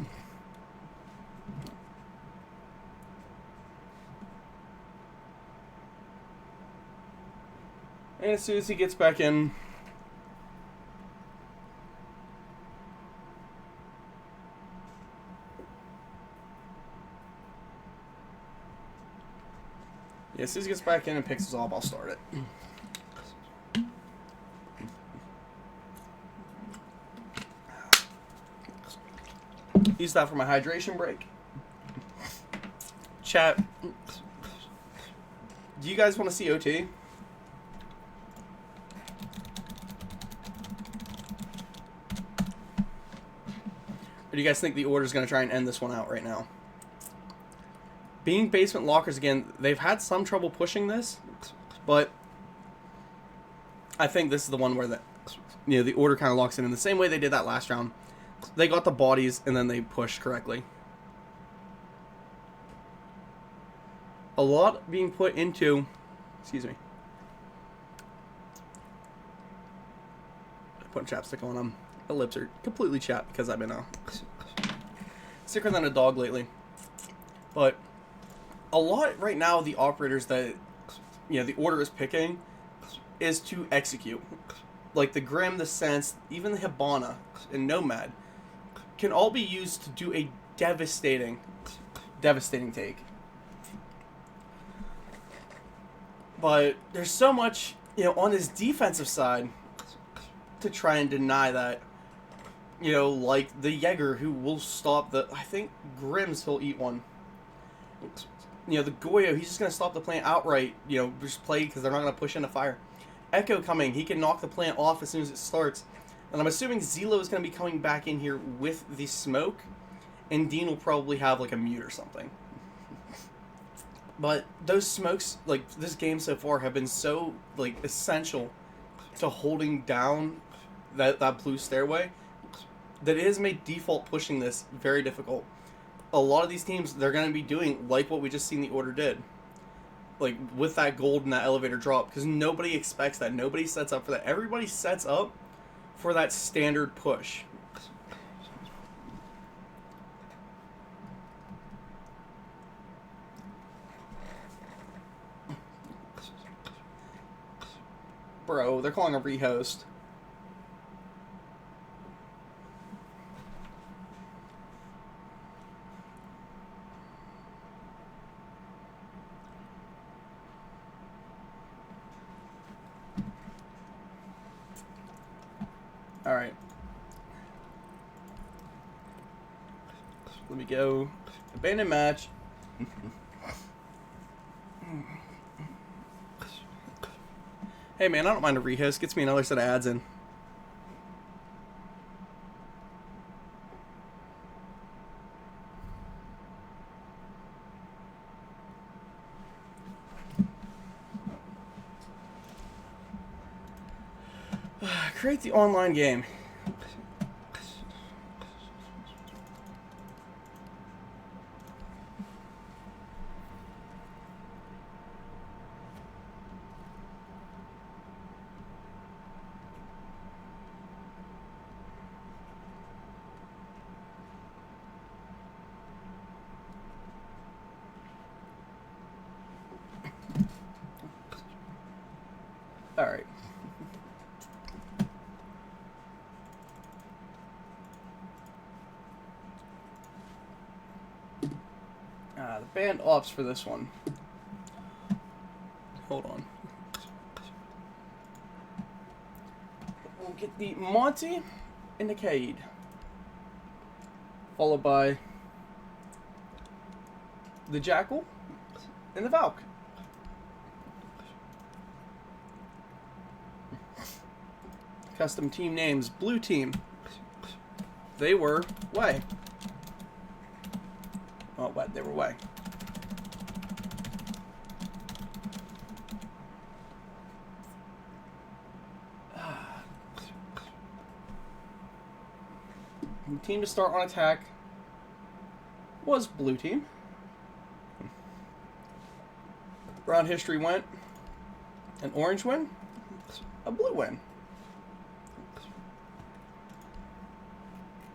And as soon as he gets back in... Yeah, as soon as he gets back in and picks us up, I'll start it. Use that for my hydration break. Chat. Do you guys want to see OT? Or do you guys think the order's going to try and end this one out right now? Being basement lockers again, they've had some trouble pushing this, but I think this is the one where the order kind of locks in the same way they did that last round. They got the bodies and then they pushed correctly. A lot being put into, excuse me. Putting chapstick on them. My lips are completely chapped because I've been sicker than a dog lately. But a lot right now, the operators that the order is picking is to execute. Like the Grim, the Sense, even the Hibana and Nomad can all be used to do a devastating take. But there's so much, on his defensive side to try and deny that. Like the Jaeger who will stop I think Grims, he'll eat one. The Goyo, he's just going to stop the plant outright, just play because they're not going to push into fire. Echo coming, he can knock the plant off as soon as it starts. And I'm assuming Zelo is going to be coming back in here with the smoke. And Dean will probably have like a mute or something. But those smokes, like this game so far, have been so like essential to holding down that blue stairway that it has made default pushing this very difficult. A lot of these teams, they're going to be doing like what we just seen the order did. Like with that gold and that elevator drop. Because nobody expects that. Nobody sets up for that. Everybody sets up for that standard push. Bro, they're calling a rehost. Alright. Let me go. Abandoned match. Hey man, I don't mind a rehost. Gets me another set of ads in. Create the online game. All right. The band ops for this one. Hold on. We'll get the Monty and the Cade. Followed by the Jackal and the Valk. Custom team names. Blue team. They were way. Oh, what? They were way. The team to start on attack was blue team. Round history went an orange win, a blue win.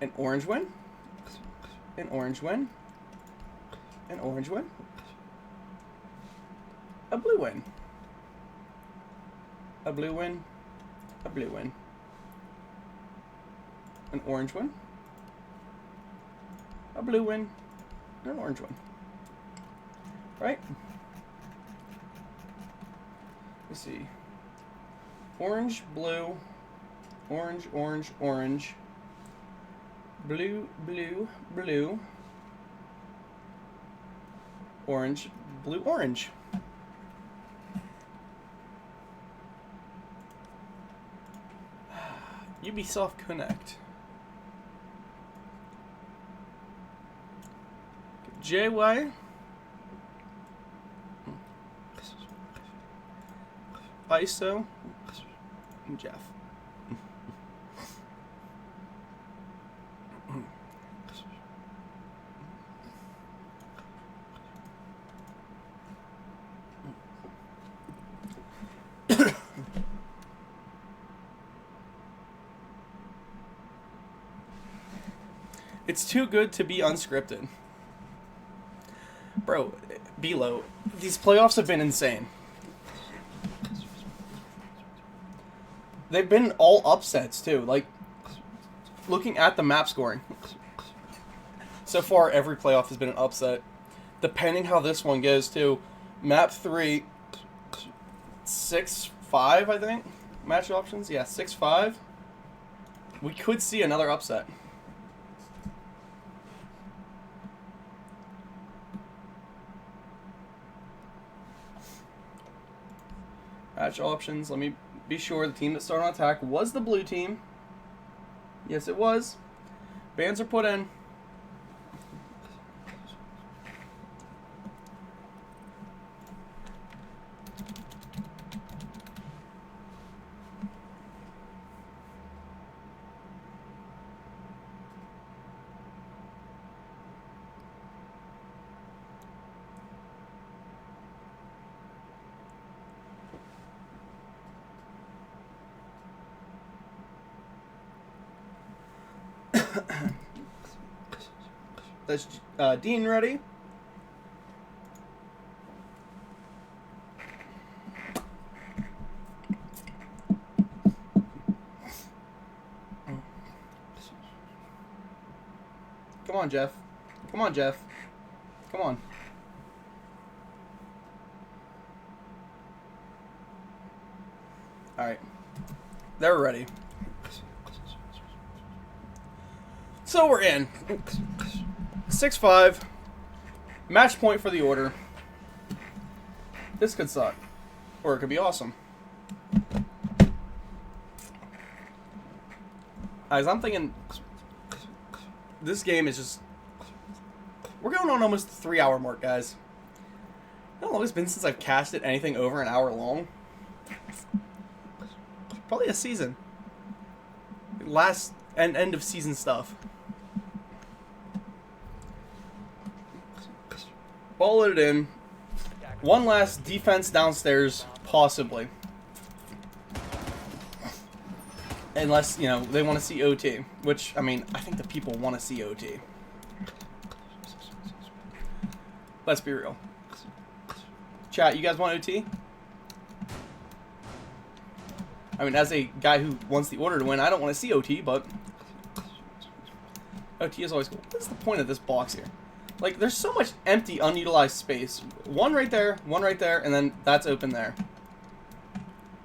An orange win, an orange win, an orange win, a blue win. A blue win. A blue win. An orange win. A blue win. An orange win. Right? Let's see. Orange, blue. Orange, orange, orange. Blue, blue, blue. Orange, blue, orange. Ubisoft Connect. JY. ISO. And Jeff. It's too good to be unscripted. Bro, Below, these playoffs have been insane. They've been all upsets, too. Like, looking at the map scoring. So far, every playoff has been an upset. Depending how this one goes, too. Map 3, 6-5, I think. Match options, yeah, 6-5. We could see another upset. Match options, let me be sure the team that started on attack was the blue team. Yes, it was. Bans are put in. That's Dean ready. Come on, Jeff. Come on, Jeff. Come on. All right. They're ready. So we're in. 6-5. Match point for the order. This could suck. Or it could be awesome. Guys, I'm thinking this game is just... We're going on almost the 3-hour mark, guys. How long it's been since I've casted anything over an hour long? Probably a season. Last and end of season stuff. Ball it in. One last defense downstairs, possibly. Unless, you know, they want to see OT. Which, I mean, I think the people want to see OT. Let's be real. Chat, you guys want OT? I mean, as a guy who wants the order to win, I don't want to see OT, but... OT is always cool. What's the point of this box here? Like, there's so much empty, unutilized space. One right there, and then that's open there.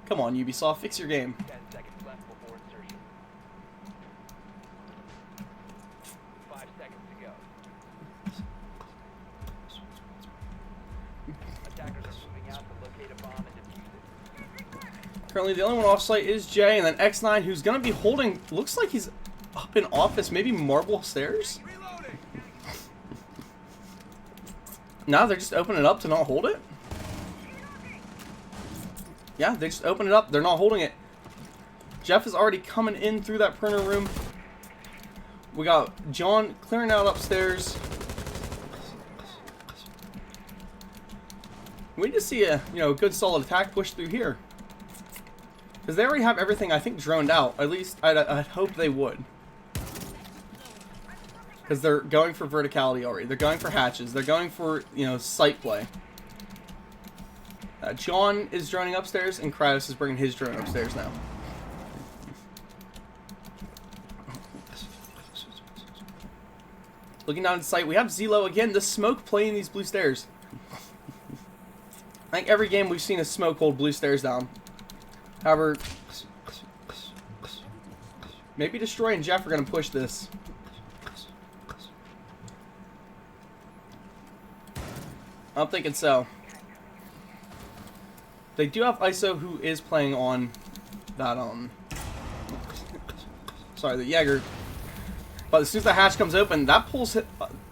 Come on, Ubisoft, fix your game. 10 seconds left before insertion. 5 seconds to go. Attackers are moving out to locate a bomb and defuse it. Currently, the only one off-site is Jay, and then X9, who's going to be holding... Looks like he's up in office, maybe marble stairs? Now they're just opening it up to not hold it? Yeah, they just open it up. They're not holding it. Jeff is already coming in through that printer room. We got John clearing out upstairs. We need to see a good solid attack push through here. Because they already have everything, I think, droned out. At least, I'd hope they would. Because they're going for verticality already. They're going for hatches. They're going for, sight play. John is droning upstairs, and Kryos is bringing his drone upstairs now. Looking down at the site, we have Zelo again. The smoke playing these blue stairs. I think every game we've seen a smoke hold blue stairs down. However, maybe Destroy and Jeff are going to push this. I'm thinking so. They do have ISO, who is playing on that, sorry, the Jaeger. But as soon as the hatch comes open, that pulls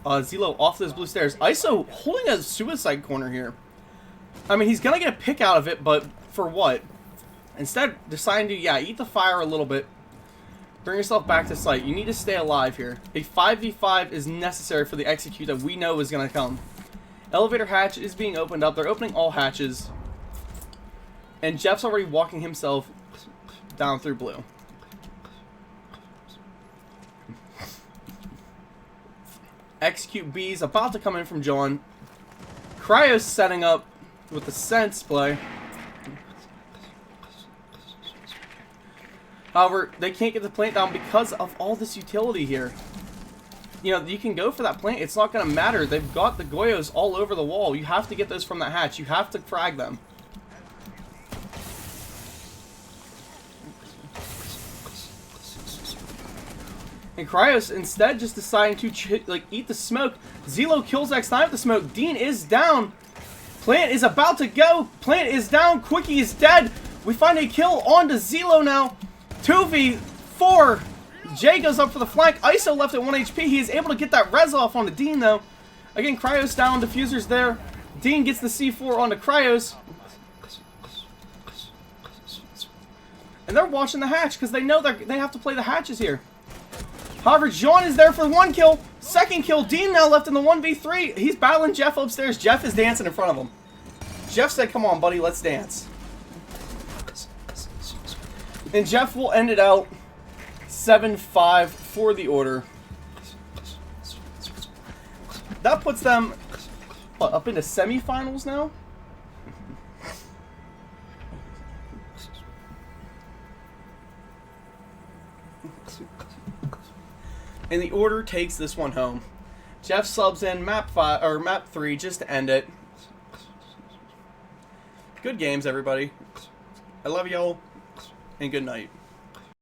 Zelo off those blue stairs. ISO holding a suicide corner here. I mean, he's going to get a pick out of it, but for what? Instead, deciding to, yeah, eat the fire a little bit. Bring yourself back to site. You need to stay alive here. A 5v5 is necessary for the execute that we know is going to come. Elevator hatch is being opened up. They're opening all hatches. And Jeff's already walking himself down through blue. Execute B is about to come in from John. Kryos setting up with the sense play. However, they can't get the plant down because of all this utility here. You know, you can go for that plant. It's not going to matter. They've got the Goyos all over the wall. You have to get those from that hatch. You have to frag them. And Kryos instead just deciding to eat the smoke. Zelo kills next time with the smoke. Dean is down. Plant is about to go. Plant is down. Quickie is dead. We find a kill on to Zelo now. 2v4. Jay goes up for the flank. ISO left at 1 HP. He is able to get that res off onto Dean though. Again, Kryos down. Diffuser's there. Dean gets the C4 onto Kryos. And they're watching the hatch because they know they have to play the hatches here. However, John is there for 1 kill. 2nd kill. Dean now left in the 1v3. He's battling Jeff upstairs. Jeff is dancing in front of him. Jeff said, come on, buddy, let's dance. And Jeff will end it out 7-5 for the order. That puts them up into semifinals now. And the order takes this one home. Jeff subs in map 5 or map 3 just to end it. Good games, everybody. I love y'all, and good night.